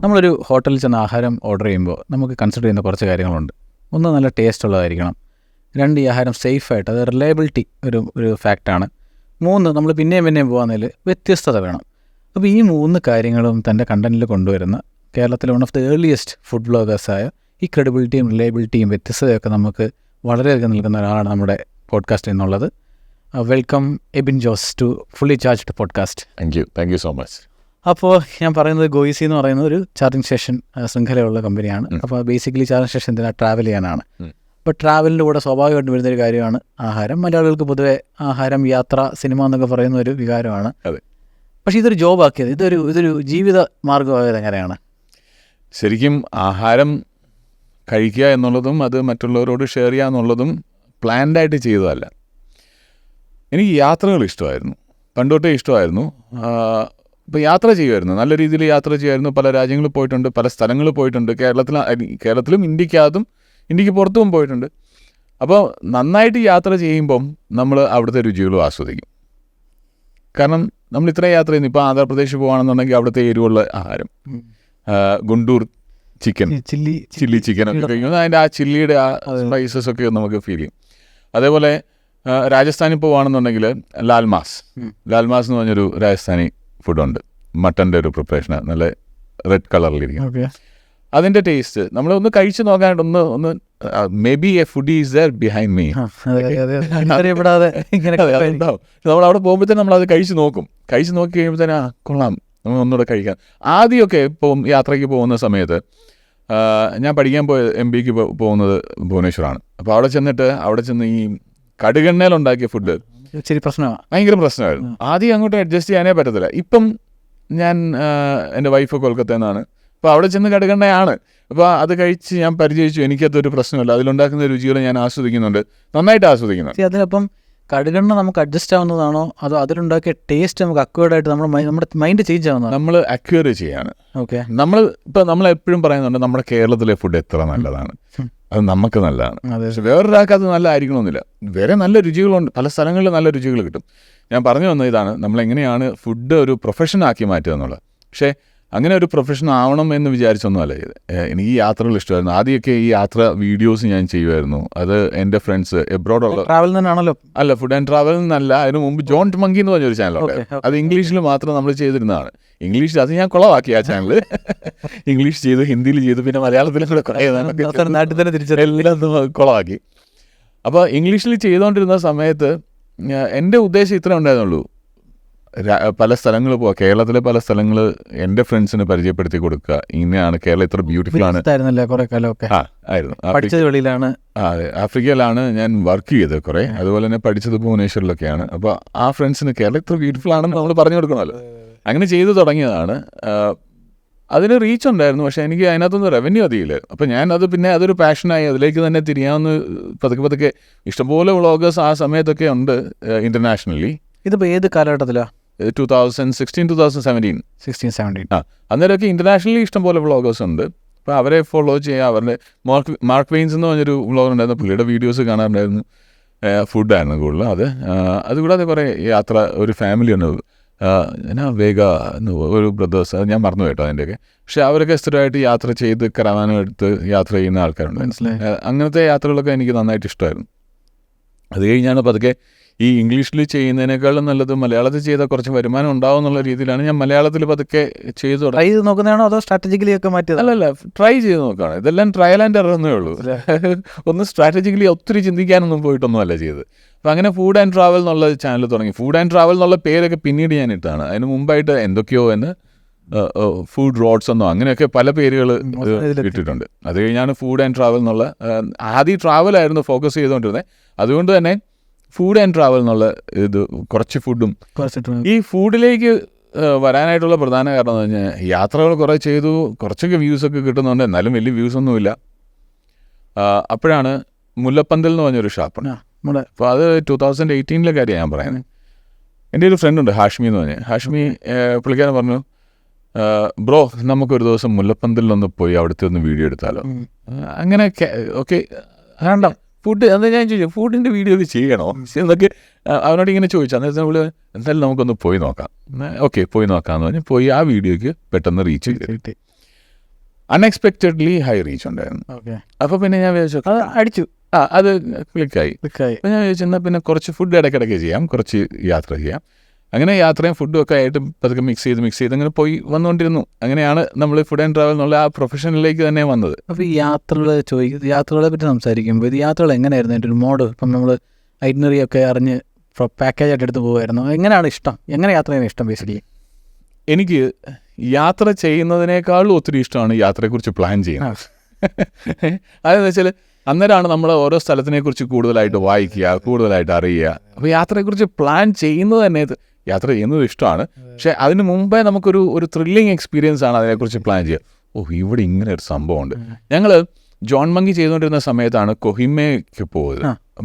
നമ്മളൊരു ഹോട്ടലിൽ ചെന്ന് ആഹാരം ഓർഡർ ചെയ്യുമ്പോൾ നമുക്ക് കൺസിഡർ ചെയ്യുന്ന കുറച്ച് കാര്യങ്ങളുണ്ട്. ഒന്ന്, നല്ല ടേസ്റ്റ് ഉള്ളതായിരിക്കണം. 2, ഈ ആഹാരം സേഫായിട്ട്, അത് റിലയബിലിറ്റി ഒരു ഫാക്റ്റാണ്. 3, നമ്മൾ പിന്നെയും പോകുന്നതിൽ വ്യത്യസ്തത വേണം. അപ്പോൾ ഈ 3 കാര്യങ്ങളും തൻ്റെ കണ്ടൻറ്റിൽ കൊണ്ടുവരുന്ന കേരളത്തിലെ one of the earliest food ബ്ലോഗേഴ്സായ ഈ ക്രെഡിബിലിറ്റിയും റിലയബിലിറ്റിയും വ്യത്യസ്തതയൊക്കെ നമുക്ക് വളരെയധികം നൽകുന്ന ഒരാളാണ് നമ്മുടെ പോഡ്കാസ്റ്റ് എന്നുള്ളത്. Welcome Ebin Jose to fully charged podcast. Thank you so much. അപ്പോൾ ഞാൻ പറയുന്നത് ഗോയിസി എന്ന് പറയുന്നത് ഒരു ചാർജിങ് സ്റ്റേഷൻ ശൃംഖലയുള്ള കമ്പനിയാണ്. അപ്പോൾ ബേസിക്കലി ചാർജിങ് സ്റ്റേഷൻ എന്തിനാ, ട്രാവൽ ചെയ്യാനാണ്. അപ്പോൾ ട്രാവലിൻ്റെ കൂടെ സ്വാഭാവികമായിട്ടും വരുന്നൊരു കാര്യമാണ് ആഹാരം. മലയാളികൾക്ക് പൊതുവെ ആഹാരം, യാത്ര, സിനിമ എന്നൊക്കെ പറയുന്ന ഒരു വികാരമാണ്. പക്ഷേ ഇതൊരു ജോബാക്കിയത്, ഇതൊരു ജീവിത മാർഗമായത് എങ്ങനെയാണ്? ശരിക്കും ആഹാരം കഴിക്കുക എന്നുള്ളതും അത് മറ്റുള്ളവരോട് ഷെയർ ചെയ്യുക എന്നുള്ളതും പ്ലാൻഡായിട്ട് ചെയ്തതല്ല. എനിക്ക് യാത്രകൾ ഇഷ്ടമായിരുന്നു, പണ്ടോട്ടേ ഇഷ്ടമായിരുന്നു. ഇപ്പോൾ യാത്ര ചെയ്യുമായിരുന്നു, നല്ല രീതിയിൽ യാത്ര ചെയ്യുമായിരുന്നു. പല രാജ്യങ്ങളിൽ പോയിട്ടുണ്ട്, പല സ്ഥലങ്ങളിൽ പോയിട്ടുണ്ട്. കേരളത്തിലും ഇന്ത്യക്ക് പുറത്തും പോയിട്ടുണ്ട്. അപ്പോൾ നന്നായിട്ട് യാത്ര ചെയ്യുമ്പം നമ്മൾ അവിടുത്തെ രുചികളും ആസ്വദിക്കും. കാരണം നമ്മൾ ഇത്രയും യാത്ര ചെയ്യുന്നു. ഇപ്പോൾ ആന്ധ്രാപ്രദേശ് പോകുകയാണെന്നുണ്ടെങ്കിൽ അവിടുത്തെ എരിവുള്ള ആഹാരം, ഗുണ്ടൂർ ചിക്കൻ, ചില്ലി ചിക്കൻ ഒക്കെ കഴിക്കുമ്പോൾ അതിൻ്റെ ആ ചില്ലിയുടെ ആ സ്പൈസസ് ഒക്കെ നമുക്ക് ഫീൽ ചെയ്യും. അതേപോലെ രാജസ്ഥാനിൽ പോകുകയാണെന്നുണ്ടെങ്കിൽ ലാൽമാസ് എന്ന് പറഞ്ഞൊരു രാജസ്ഥാനി ഫുഡുണ്ട്. മട്ടൻ്റെ ഒരു പ്രിപ്പറേഷനാണ്, നല്ല റെഡ് കളറിലിരിക്കും. അതിൻ്റെ ടേസ്റ്റ് നമ്മളൊന്ന് കഴിച്ച് നോക്കാനായിട്ട് ഒന്ന് may be A food is there behind me. നമ്മൾ അവിടെ പോകുമ്പോഴത്തേനും നമ്മളത് കഴിച്ച് നോക്കി കഴിയുമ്പോഴത്തേനും കൊള്ളാം, നമ്മൾ ഒന്നുകൂടെ കഴിക്കാം. ആദ്യമൊക്കെ ഇപ്പോൾ യാത്രയ്ക്ക് പോകുന്ന സമയത്ത് ഞാൻ പഠിക്കാൻ MBA പോകുന്നത് ഭുവനേശ്വറാണ്. അപ്പോൾ അവിടെ ചെന്ന് ഈ കടുകെണ്ണയിലുണ്ടാക്കിയ ഫുഡ് ഭയങ്കര പ്രശ്നമായിരുന്നു. ആദ്യം അങ്ങോട്ട് അഡ്ജസ്റ്റ് ചെയ്യാനേ പറ്റത്തില്ല. ഇപ്പം എൻ്റെ വൈഫ് കൊൽക്കത്തയിൽ നിന്നാണ്. അപ്പോൾ അവിടെ ചെന്ന് കടുകെണ്ണയാണ്. അപ്പോൾ അത് കഴിച്ച് ഞാൻ പരിചയിച്ചു. എനിക്കതൊരു പ്രശ്നമില്ല. അതിലുണ്ടാക്കുന്ന രുചികൾ ഞാൻ ആസ്വദിക്കുന്നുണ്ട്, നന്നായിട്ട് ആസ്വദിക്കുന്നുണ്ട്. അതിലപ്പം കടുകെണ്ണ നമുക്ക് അഡ്ജസ്റ്റ് ആവുന്നതാണോ അതോ അതിലുണ്ടാക്കിയ ടേസ്റ്റ് നമുക്ക് അക്വേർഡായിട്ട് നമ്മുടെ മൈൻഡ് ചേഞ്ച് ആവുന്നതാണ്? നമ്മൾ അക്വേർ ചെയ്യാണ്. ഓക്കെ, നമ്മൾ എപ്പോഴും പറയുന്നുണ്ട് നമ്മുടെ കേരളത്തിലെ ഫുഡ് എത്ര നല്ലതാണ്, അത് നമുക്ക് നല്ലതാണ്. പക്ഷെ വേറൊരാൾക്ക് അത് നല്ലതായിരിക്കണമെന്നില്ല. വേറെ നല്ല രുചികളുണ്ട്, പല സ്ഥലങ്ങളിലും നല്ല രുചികൾ കിട്ടും. ഞാൻ പറഞ്ഞു വന്ന ഇതാണ്, നമ്മളെങ്ങനെയാണ് ഫുഡ് ഒരു പ്രൊഫഷനാക്കി മാറ്റുക എന്നുള്ളത്. പക്ഷേ അങ്ങനെ ഒരു പ്രൊഫഷൻ ആവണം എന്ന് വിചാരിച്ചൊന്നുമല്ല ഇത്. എനിക്ക് ഈ യാത്രകൾ ഇഷ്ടമായിരുന്നു. ആദ്യമൊക്കെ ഈ യാത്ര വീഡിയോസ് ഞാൻ ചെയ്യുമായിരുന്നു. അത് എൻ്റെ ഫ്രണ്ട്സ് എബ്രോഡുള്ള ട്രാവൽ തന്നെയാണല്ലോ. അല്ല, ഫുഡ് ആൻഡ് ട്രാവൽ എന്നല്ല. അതിന് മുമ്പ് ജോൺ മങ്കി എന്ന് പറഞ്ഞൊരു ചാനലുണ്ട്. അത് ഇംഗ്ലീഷിൽ മാത്രം നമ്മൾ ചെയ്തിരുന്നതാണ്. ഇംഗ്ലീഷിൽ അത് ഞാൻ കുളവാക്കി ആ ചാനൽ. ഇംഗ്ലീഷ് ചെയ്തു, ഹിന്ദിയിൽ ചെയ്തു, പിന്നെ മലയാളത്തിലും കൂടെ എല്ലാം കുളവാക്കി. അപ്പോൾ ഇംഗ്ലീഷിൽ ചെയ്തുകൊണ്ടിരുന്ന സമയത്ത് എൻ്റെ ഉദ്ദേശം ഇത്രേ ഉണ്ടായിരുന്നുള്ളൂ, പല സ്ഥലങ്ങൾ പോവുക, കേരളത്തിലെ പല സ്ഥലങ്ങൾ എൻ്റെ ഫ്രണ്ട്സിന് പരിചയപ്പെടുത്തി കൊടുക്കുക. ഇങ്ങനെയാണ് കേരളം, ഇത്ര ബ്യൂട്ടിഫുൾ ആണ്. ആയിരുന്നു. അതെ, ആഫ്രിക്കയിലാണ് ഞാൻ വർക്ക് ചെയ്തത് കുറേ. അതുപോലെ തന്നെ പഠിച്ചത് ഭുവനേശ്വറിലൊക്കെയാണ്. അപ്പോൾ ആ ഫ്രണ്ട്സിന് കേരളം ഇത്ര ബ്യൂട്ടിഫുൾ ആണെന്ന് നമ്മൾ പറഞ്ഞു കൊടുക്കണമല്ലോ. അങ്ങനെ ചെയ്തു തുടങ്ങിയതാണ്. അതിന് റീച്ച് ഉണ്ടായിരുന്നു, പക്ഷേ എനിക്ക് അതിനകത്തൊന്നും റവന്യൂ അധികമില്ലായിരുന്നു. അപ്പോൾ അതൊരു പാഷനായി അതിലേക്ക് തന്നെ തിരിയാവുന്ന പതുക്കെ ഇഷ്ടംപോലെ വ്ളോഗേഴ്സ് ആ സമയത്തൊക്കെ ഉണ്ട് ഇൻ്റർനാഷണലി. ഇതിപ്പോൾ ഏത് കാലഘട്ടത്തിലാണ്? 2016-17. അന്നേരമൊക്കെ ഇൻ്റർനാഷണലി ഇഷ്ടംപോലെ വ്ളോഗേഴ്സ് ഉണ്ട്. അപ്പോൾ അവരെ ഫോളോ ചെയ്യുക. അവരുടെ മാർക്ക് വെയിൻസ് എന്ന് പറഞ്ഞൊരു വ്ളോഗർ ഉണ്ടായിരുന്നു. പുള്ളിയുടെ വീഡിയോസ് കാണാറുണ്ടായിരുന്നു. ഫുഡായിരുന്നു കൂടുതൽ. അതുകൂടാതെ കുറേ യാത്ര, ഒരു ഫാമിലി ഉണ്ട്, വേഗ ഒരു ബ്രദേഴ്സ്, അത് ഞാൻ മറന്നു കേട്ടോ അതിൻ്റെയൊക്കെ. പക്ഷെ അവരൊക്കെ സ്ഥിരമായിട്ട് യാത്ര ചെയ്ത് കരവാനം എടുത്ത് യാത്ര ചെയ്യുന്ന ആൾക്കാരുണ്ട്. അങ്ങനത്തെ യാത്രകളൊക്കെ എനിക്ക് നന്നായിട്ട് ഇഷ്ടമായിരുന്നു. അത് കഴിഞ്ഞാണ് പതുക്കെ ഈ ഇംഗ്ലീഷിൽ ചെയ്യുന്നതിനേക്കാളും നല്ലത് മലയാളത്തിൽ ചെയ്താൽ കുറച്ച് വരുമാനം ഉണ്ടാവും എന്നുള്ള രീതിയിലാണ് ഞാൻ മലയാളത്തിൽ പതുക്കെ ട്രൈ ചെയ്ത് നോക്കുന്നതാണോ അതോ സ്ട്രാറ്റജിക്കലി ഒക്കെ മാറ്റിയത്? അല്ലല്ല, ട്രൈ ചെയ്ത് നോക്കുകയാണ്. ഇതെല്ലാം ട്രയൽ ആൻഡ് എറർ എന്നേ ഉള്ളൂ. ഒന്ന് സ്ട്രാറ്റജിക്കലി ഒത്തിരി ചിന്തിക്കാനൊന്നും പോയിട്ടൊന്നുമല്ല ചെയ്തത്. അപ്പോൾ അങ്ങനെ ഫുഡ് ആൻഡ് ട്രാവൽ എന്നുള്ള ചാനൽ തുടങ്ങി. ഫുഡ് ആൻഡ് ട്രാവൽ എന്നുള്ള പേരൊക്കെ പിന്നീട് ഞാൻ ഇട്ടതാണ്. അതിന് മുമ്പായിട്ട് എന്തൊക്കെയോ ഫുഡ് റോഡ്സ് എന്നോ അങ്ങനെയൊക്കെ പല പേരുകൾ ഇട്ടിട്ടുണ്ട്. അത് കഴിഞ്ഞാണ് ഫുഡ് ആൻഡ് ട്രാവൽ എന്നുള്ള, ആദ്യം ട്രാവലായിരുന്നു ഫോക്കസ് ചെയ്തുകൊണ്ടിരുന്നത്. അതുകൊണ്ട് തന്നെ ഫുഡ് ആൻഡ് ട്രാവൽ എന്നുള്ള ഇത് കുറച്ച് ഫുഡും ഈ ഫുഡിലേക്ക് വരാനായിട്ടുള്ള പ്രധാന കാരണം എന്ന് പറഞ്ഞാൽ യാത്രകൾ കുറേ ചെയ്തു, കുറച്ചൊക്കെ വ്യൂസൊക്കെ കിട്ടുന്നുണ്ട്, എന്നാലും വലിയ വ്യൂസൊന്നുമില്ല. അപ്പോഴാണ് മുല്ലപ്പന്തൽ എന്ന് പറഞ്ഞൊരു ഷാപ്പാണ്. അപ്പോൾ അത് 2018 കാര്യമാണ് ഞാൻ പറയുന്നത്. എൻ്റെ ഒരു ഫ്രണ്ടുണ്ട് ഹാഷ്മി എന്ന് പറഞ്ഞ്. ഹാഷ്മി പുള്ളിക്കാരൻ പറഞ്ഞു, ബ്രോ നമുക്കൊരു ദിവസം മുല്ലപ്പന്തലിലൊന്ന് പോയി അവിടുത്തെ ഒന്ന് വീഡിയോ എടുത്താലോ. അങ്ങനെ ഓക്കെ വേണ്ട ഫുഡ് എന്താ ഞാൻ ചോദിച്ചു, ഫുഡിൻ്റെ വീഡിയോ ഒക്കെ ചെയ്യണോ എന്നൊക്കെ അവനോട് ഇങ്ങനെ ചോദിച്ചു. അന്നേരത്തിന് പുള്ളി എന്തായാലും നമുക്കൊന്ന് പോയി നോക്കാം. ഓക്കെ പോയി നോക്കാമെന്ന് പറഞ്ഞ് പോയി ആ വീഡിയോയ്ക്ക് പെട്ടെന്ന് റീച്ച് കിട്ടി. അൺഎക്സ്പെക്റ്റഡ്ലി ഹൈ റീച്ച് ഉണ്ടായിരുന്നു. ഓക്കെ, അപ്പോൾ പിന്നെ ഞാൻ വിചാരിച്ചു അത് അടിച്ചു, അത് ക്ലിക്കായി. ക്ലിക്കായി. അപ്പോൾ ഞാൻ വിചാരിച്ചു എന്നാൽ പിന്നെ കുറച്ച് ഫുഡ് ഇടയ്ക്കിടയ്ക്ക് ചെയ്യാം, കുറച്ച് യാത്ര ചെയ്യാം. അങ്ങനെ യാത്രയും ഫുഡും ഒക്കെ ആയിട്ട് പതുക്കെ മിക്സ് ചെയ്ത് അങ്ങനെ പോയി വന്നുകൊണ്ടിരുന്നു. അങ്ങനെയാണ് നമ്മൾ ഫുഡ് ആൻഡ് ട്രാവൽ എന്നുള്ള ആ പ്രൊഫഷനിലേക്ക് തന്നെ വന്നത്. അപ്പോൾ ഈ യാത്രകളെ പറ്റി സംസാരിക്കുമ്പോൾ ഇത് യാത്രകൾ എങ്ങനെയായിരുന്നു അതിൻ്റെ ഒരു മോഡ്? ഇപ്പം നമ്മൾ ഐറ്റിനറി ഒക്കെ അറിഞ്ഞ് പാക്കേജായിട്ട് എടുത്ത് പോകുമായിരുന്നു. എങ്ങനെയാണ് ഇഷ്ടം? എങ്ങനെ യാത്ര ചെയ്യാൻ ഇഷ്ടം ബേസിക്കലി? എനിക്ക് യാത്ര ചെയ്യുന്നതിനേക്കാളും ഒത്തിരി ഇഷ്ടമാണ് യാത്രയെക്കുറിച്ച് പ്ലാൻ ചെയ്യുന്നത്. അതെന്ന് വെച്ചാൽ അന്നേരമാണ് നമ്മൾ ഓരോ സ്ഥലത്തിനെക്കുറിച്ച് കൂടുതലായിട്ട് വായിക്കുക, കൂടുതലായിട്ട് അറിയുക. അപ്പോൾ യാത്രയെക്കുറിച്ച് പ്ലാൻ ചെയ്യുന്നത് തന്നെ യാത്ര ചെയ്യുന്നത് ഇഷ്ടമാണ്. പക്ഷേ അതിന് മുമ്പേ നമുക്കൊരു ത്രില്ലിങ് എക്സ്പീരിയൻസ് ആണ് അതിനെക്കുറിച്ച് പ്ലാൻ ചെയ്യുക. ഇവിടെ ഇങ്ങനെ ഒരു സംഭവമുണ്ട്. ഞങ്ങൾ ജോൺ മങ്കി ചെയ്തുകൊണ്ടിരുന്ന സമയത്താണ് കൊഹിമയ്ക്ക് പോയത്.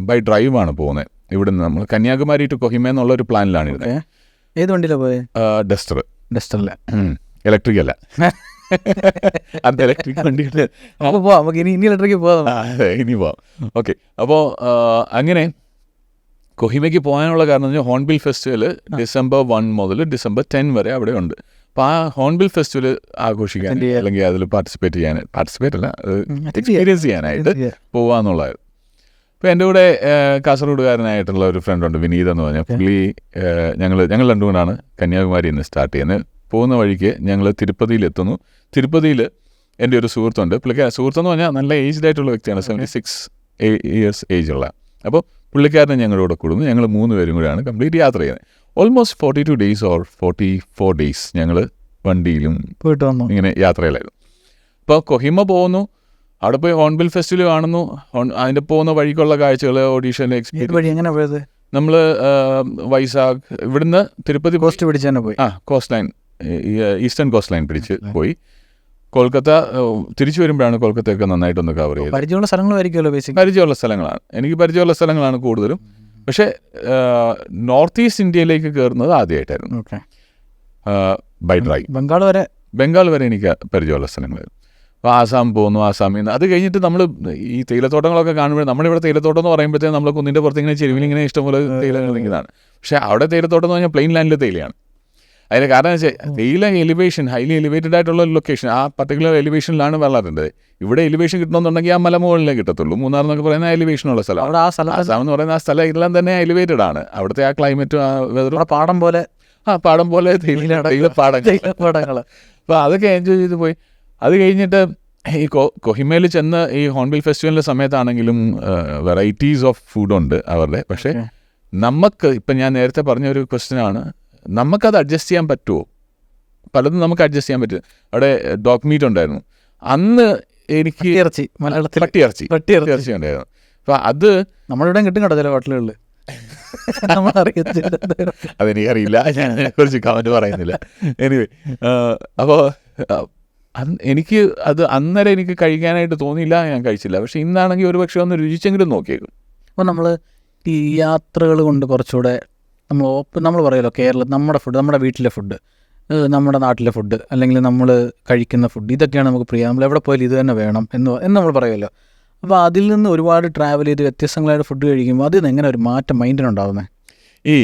ബൈ ഡ്രൈവാണ് പോകുന്നത്. ഇവിടുന്ന് നമ്മൾ കന്യാകുമാരി ടു കൊഹിമ എന്നുള്ളൊരു പ്ലാനിലാണ് ഇരുന്നത്. ഏത് വണ്ടിയിലാണ് പോയത്? ഡസ്റ്ററിലെ, ഇലക്ട്രിക് അല്ല. അത് ഇലക്ട്രിക് വണ്ടിയുടെ നമുക്ക് ഇനി ഇലക്ട്രിക്ക് പോകാം. ഇനി പോവാം. ഓക്കെ, അപ്പോൾ അങ്ങനെ കൊഹിമയ്ക്ക് പോകാനുള്ള കാരണം എന്ന് വെച്ചാൽ ഹോൺബിൽ ഫെസ്റ്റിവൽ December 1 മുതൽ December 10 വരെ അവിടെ ഉണ്ട്. അപ്പോൾ ആ ഹോൺബിൽ ഫെസ്റ്റിവൽ ആഘോഷിക്കാൻ അല്ലെങ്കിൽ അതിൽ പാർട്ടിസിപ്പേറ്റ് അല്ല എക്സ്പീരിയൻസ് ചെയ്യാനായിട്ട് പോവാന്നുള്ളതായിരുന്നു. അപ്പോൾ എൻ്റെ കൂടെ കാസർഗോഡുകാരനായിട്ടുള്ള ഒരു ഫ്രണ്ടുണ്ട്, വിനീത് എന്ന് പറഞ്ഞാൽ. പുള്ളി ഞങ്ങൾ രണ്ടും കൂടാണ് കന്യാകുമാരിയിൽ നിന്ന് സ്റ്റാർട്ട് ചെയ്യുന്നത്. പോകുന്ന വഴിക്ക് ഞങ്ങൾ തിരുപ്പതിയിലെത്തുന്നു. തിരുപ്പതിയിൽ എൻ്റെ ഒരു സുഹൃത്തുണ്ട്. സുഹൃത്തെന്ന് പറഞ്ഞാൽ നല്ല ഏജ്ഡ് ആയിട്ടുള്ള വ്യക്തിയാണ്, 76 years ഏജുള്ള. അപ്പോൾ പുള്ളിക്കാരനെ ഞങ്ങളുടെ കൂടെ കൂടുന്നു. ഞങ്ങൾ 3 പേരും കൂടെയാണ് കംപ്ലീറ്റ് യാത്ര ചെയ്യുന്നത്. ഓൾമോസ്റ്റ് 42 days or 44 days ഞങ്ങൾ വണ്ടിയിലും പോയിട്ട് വന്നു, ഇങ്ങനെ യാത്രയിലായിരുന്നു. അപ്പോൾ കൊഹിമ പോകുന്നു, അവിടെ പോയി ഹോൺബിൽ ഫെസ്റ്റിവൽ കാണുന്നു. അതിൻ്റെ പോകുന്ന വഴിക്കുള്ള കാഴ്ചകൾ, ഓഡീഷൻ്റെ എക്സ്പീരിയൻസ്. എങ്ങനെ പോയത്? നമ്മൾ വൈസാഖ് ഇവിടുന്ന് തിരുപ്പതി കോസ്റ്റ് പിടിച്ച് തന്നെ പോയി. Cost line, eastern cost line പിടിച്ച് പോയി. കൊൽക്കത്ത തിരിച്ചു വരുമ്പോഴാണ് കൊൽക്കത്തയൊക്കെ നന്നായിട്ടൊന്ന് കവർ ചെയ്തത്. പരിചയമുള്ള സ്ഥലങ്ങളായിരിക്കുമല്ലോ ബേസിക്. പരിചയമുള്ള സ്ഥലങ്ങളാണ്, എനിക്ക് പരിചയമുള്ള സ്ഥലങ്ങളാണ് കൂടുതലും. പക്ഷേ നോർത്ത് ഈസ്റ്റ് ഇന്ത്യയിലേക്ക് കയറുന്നത് ആദ്യമായിട്ടായിരുന്നു, ബൈ ഡ്രൈവ്. ബംഗാൾ വരെ എനിക്ക് പരിചയമുള്ള സ്ഥലങ്ങളായിരുന്നു. അപ്പോൾ ആസാം പോകുന്നു, ആസാമിൽ നിന്ന്. അത് കഴിഞ്ഞിട്ട് നമ്മൾ ഈ തേയിലത്തോട്ടങ്ങളൊക്കെ കാണുമ്പോൾ, നമ്മളിവിടെ തേയിലത്തോട്ടം എന്ന് പറയുമ്പോഴത്തേക്കും നമ്മൾ കുന്നിൻ്റെ പുറത്ത് ഇങ്ങനെ ചെരുവിലിങ്ങനെ ഇഷ്ടംപോലെ തേയില നിൽക്കുന്നതാണ്. പക്ഷേ അവിടെ തേയിലത്തോട്ടം എന്ന് പറഞ്ഞാൽ പ്ലെയിൻ ലാൻഡിലെ തേയിലയാണ്. അതിന് കാരണം എന്ന് വെച്ചാൽ തേയില എലിവേഷൻ, ഹൈലി എലിവേറ്റഡ് ആയിട്ടുള്ള ഒരു ലൊക്കേഷൻ, ആ പർട്ടിക്കുലർ എലിവേഷനിലാണ് വളരേണ്ടത്. ഇവിടെ എലിവേഷൻ കിട്ടണമെന്നുണ്ടെങ്കിൽ ആ മലമുകളിലേ കിട്ടത്തുള്ളൂ. മൂന്നാർ എന്നൊക്കെ പറയുന്ന എലിവേഷനുള്ള സ്ഥലം. അവിടെ ആസാം എന്ന് പറയുന്ന ആ സ്ഥലം എല്ലാം തന്നെ എലിവേറ്റഡ് ആണ്. അവിടുത്തെ ആ ക്ലൈമറ്റും ആ വെതറും പാടം പോലെ തേയില പാടങ്ങൾ. അപ്പോൾ അതൊക്കെ എൻജോയ് ചെയ്ത് പോയി. അത് കഴിഞ്ഞിട്ട് ഈ കൊഹിമയിൽ ചെന്ന് ഈ ഹോൺബിൽ ഫെസ്റ്റിവലിൻ്റെ സമയത്താണെങ്കിലും വെറൈറ്റീസ് ഓഫ് ഫുഡുണ്ട് അവരുടെ. പക്ഷേ നമുക്ക് ഇപ്പം ഞാൻ നേരത്തെ പറഞ്ഞ ഒരു ക്വസ്റ്റ്യനാണ്, നമുക്കത് അഡ്ജസ്റ്റ് ചെയ്യാൻ പറ്റുമോ? പലതും നമുക്ക് അഡ്ജസ്റ്റ് ചെയ്യാൻ പറ്റും. അവിടെ ഡോഗ് മീറ്റ് ഉണ്ടായിരുന്നു അന്ന്. എനിക്ക് പട്ടിയിറച്ചി ഉണ്ടായിരുന്നു. അപ്പോൾ അത് നമ്മളിവിടെ കിട്ടും കേട്ടോ ചില ഹോട്ടലുകളിൽ. അതെനിക്കറിയില്ല, ഞാൻ അതിനെക്കുറിച്ച് കമൻറ്റ് പറയുന്നില്ല. എനിവേ, അപ്പോൾ എനിക്ക് അത് അന്നേരം എനിക്ക് കഴിക്കാനായിട്ട് തോന്നിയില്ല, ഞാൻ കഴിച്ചില്ല. പക്ഷെ ഇന്നാണെങ്കിൽ ഒരു പക്ഷേ ഒന്ന് രുചിച്ചെങ്കിലും നോക്കിയേക്കും. അപ്പോൾ നമ്മൾ ഈ യാത്രകൾ കൊണ്ട് കുറച്ചുകൂടെ നമ്മൾ പറയുമല്ലോ, നമ്മുടെ ഫുഡ്, നമ്മുടെ വീട്ടിലെ ഫുഡ്, നമ്മുടെ നാട്ടിലെ ഫുഡ്, അല്ലെങ്കിൽ നമ്മൾ കഴിക്കുന്ന ഫുഡ്, ഇതൊക്കെയാണ് നമുക്ക് പ്രിയം, നമ്മൾ എവിടെ പോയാലും ഇത് തന്നെ വേണം എന്ന് നമ്മൾ പറയുമല്ലോ. അപ്പോൾ അതിൽ നിന്ന് ഒരുപാട് ട്രാവൽ ചെയ്ത് വ്യത്യസ്തങ്ങളായിട്ട് ഫുഡ് കഴിക്കുമ്പോൾ അതിൽ നിന്ന് എങ്ങനെ ഒരു മാറ്റം മൈൻഡിനുണ്ടാകുന്നത്? ഈ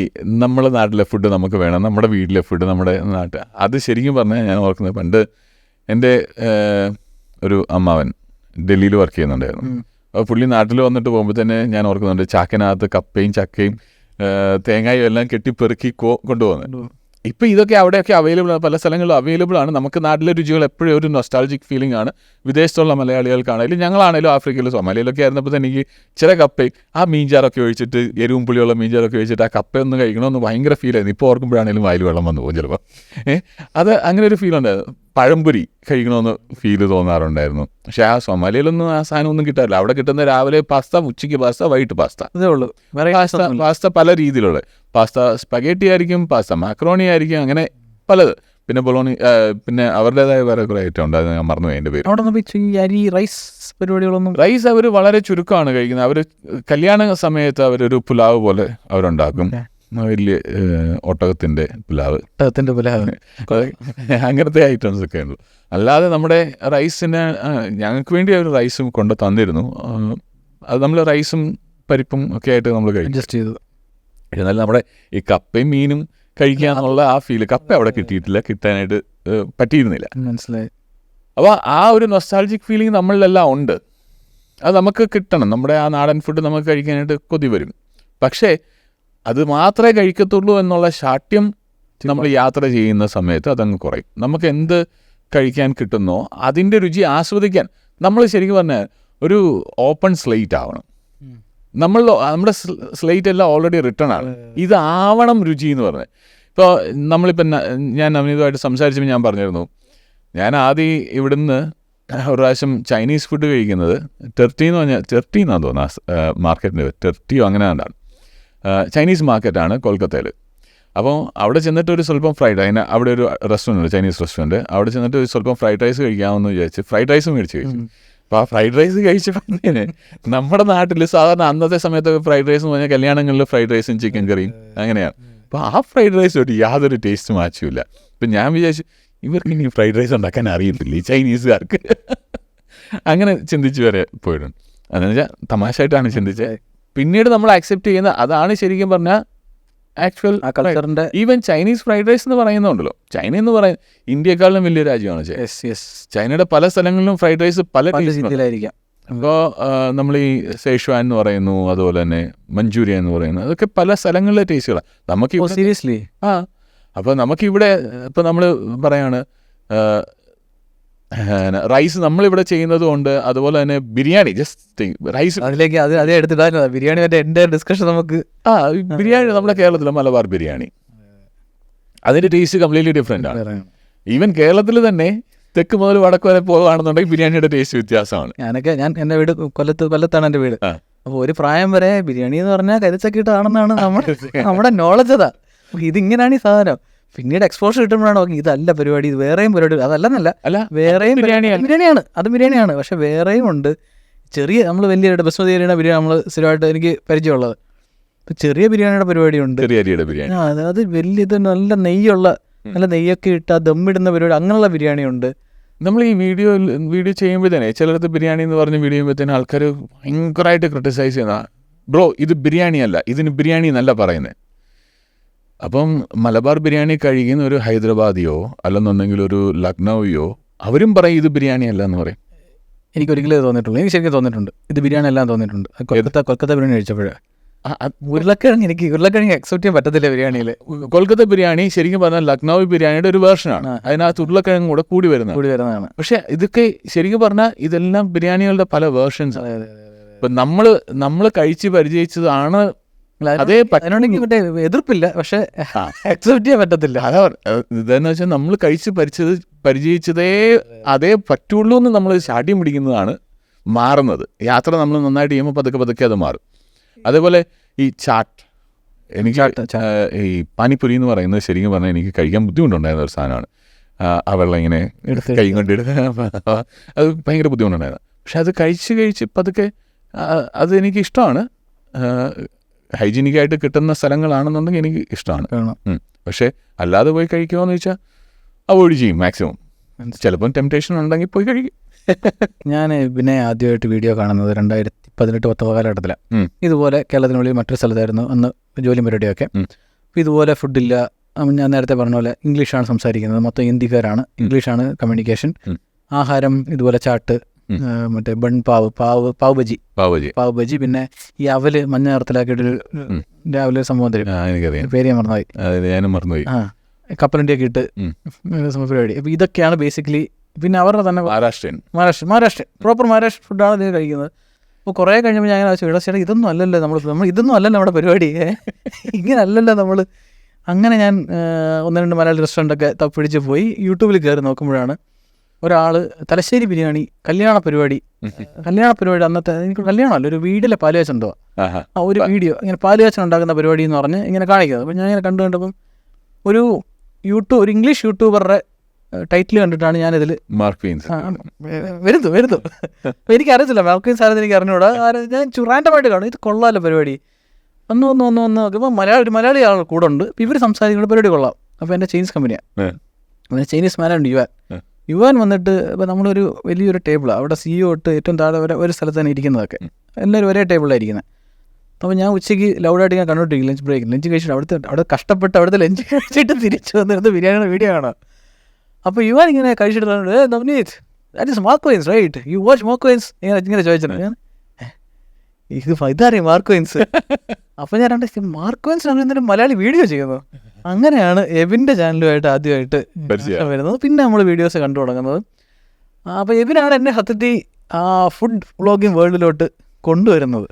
നമ്മുടെ നാട്ടിലെ ഫുഡ് നമുക്ക് വേണം, നമ്മുടെ വീട്ടിലെ ഫുഡ് നമ്മുടെ നാട്ടിൽ, അത് ശരിക്കും പറഞ്ഞാൽ ഞാൻ ഓർക്കുന്നത് പണ്ട് എൻ്റെ ഒരു അമ്മാവൻ ഡൽഹിയിൽ വർക്ക് ചെയ്യുന്നുണ്ടായിരുന്നു. അപ്പോൾ പുള്ളി നാട്ടിൽ വന്നിട്ട് പോകുമ്പോൾ തന്നെ ഞാൻ ഓർക്കുന്നുണ്ട്, ചാക്കിനകത്ത് കപ്പയും ചക്കയും തേങ്ങയും എല്ലാം കെട്ടിപ്പെറുക്കി കൊണ്ടുപോകുന്നത്. ഇപ്പോൾ ഇതൊക്കെ അവിടെയൊക്കെ അവൈലബിൾ ആണ്, പല സ്ഥലങ്ങളിലും അവൈലബിൾ ആണ്. നമുക്ക് നാട്ടിലെ രുചികൾ എപ്പോഴും ഒരു നൊസ്റ്റാൾജിക് ഫീലിംഗ് ആണ്. വിദേശത്തുള്ള മലയാളികൾക്കാണെങ്കിലും ഞങ്ങളാണെങ്കിലും ആഫ്രിക്കയിലും സൊമാലിയിലൊക്കെ ആയിരുന്നപ്പോൾ തന്നെ എനിക്ക് ചില കപ്പയും ആ മീൻചാറൊക്കെ ഒഴിച്ചിട്ട്, എരിവും പുളിയുള്ള മീൻചാറൊക്കെ ഒഴിച്ചിട്ട് ആ കപ്പയൊന്ന് കഴിക്കണമെന്ന് ഭയങ്കര ഫീലായിരുന്നു. ഇപ്പോൾ ഓർക്കുമ്പോഴാണെങ്കിലും വായിൽ വെള്ളം വന്നു പോകും ചിലപ്പോൾ. അത് അങ്ങനെ ഒരു ഫീൽ ഉണ്ടായിരുന്നു. പഴംപൊരി കഴിക്കണമെന്ന് ഫീല് തോന്നാറുണ്ടായിരുന്നു. പക്ഷേ ആ സൊമാലിയിലൊന്നും ആ സാധനം ഒന്നും കിട്ടാറില്ല. അവിടെ കിട്ടുന്ന രാവിലെ പാസ്ത, ഉച്ചയ്ക്ക് പാസ്ത, വൈകിട്ട് പാസ്ത, അതേ ഉള്ളൂ. പാസ്ത പല രീതിയിലുള്ള പാസ്ത, സ്പഗേറ്റി ആയിരിക്കും, പാസ്ത മാക്രോണി ആയിരിക്കും, അങ്ങനെ പലത്. പിന്നെ ബൊളോണി, പിന്നെ അവരുടേതായ വേറെ കുറേ ഐറ്റം ഉണ്ട്, അത് ഞാൻ മറന്നു എൻ്റെ പേര്. അവിടെ റൈസ് പരിപാടികളൊന്നും, റൈസ് അവർ വളരെ ചുരുക്കമാണ് കഴിക്കുന്നത്. അവർ കല്യാണ സമയത്ത് അവരൊരു പുലാവ് പോലെ അവരുണ്ടാക്കും, വലിയ ഒട്ടകത്തിൻ്റെ പുലാവ്, അങ്ങനത്തെ ഐറ്റംസ് ഒക്കെ ഉള്ളൂ. അല്ലാതെ നമ്മുടെ റൈസിന് ഞങ്ങൾക്ക് വേണ്ടി അവർ റൈസും കൊണ്ട് തന്നിരുന്നു. അത് നമ്മൾ റൈസും പരിപ്പും ഒക്കെ ആയിട്ട് നമ്മൾ അഡ്ജസ്റ്റ് ചെയ്തു. എന്നാലും നമ്മുടെ ഈ കപ്പയും മീനും കഴിക്കുക എന്നുള്ള ആ ഫീല് കപ്പ അവിടെ കിട്ടിയിട്ടില്ല, കിട്ടാനായിട്ട് പറ്റിയിരുന്നില്ല. മനസ്സിലായി. അപ്പോൾ ആ ഒരു നൊസ്റ്റാൾജിക് ഫീലിംഗ് നമ്മളിലെല്ലാം ഉണ്ട്. അത് നമുക്ക് കിട്ടണം. നമ്മുടെ ആ നാടൻ ഫുഡ് നമുക്ക് കഴിക്കാനായിട്ട് കൊതി വരും. പക്ഷേ അത് മാത്രമേ കഴിക്കത്തുള്ളൂ എന്നുള്ള ശാഠ്യം നമ്മൾ യാത്ര ചെയ്യുന്ന സമയത്ത് അതങ്ങ് കുറയും. നമുക്ക് എന്ത് കഴിക്കാൻ കിട്ടുന്നോ അതിൻ്റെ രുചി ആസ്വദിക്കാൻ നമ്മൾ ശരിക്കും പറഞ്ഞാൽ ഒരു ഓപ്പൺ സ്ലേറ്റ് ആവണം. നമ്മുടെ സ്ലേറ്റ് എല്ലാം ഓൾറെഡി റിട്ടേൺ ആണ്. ഇതാവണം രുചി എന്ന് പറഞ്ഞത്. ഇപ്പോൾ നമ്മളിപ്പോൾ ഞാൻ നവനീതുമായിട്ട് സംസാരിച്ചപ്പോൾ ഞാൻ പറഞ്ഞിരുന്നു, ഞാൻ ആദ്യം ഇവിടുന്ന് ഒരു പ്രാവശ്യം ചൈനീസ് ഫുഡ് കഴിക്കുന്നത് ടെർട്ടിന്നാന്ന് തോന്നുന്നു മാർക്കറ്റിൻ്റെ ടെർട്ടിയോ അങ്ങനെ കണ്ടാണ്. ചൈനീസ് മാർക്കറ്റാണ് കൊൽക്കത്തയിൽ. അപ്പോൾ അവിടെ ചെന്നിട്ട് ഒരു സ്വല്പം അവിടെ ഒരു റെസ്റ്റോറൻറ്റ് ഉണ്ട്, ചൈനീസ് റെസ്റ്റോറൻറ്റ്. അവിടെ ചെന്നിട്ട് ഒരു സ്വല്പം ഫ്രൈഡ് റൈസ് കഴിക്കാമെന്ന് വിചാരിച്ച് ഫ്രൈഡ് റൈസ് മേടിച്ച് കഴിച്ചു. അപ്പോൾ ആ ഫ്രൈഡ് റൈസ് കഴിച്ചപ്പോഴത്തേന് നമ്മുടെ നാട്ടിൽ സാധാരണ അന്നത്തെ സമയത്തൊക്കെ ഫ്രൈഡ് റൈസ് എന്ന് പറഞ്ഞാൽ കല്യാണങ്ങളിൽ ഫ്രൈഡ് റൈസും ചിക്കൻ കറിയും അങ്ങനെയാണ്. അപ്പോൾ ആ ഫ്രൈഡ് റൈസോട്ട് യാതൊരു ടേസ്റ്റ് മാച്ചുമില്ല. ഇപ്പം ഞാൻ വിചാരിച്ചു ഇവർക്ക് ഇനി ഫ്രൈഡ് റൈസ് ഉണ്ടാക്കാൻ അറിയത്തില്ല ഈ ചൈനീസുകാർക്ക്. അങ്ങനെ ചിന്തിച്ച് വരെ പോയിട്ടുണ്ട്. അതെന്ന് വെച്ചാൽ തമാശയായിട്ടാണ് ചിന്തിച്ചത്. പിന്നീട് നമ്മൾ അക്സെപ്റ്റ് ചെയ്യുന്ന അതാണ് ശരിക്കും പറഞ്ഞാൽ ആക്ച്വൽ കൾച്ചറിൻ്റെ. ഈവൻ ചൈനീസ് ഫ്രൈഡ് റൈസ് എന്ന് പറയുന്നുണ്ടല്ലോ, ചൈന എന്ന് പറയുന്നത് ഇന്ത്യയെക്കാളും വലിയ രാജ്യമാണ് ചൈനയുടെ പല സ്ഥലങ്ങളിലും ഫ്രൈഡ് റൈസ് പല രീതിയിലായിരിക്കാം. അപ്പോൾ നമ്മൾ ഈ സേഷ്വാൻ എന്ന് പറയുന്നു, അതുപോലെ തന്നെ മഞ്ചൂരിയൻ എന്ന് പറയുന്നു, അതൊക്കെ പല സ്ഥലങ്ങളിലെ ടേസ്റ്റുകളാണ്. നമുക്ക് സീരിയസ്ലി അപ്പോൾ നമുക്കിവിടെ ഇപ്പോൾ നമ്മൾ പറയാണ് റൈസ് നമ്മളിവിടെ ചെയ്യുന്നത് കൊണ്ട്, അതുപോലെ തന്നെ ബിരിയാണി ജസ്റ്റ് റൈസ് അതിലേക്ക് അതേ എടുത്തിടാനോ ബിരിയാണി എൻ്റെ ഡിസ്കഷൻ നമുക്ക് ബിരിയാണി നമ്മുടെ കേരളത്തിലെ മലബാർ ബിരിയാണി അതിൻ്റെ ടേസ്റ്റ് കംപ്ലീറ്റ്ലി ഡിഫറെൻ്റ് ആണ്. ഈവൻ കേരളത്തിൽ തന്നെ തെക്ക് മുതൽ വടക്ക് വരെ പോകുകയാണെന്നുണ്ടെങ്കിൽ ബിരിയാണിയുടെ ടേസ്റ്റ് വ്യത്യാസമാണ്. ഞാൻ എൻ്റെ വീട് കൊല്ലത്താണ് എൻ്റെ വീട്. അപ്പോൾ ഒരു പ്രായം വരെ ബിരിയാണി എന്ന് പറഞ്ഞാൽ കരിച്ചക്കിട്ടാണെന്നാണ് നമ്മുടെ നോളജ്. അതാ ഇതിങ്ങനെയാണ് ഈ സാധനം. പിന്നീട് എക്സ്പോഷർ കിട്ടുമ്പോഴാണ് ഓക്കെ ഇതല്ല പരിപാടി, ഇത് വേറെയും പരിപാടി. അതല്ലെന്നല്ല, വേറെയും ബിരിയാണിയാണ്, അത് ബിരിയാണിയാണ്. പക്ഷെ വേറെയും ഉണ്ട് ചെറിയ, നമ്മൾ വലിയ ബസ്മതി അരിയുടെ ബിരിയാണി നമ്മൾ സ്ഥിരമായിട്ട് എനിക്ക് പരിചയമുള്ളത്. ഇപ്പം ചെറിയ ബിരിയാണിയുടെ പരിപാടിയുണ്ട്, അത് വലിയ ഇത് നല്ല നെയ്യുള്ള, നല്ല നെയ്യൊക്കെ ഇട്ട് ആ ദമ്മിടുന്ന പരിപാടി, അങ്ങനെയുള്ള ബിരിയാണിയുണ്ട്. നമ്മൾ ഈ വീഡിയോ ചെയ്യുമ്പോൾ തന്നെ ചിലടത്ത് ബിരിയാണി എന്ന് പറഞ്ഞ് വീഡിയോ ചെയ്യുമ്പോഴത്തേനും ആൾക്കാർ ഭയങ്കരമായിട്ട് ക്രിട്ടിസൈസ് ചെയ്യുന്ന, ബ്രോ ഇത് ബിരിയാണി അല്ല, ഇതിന് ബിരിയാണി എന്നല്ല പറയുന്നത്. അപ്പം മലബാർ ബിരിയാണി കഴിക്കുന്ന ഒരു ഹൈദരാബാദിയോ അല്ലെന്നുണ്ടെങ്കിൽ ഒരു ലക്നൌയോ അവരും പറയും ഇത് ബിരിയാണി അല്ല എന്ന് പറയും. എനിക്കൊരിക്കലും തോന്നിയിട്ടുള്ളൂ, എനിക്ക് ശരിക്കും തോന്നിയിട്ടുണ്ട് ഇത് ബിരിയാണി എല്ലാം തോന്നിയിട്ടുണ്ട്. കൊൽക്കത്ത ബിരിയാണി കഴിച്ചപ്പോഴേ ഉരുളക്കിഴങ്ങ് അക്സെപ്റ്റ് ചെയ്യാൻ പറ്റത്തില്ല ബിരിയാണിയിൽ. കൊൽക്കത്ത ബിരിയാണി ശരിക്കും പറഞ്ഞാൽ ലക്നൌ ബിരിയാണിയുടെ ഒരു വേർഷനാണ്, അതിനകത്ത് ഉരുളക്കിഴങ്ങ് കൂടെ കൂടി വരുന്നതാണ്. പക്ഷെ ഇതൊക്കെ ശരിക്കും പറഞ്ഞാൽ ഇതെല്ലാം ബിരിയാണികളുടെ പല വേർഷൻസ്. ഇപ്പം നമ്മൾ കഴിച്ച് പരിചയിച്ചതാണ് അതേ. മറ്റേ എതിർപ്പില്ല, പക്ഷെ അക്സെപ്റ്റ് ചെയ്യാൻ പറ്റത്തില്ല. അതാ ഇതെന്ന് വെച്ചാൽ നമ്മൾ കഴിച്ച് പരിചയിച്ചതേ അതേ പറ്റുള്ളൂ എന്ന് നമ്മൾ ശാഠ്യം പിടിക്കുന്നതാണ് മാറുന്നത്. യാത്ര നമ്മൾ നന്നായിട്ട് ചെയ്യുമ്പോൾ പതുക്കെ അത് മാറും. അതേപോലെ ഈ ചാട്ട്, എനിക്ക് ഈ പാനിപ്പുരി എന്ന് പറയുന്നത് ശരിക്കും പറഞ്ഞാൽ എനിക്ക് കഴിക്കാൻ ബുദ്ധിമുട്ടുണ്ടായിരുന്ന ഒരു സാധനമാണ്. ആ വെള്ളം ഇങ്ങനെ കൈ കൊണ്ടിട്ട് അത് ഭയങ്കര ബുദ്ധിമുട്ടുണ്ടായിരുന്നു. പക്ഷെ അത് കഴിച്ച് പതുക്കെ അത് എനിക്ക് ഇഷ്ടമാണ്. ഹൈജീനിക്കായിട്ട് കിട്ടുന്ന സ്ഥലങ്ങളാണെന്നുണ്ടെങ്കിൽ എനിക്ക് ഇഷ്ടമാണ്. പക്ഷേ അല്ലാതെ പോയി കഴിക്കുമോയെന്ന് ചോദിച്ചാൽ അവോയ്ഡ് ചെയ്യും മാക്സിമം. ചിലപ്പം ടെംപ്റ്റേഷൻ ഉണ്ടെങ്കിൽ പോയി കഴിക്കും. ഞാൻ പിന്നെ ആദ്യമായിട്ട് വീഡിയോ കാണുന്നത് 2018-19 കാലഘട്ടത്തിലാണ്. ഇതുപോലെ കേരളത്തിനുള്ളിൽ മറ്റൊരു സ്ഥലത്തായിരുന്നു അന്ന് ജോലി പരിപാടിയൊക്കെ. അപ്പോൾ ഇതുപോലെ ഫുഡില്ല, ഞാൻ നേരത്തെ പറഞ്ഞ പോലെ ഇംഗ്ലീഷാണ് സംസാരിക്കുന്നത്, മൊത്തം ഹിന്ദിക്കാരാണ്, ഇംഗ്ലീഷാണ് കമ്മ്യൂണിക്കേഷൻ. ആഹാരം ഇതുപോലെ ചാട്ട്, മറ്റേ ബൺ പാവ് ബജി, പിന്നെ ഈ അവല് മഞ്ഞ നിറത്തിലാക്കിയിട്ടൊരു രാവിലെ സംഭവം തരും, പേര് ഞാൻ മറന്നുപോയി. കപ്പലണ്ടിയൊക്കെ ഇട്ട് പരിപാടി. അപ്പോൾ ഇതൊക്കെയാണ് ബേസിക്കലി. പിന്നെ അവരുടെ തന്നെ മഹാരാഷ്ട്രൻ പ്രോപ്പർ മഹാരാഷ്ട്ര ഫുഡാണ് ഇതിന് കഴിക്കുന്നത്. അപ്പോൾ കുറേ കഴിഞ്ഞപ്പോൾ ഞാൻ ചേട്ടാ ഇതൊന്നും അല്ലല്ലോ നമ്മൾ ഇതൊന്നും അല്ലല്ലോ നമ്മുടെ പരിപാടി, ഇങ്ങനെ അല്ലല്ലോ നമ്മൾ. അങ്ങനെ ഞാൻ 1-2 മലയാളി റെസ്റ്റോറൻറ്റൊക്കെ തപ്പിടിച്ച് പോയി യൂട്യൂബിൽ കയറി നോക്കുമ്പോഴാണ് ഒരാൾ തലശ്ശേരി ബിരിയാണി കല്യാണ പരിപാടി അന്നത്തെ, എനിക്ക് കല്യാണമല്ല, ഒരു വീട്ടിലെ പാലുകാച്ചൻ എന്തോ ഒരു വീഡിയോ ഇങ്ങനെ പാലുകാച്ചൻ ഉണ്ടാക്കുന്ന പരിപാടി എന്ന് പറഞ്ഞ് ഇങ്ങനെ കാണിക്കുന്നത്. അപ്പോൾ ഞാൻ ഇങ്ങനെ കണ്ടപ്പം ഒരു ഇംഗ്ലീഷ് യൂട്യൂബറുടെ ടൈറ്റിൽ കണ്ടിട്ടാണ് ഞാനിതിൽ വരുന്നു. അപ്പോൾ എനിക്കറിയത്തില്ല മാർക്വീൻസ് ആരെന്ന് എനിക്ക് അറിഞ്ഞൂടാ. ഞാൻ റാൻഡമായിട്ട് കാണും, ഇത് കൊള്ളാമല്ലോ പരിപാടി. ഒന്ന് നോക്കുമ്പോൾ മലയാളി ആൾ കൂടെ ഉണ്ട്. അപ്പോൾ ഇവർ സംസാരിക്കുന്ന പരിപാടി കൊള്ളാം. അപ്പോൾ എൻ്റെ ചൈനീസ് കമ്പനിയാണ്, ചൈനീസ് മാനുണ്ട് യുവാൻ വന്നിട്ട്. ഇപ്പോൾ നമ്മളൊരു വലിയൊരു ടേബിളാണ്, അവിടെ CEO തൊട്ട് ഏറ്റവും താഴെ വരെ ഒരു സ്ഥലത്താണ് ഇരിക്കുന്നതൊക്കെ, എല്ലാവരും ഒരേ ടേബിളിലാണ് ഇരിക്കുന്നത്. അപ്പോൾ ഞാൻ ഉച്ചയ്ക്ക് ലൗഡായിട്ട് ഞാൻ കണ്ടോണ്ടിരിക്കും, ലഞ്ച് കഴിച്ചിട്ട് അവിടെ കഷ്ടപ്പെട്ട് അവിടുത്തെ ലഞ്ച് കഴിച്ചിട്ട് തിരിച്ചു വന്നിരുന്ന് ബിരിയാണിയുടെ വീഡിയോ കാണാം. അപ്പോൾ യുവാൻ ഇങ്ങനെ കഴിച്ചിട്ട് നവനീത് ദാറ്റ് ഇസ് മാർക്കോയിൻസ് റൈറ്റ്, യു വാച്ച് മാർക്കോയിൻസ് ഇങ്ങനെ ചോദിച്ചത്. ഞാൻ ഇതറിയാം മാർക്കോയിൻസ്. അപ്പം ഞാൻ മാർക്കോയിൻസ് എന്തെങ്കിലും മലയാളി വീഡിയോ ചെയ്യുന്നു. അങ്ങനെയാണ് എബിൻ്റെ ചാനലുമായിട്ട് ആദ്യമായിട്ട് വരുന്നത്. പിന്നെ നമ്മൾ വീഡിയോസ് കണ്ടു തുടങ്ങുന്നത്. അപ്പോൾ എബിനാണ് എന്നെ സത്യത്തിൽ ആ ഫുഡ് വ്ളോഗിങ് വേൾഡിലോട്ട് കൊണ്ടുവരുന്നത്.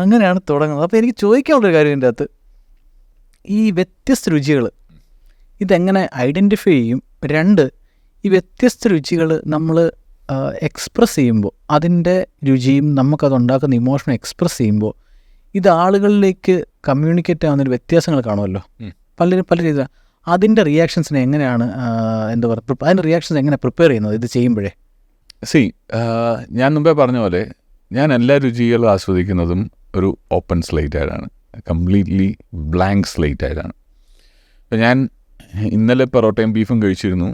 അങ്ങനെയാണ് തുടങ്ങുന്നത്. അപ്പോൾ എനിക്ക് ചോദിക്കാനുള്ളൊരു കാര്യം ഇതിൻ്റെ അകത്ത്, ഈ വ്യത്യസ്ത രുചികൾ ഇതെങ്ങനെ ഐഡൻറ്റിഫൈ ചെയ്യും? 2, ഈ വ്യത്യസ്ത രുചികൾ നമ്മൾ എക്സ്പ്രസ് ചെയ്യുമ്പോൾ അതിൻ്റെ രുചിയും നമുക്കതുണ്ടാക്കുന്ന ഇമോഷൻ എക്സ്പ്രസ് ചെയ്യുമ്പോൾ ഇത് ആളുകളിലേക്ക് കമ്മ്യൂണിക്കേറ്റ് ആവുന്നൊരു വ്യത്യാസങ്ങൾ കാണുമല്ലോ, പലരും പല രീതിയിൽ. അതിൻ്റെ റിയാക്ഷൻസിനെ എങ്ങനെയാണ് എന്താ പറയുക, അതിൻ്റെ റിയാക്ഷൻസ് എങ്ങനെ പ്രിപ്പയർ ചെയ്യുന്നത് ഇത് ചെയ്യുമ്പോഴേ? ഞാൻ മുമ്പേ പറഞ്ഞ പോലെ ഞാൻ എല്ലാ രുചികളും ആസ്വദിക്കുന്നതും ഒരു ഓപ്പൺ സ്ലേറ്റ് ആയിട്ടാണ്, കംപ്ലീറ്റ്ലി ബ്ലാങ്ക് സ്ലേറ്റ് ആയിട്ടാണ്. അപ്പം ഞാൻ ഇന്നലെ പൊറോട്ടയും ബീഫും കഴിച്ചിരുന്നു,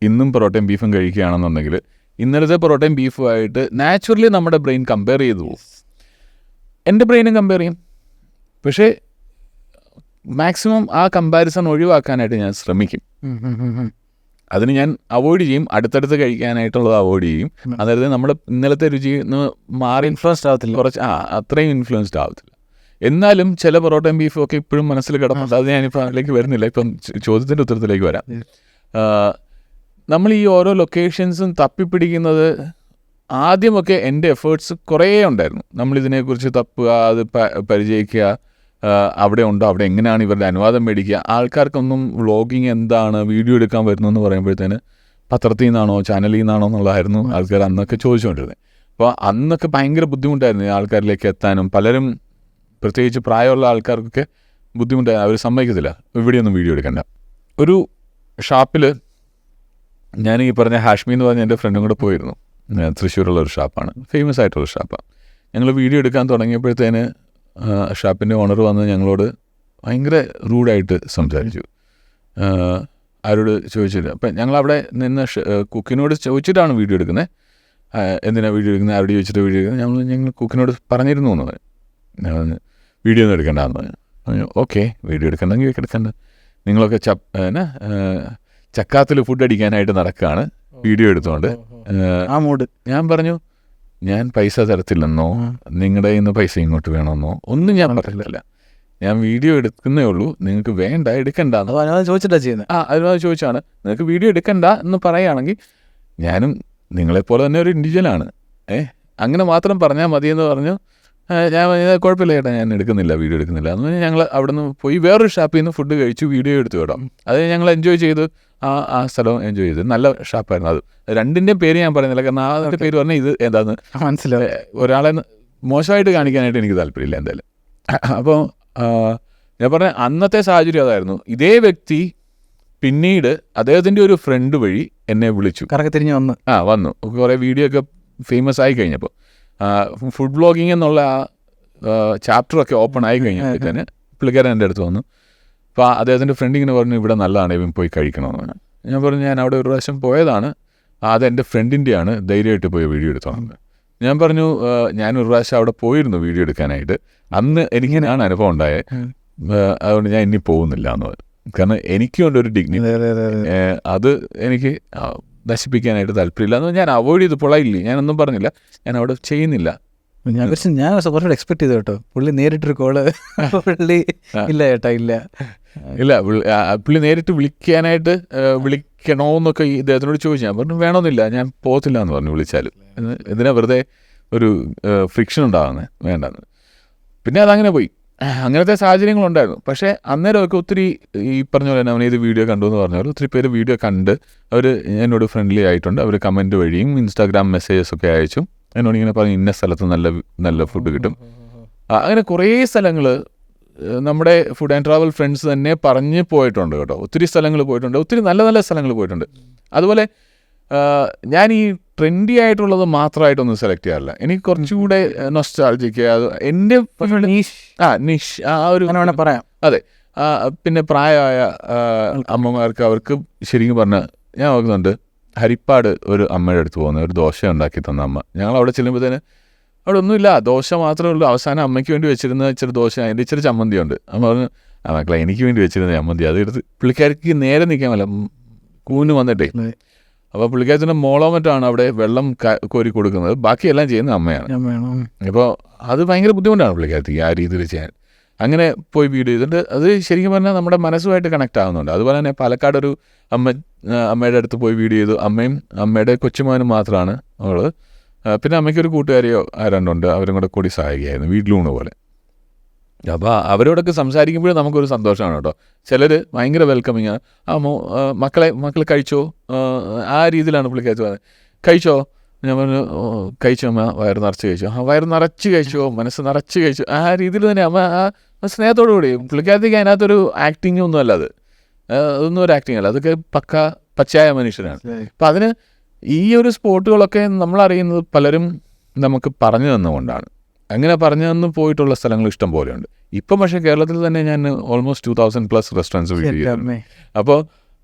ഇന്നും പൊറോട്ടയും ബീഫും കഴിക്കുകയാണെന്നുണ്ടെങ്കിൽ ഇന്നലത്തെ പൊറോട്ടയും ബീഫുമായിട്ട് നാച്ചുറലി നമ്മുടെ ബ്രെയിൻ കമ്പയർ ചെയ്തു പോകും. എൻ്റെ ബ്രെയിനും കമ്പയർ ചെയ്യും. പക്ഷേ മാക്സിമം ആ കമ്പാരിസൺ ഒഴിവാക്കാനായിട്ട് ഞാൻ ശ്രമിക്കും. അതിന് ഞാൻ അവോയ്ഡ് ചെയ്യും, അടുത്തടുത്ത് കഴിക്കാനായിട്ടുള്ളത് അവോയ്ഡ് ചെയ്യും. അതായത് നമ്മുടെ ഇന്നലത്തെ രുചി മാറി ഇൻഫ്ലുവൻസ്ഡ് ആവത്തില്ല, കുറച്ച് അത്രയും ഇൻഫ്ലുവൻസ്ഡ് ആവത്തില്ല. എന്നാലും ചില പൊറോട്ടയും ബീഫും ഒക്കെ ഇപ്പോഴും മനസ്സിൽ കിടപ്പുണ്ട്. അത് ഞാനിപ്പോൾ അതിലേക്ക് വരുന്നില്ല, ഇപ്പം ചോദ്യത്തിൻ്റെ ഉത്തരത്തിലേക്ക് വരാം. നമ്മൾ ഈ ഓരോ ലൊക്കേഷൻസും തപ്പിപ്പിടിക്കുന്നത് ആദ്യമൊക്കെ എൻ്റെ എഫേർട്സ് കുറേ ഉണ്ടായിരുന്നു. നമ്മളിതിനെക്കുറിച്ച് തപ്പുക, അത് പരിചയിക്കുക, അവിടെ ഉണ്ടോ, അവിടെ എങ്ങനെയാണ് ഇവരുടെ അനുവാദം മേടിക്കുക. ആൾക്കാർക്കൊന്നും വ്ളോഗിങ് എന്താണ്, വീഡിയോ എടുക്കാൻ വരുന്നതെന്ന് പറയുമ്പോഴത്തേന് പത്രത്തിൽ നിന്നാണോ ചാനലിൽ നിന്നാണോ എന്നുള്ളതായിരുന്നു ആൾക്കാർ അന്നൊക്കെ ചോദിച്ചുകൊണ്ടിരുന്നത്. അപ്പോൾ അന്നൊക്കെ ഭയങ്കര ബുദ്ധിമുട്ടായിരുന്നു ആൾക്കാരിലേക്ക് എത്താനും. പലരും പ്രത്യേകിച്ച് പ്രായമുള്ള ആൾക്കാർക്കൊക്കെ ബുദ്ധിമുട്ടായി, അവർ സമ്മതിക്കത്തില്ല ഇവിടെയൊന്നും വീഡിയോ എടുക്കണ്ട. ഒരു ഷാപ്പിൽ ഞാൻ ഈ പറഞ്ഞ ഹാഷ്മി എന്ന് പറഞ്ഞ എൻ്റെ ഫ്രണ്ടും കൂടെ പോയിരുന്നു. തൃശ്ശൂരുള്ളൊരു ഷാപ്പാണ്, ഫേമസ് ആയിട്ടുള്ള ഷാപ്പാണ്. ഞങ്ങൾ വീഡിയോ എടുക്കാൻ തുടങ്ങിയപ്പോഴത്തേന് ഷാപ്പിൻ്റെ ഓണർ വന്ന് ഞങ്ങളോട് ഭയങ്കര റൂഡായിട്ട് സംസാരിച്ചു. ആരോട് ചോദിച്ചില്ല. അപ്പം ഞങ്ങളവിടെ നിന്ന് കുക്കിനോട് ചോദിച്ചിട്ടാണ് വീഡിയോ എടുക്കുന്നത്. എന്തിനാണ് വീഡിയോ എടുക്കുന്നത്, ആരോട് ചോദിച്ചിട്ട് വീഡിയോ എടുക്കുന്നത്? ഞങ്ങൾ കുക്കിനോട് പറഞ്ഞിരുന്നു എന്ന് പറഞ്ഞു. വീഡിയോ ഒന്നും എടുക്കണ്ടെന്ന് പറഞ്ഞു. ഓക്കെ, വീഡിയോ എടുക്കണ്ടെങ്കിൽ എടുക്കണ്ട, നിങ്ങളൊക്കെ ചക്കാത്തിൽ ഫുഡ് അടിക്കാനായിട്ട് നടക്കുകയാണ് വീഡിയോ എടുത്തുകൊണ്ട്. ആ മൂഡ്. ഞാൻ പറഞ്ഞു, ഞാൻ പൈസ തരത്തില്ലെന്നോ നിങ്ങളുടെ കയ്യിൽ നിന്ന് പൈസ ഇങ്ങോട്ട് വേണമെന്നോ ഒന്നും ഞാൻ പറഞ്ഞില്ല. ഞാൻ വീഡിയോ എടുക്കുന്നേ ഉള്ളൂ, നിങ്ങൾക്ക് വേണ്ട എടുക്കണ്ടെന്ന്. അനുവാദം ചോദിച്ചിട്ടാണ് ചെയ്യുന്നത്. അനുവാദം ചോദിച്ചാണ്. നിങ്ങൾക്ക് വീഡിയോ എടുക്കണ്ട എന്ന് പറയുകയാണെങ്കിൽ ഞാനും നിങ്ങളെപ്പോലെ തന്നെ ഒരു ഇൻഡിവിജ്വലാണ്, അങ്ങനെ മാത്രം പറഞ്ഞാൽ മതിയെന്ന് പറഞ്ഞു. ഞാൻ കുഴപ്പമില്ല ചേട്ടാ, ഞാൻ എടുക്കുന്നില്ല, വീഡിയോ എടുക്കുന്നില്ല എന്ന് പറഞ്ഞാൽ ഞങ്ങൾ അവിടെ നിന്ന് പോയി വേറൊരു ഷാപ്പിൽ നിന്ന് ഫുഡ് കഴിച്ചു, വീഡിയോ എടുത്തു കേട്ടോ. അത് ഞങ്ങൾ എൻജോയ് ചെയ്ത് ആ സ്ഥലം എൻജോയ് ചെയ്ത് നല്ല ഷാപ്പായിരുന്നു. അത് രണ്ടിൻ്റെയും പേര് ഞാൻ പറയുന്നില്ല, കാരണം അതിൻ്റെ പേര് പറഞ്ഞാൽ ഇത് എന്താന്ന് മനസ്സിലായി. ഒരാളെ മോശമായിട്ട് കാണിക്കാനായിട്ട് എനിക്ക് താല്പര്യമില്ല എന്തായാലും. അപ്പോൾ ഞാൻ പറഞ്ഞ അന്നത്തെ സാഹചര്യം അതായിരുന്നു. ഇതേ വ്യക്തി പിന്നീട് അദ്ദേഹത്തിൻ്റെ ഒരു ഫ്രണ്ട് വഴി എന്നെ വിളിച്ചു, കറക്കി തിരിഞ്ഞ് വന്നു കുറേ വീഡിയോ ഒക്കെ ഫേമസ് ആയി കഴിഞ്ഞപ്പോൾ. ഫുഡ് വ്ളോഗിങ് എന്നുള്ള ആ ചാപ്റ്ററൊക്കെ ഓപ്പൺ ആയി കഴിഞ്ഞപ്പോഴത്തേന് പുള്ളിക്കാരൻ എൻ്റെ അടുത്ത് വന്നു. അപ്പോൾ അദ്ദേഹത്തിൻ്റെ ഫ്രണ്ട് ഇങ്ങനെ പറഞ്ഞു, ഇവിടെ നല്ലതാണ്, ഇവൻ പോയി കഴിക്കണമെന്ന് പറഞ്ഞു. ഞാൻ പറഞ്ഞു, ഞാൻ അവിടെ ഒരു പ്രാവശ്യം പോയതാണ്, അതെൻ്റെ ഫ്രണ്ടിൻ്റെയാണ്, ധൈര്യമായിട്ട് പോയി വീഡിയോ എടുത്തോളാം. ഞാൻ പറഞ്ഞു, ഞാൻ ഒരു പ്രാവശ്യം അവിടെ പോയിരുന്നു വീഡിയോ എടുക്കാനായിട്ട്, അന്ന് എനിക്കിങ്ങനെയാണ് അനുഭവം ഉണ്ടായത്, അതുകൊണ്ട് ഞാൻ ഇനി പോകുന്നില്ല എന്ന് പറഞ്ഞു. കാരണം എനിക്കുണ്ട് ഒരു ഡിഗ്നിറ്റി, അത് എനിക്ക് നശിപ്പിക്കാനായിട്ട് താല്പര്യമില്ല എന്ന് ഞാൻ അവോയ്ഡ് ചെയ്ത് പൊളയില്ലേ, ഞാനൊന്നും പറഞ്ഞില്ല, ഞാൻ അവിടെ ചെയ്യുന്നില്ല. ഞാൻ കുറച്ചുകൂടെ എക്സ്പെക്ട് ചെയ്തു കേട്ടോ, പുള്ളി നേരിട്ടൊരു കോള്. പുള്ളി ഇല്ല ചേട്ടാ ഇല്ല, പുള്ളി നേരിട്ട് വിളിക്കാനായിട്ട് വിളിക്കണോന്നൊക്കെ ഇദ്ദേഹത്തിനോട് ചോദിച്ചു. ഞാൻ പറഞ്ഞു വേണമെന്നില്ല, ഞാൻ പോകത്തില്ല എന്ന് പറഞ്ഞു. വിളിച്ചാലും ഇതിനെ വെറുതെ ഒരു ഫ്രിക്ഷൻ ഉണ്ടാകുന്നത് വേണ്ടെന്ന്. പിന്നെ അതങ്ങനെ പോയി. അങ്ങനത്തെ സാഹചര്യങ്ങളുണ്ടായിരുന്നു. പക്ഷേ അന്നേരമൊക്കെ ഒത്തിരി ഈ പറഞ്ഞ പോലെ തന്നെ അവനെ ഇത് വീഡിയോ കണ്ടു എന്ന് പറഞ്ഞ പോലെ ഒത്തിരി പേര് വീഡിയോ കണ്ട് അവർ എന്നോട് ഫ്രണ്ട്ലി ആയിട്ടുണ്ട്. അവർ കമൻറ്റ് വഴിയും ഇൻസ്റ്റാഗ്രാം മെസ്സേജസ് ഒക്കെ അയച്ചും എന്നോട് ഇങ്ങനെ പറഞ്ഞു, ഇന്ന സ്ഥലത്ത് നല്ല ഫുഡ് കിട്ടും. അങ്ങനെ കുറേ സ്ഥലങ്ങൾ നമ്മുടെ ഫുഡ് ആൻഡ് ട്രാവൽ ഫ്രണ്ട്സ് തന്നെ പറഞ്ഞ് പോയിട്ടുണ്ട് കേട്ടോ. ഒത്തിരി സ്ഥലങ്ങൾ പോയിട്ടുണ്ട്, ഒത്തിരി നല്ല നല്ല സ്ഥലങ്ങൾ പോയിട്ടുണ്ട്. അതുപോലെ ഞാൻ ഈ ട്രെൻഡി ആയിട്ടുള്ളത് മാത്രമായിട്ടൊന്നും സെലക്ട് ചെയ്യാറില്ല. എനിക്ക് കുറച്ചുകൂടെ നൊസ്റ്റാൾജിക്ക് എൻ്റെ നിഷ് ഒരു പറയാം. അതെ. പിന്നെ പ്രായമായ അമ്മമാർക്ക് അവർക്ക് ശരിക്കും പറഞ്ഞാൽ ഞാൻ നോക്കുന്നുണ്ട്, ഹരിപ്പാട് ഒരു അമ്മയുടെ അടുത്ത് പോകുന്ന ഒരു ദോശ ഉണ്ടാക്കി തന്ന അമ്മ. ഞങ്ങൾ അവിടെ ചെല്ലുമ്പോഴത്തേന് അവിടെ ഒന്നുമില്ല, ദോശ മാത്രമേ ഉള്ളൂ. അവസാനം അമ്മയ്ക്ക് വേണ്ടി വെച്ചിരുന്ന ഇച്ചിരി ദോശ, അതിൻ്റെ ഇച്ചിരി ചമ്മന്തിയുണ്ട്. അമ്മ പറഞ്ഞു, മക്കളെ എനിക്ക് വേണ്ടി വെച്ചിരുന്ന ചമ്മന്തി അത് എടുത്ത് പുള്ളിക്കാർക്ക് നേരെ നിൽക്കാൻ പറ്റില്ല, കൂന് വന്നിട്ടേ അപ്പോൾ പുള്ളിക്കാരത്തിൻ്റെ മോളോ മറ്റാണ് അവിടെ വെള്ളം കോരി കൊടുക്കുന്നത്, ബാക്കിയെല്ലാം ചെയ്യുന്നത് അമ്മയാണ്. അപ്പോൾ അത് ഭയങ്കര ബുദ്ധിമുട്ടാണ് പുള്ളിക്കാരത്തിക്ക് ആ രീതിയിൽ ചെയ്യാൻ. അങ്ങനെ പോയി വീഡിയോ ചെയ്തിട്ട് അത് ശരിക്കും പറഞ്ഞാൽ നമ്മുടെ മനസ്സുമായിട്ട് കണക്ട് ആകുന്നുണ്ട്. അതുപോലെ തന്നെ പാലക്കാട് ഒരു അമ്മയുടെ അടുത്ത് പോയി വീഡിയോ ചെയ്തു. അമ്മയും അമ്മയുടെ കൊച്ചുമോനും മാത്രമാണ് അവൾ. പിന്നെ അമ്മയ്ക്കൊരു കൂട്ടുകാരിയോ ആരാണ്ടുണ്ട്, അവരും കൂടെ കൂടി സഹായിക്കുകയായിരുന്നു വീട്ടിലൂണ് പോലെ. അപ്പോൾ അവരോടൊക്കെ സംസാരിക്കുമ്പോഴും നമുക്കൊരു സന്തോഷമാണ് കേട്ടോ. ചിലർ ഭയങ്കര വെൽക്കമിങ്, മക്കൾ കഴിച്ചോ, ആ രീതിയിലാണ് പുള്ളിക്കാരി പറഞ്ഞത്. കഴിച്ചോ, ഞാൻ പറഞ്ഞു കഴിച്ചോ അമ്മ, വയറ് നിറച്ച് കഴിച്ചോ, വയറ് നിറച്ച് കഴിച്ചോ, മനസ്സ് നിറച്ച് കഴിച്ചോ, ആ രീതിയിൽ തന്നെ അമ്മ ആ സ്നേഹത്തോടു കൂടി. പുള്ളിക്കാരത്തേക്ക് അതിനകത്തൊരു ആക്ടിങ് ഒന്നും അല്ല, അതൊന്നും ഒരു ആക്ടിങ് അല്ല, അതൊക്കെ പച്ചയായ മനുഷ്യനാണ്. അപ്പം അതിന് ഈ ഒരു സ്പോട്ടുകളൊക്കെ നമ്മളറിയുന്നത് പലരും നമുക്ക് പറഞ്ഞു തന്നുകൊണ്ടാണ്. അങ്ങനെ പറഞ്ഞു തന്നു പോയിട്ടുള്ള സ്ഥലങ്ങൾ ഇഷ്ടം പോലെയുണ്ട്. ഇപ്പം പക്ഷേ കേരളത്തിൽ തന്നെ ഞാൻ ഓൾമോസ്റ്റ് 2000+ റെസ്റ്റോറൻറ്റ്സ് വിസിറ്റ് ചെയ്തിട്ടുണ്ട്. അപ്പോൾ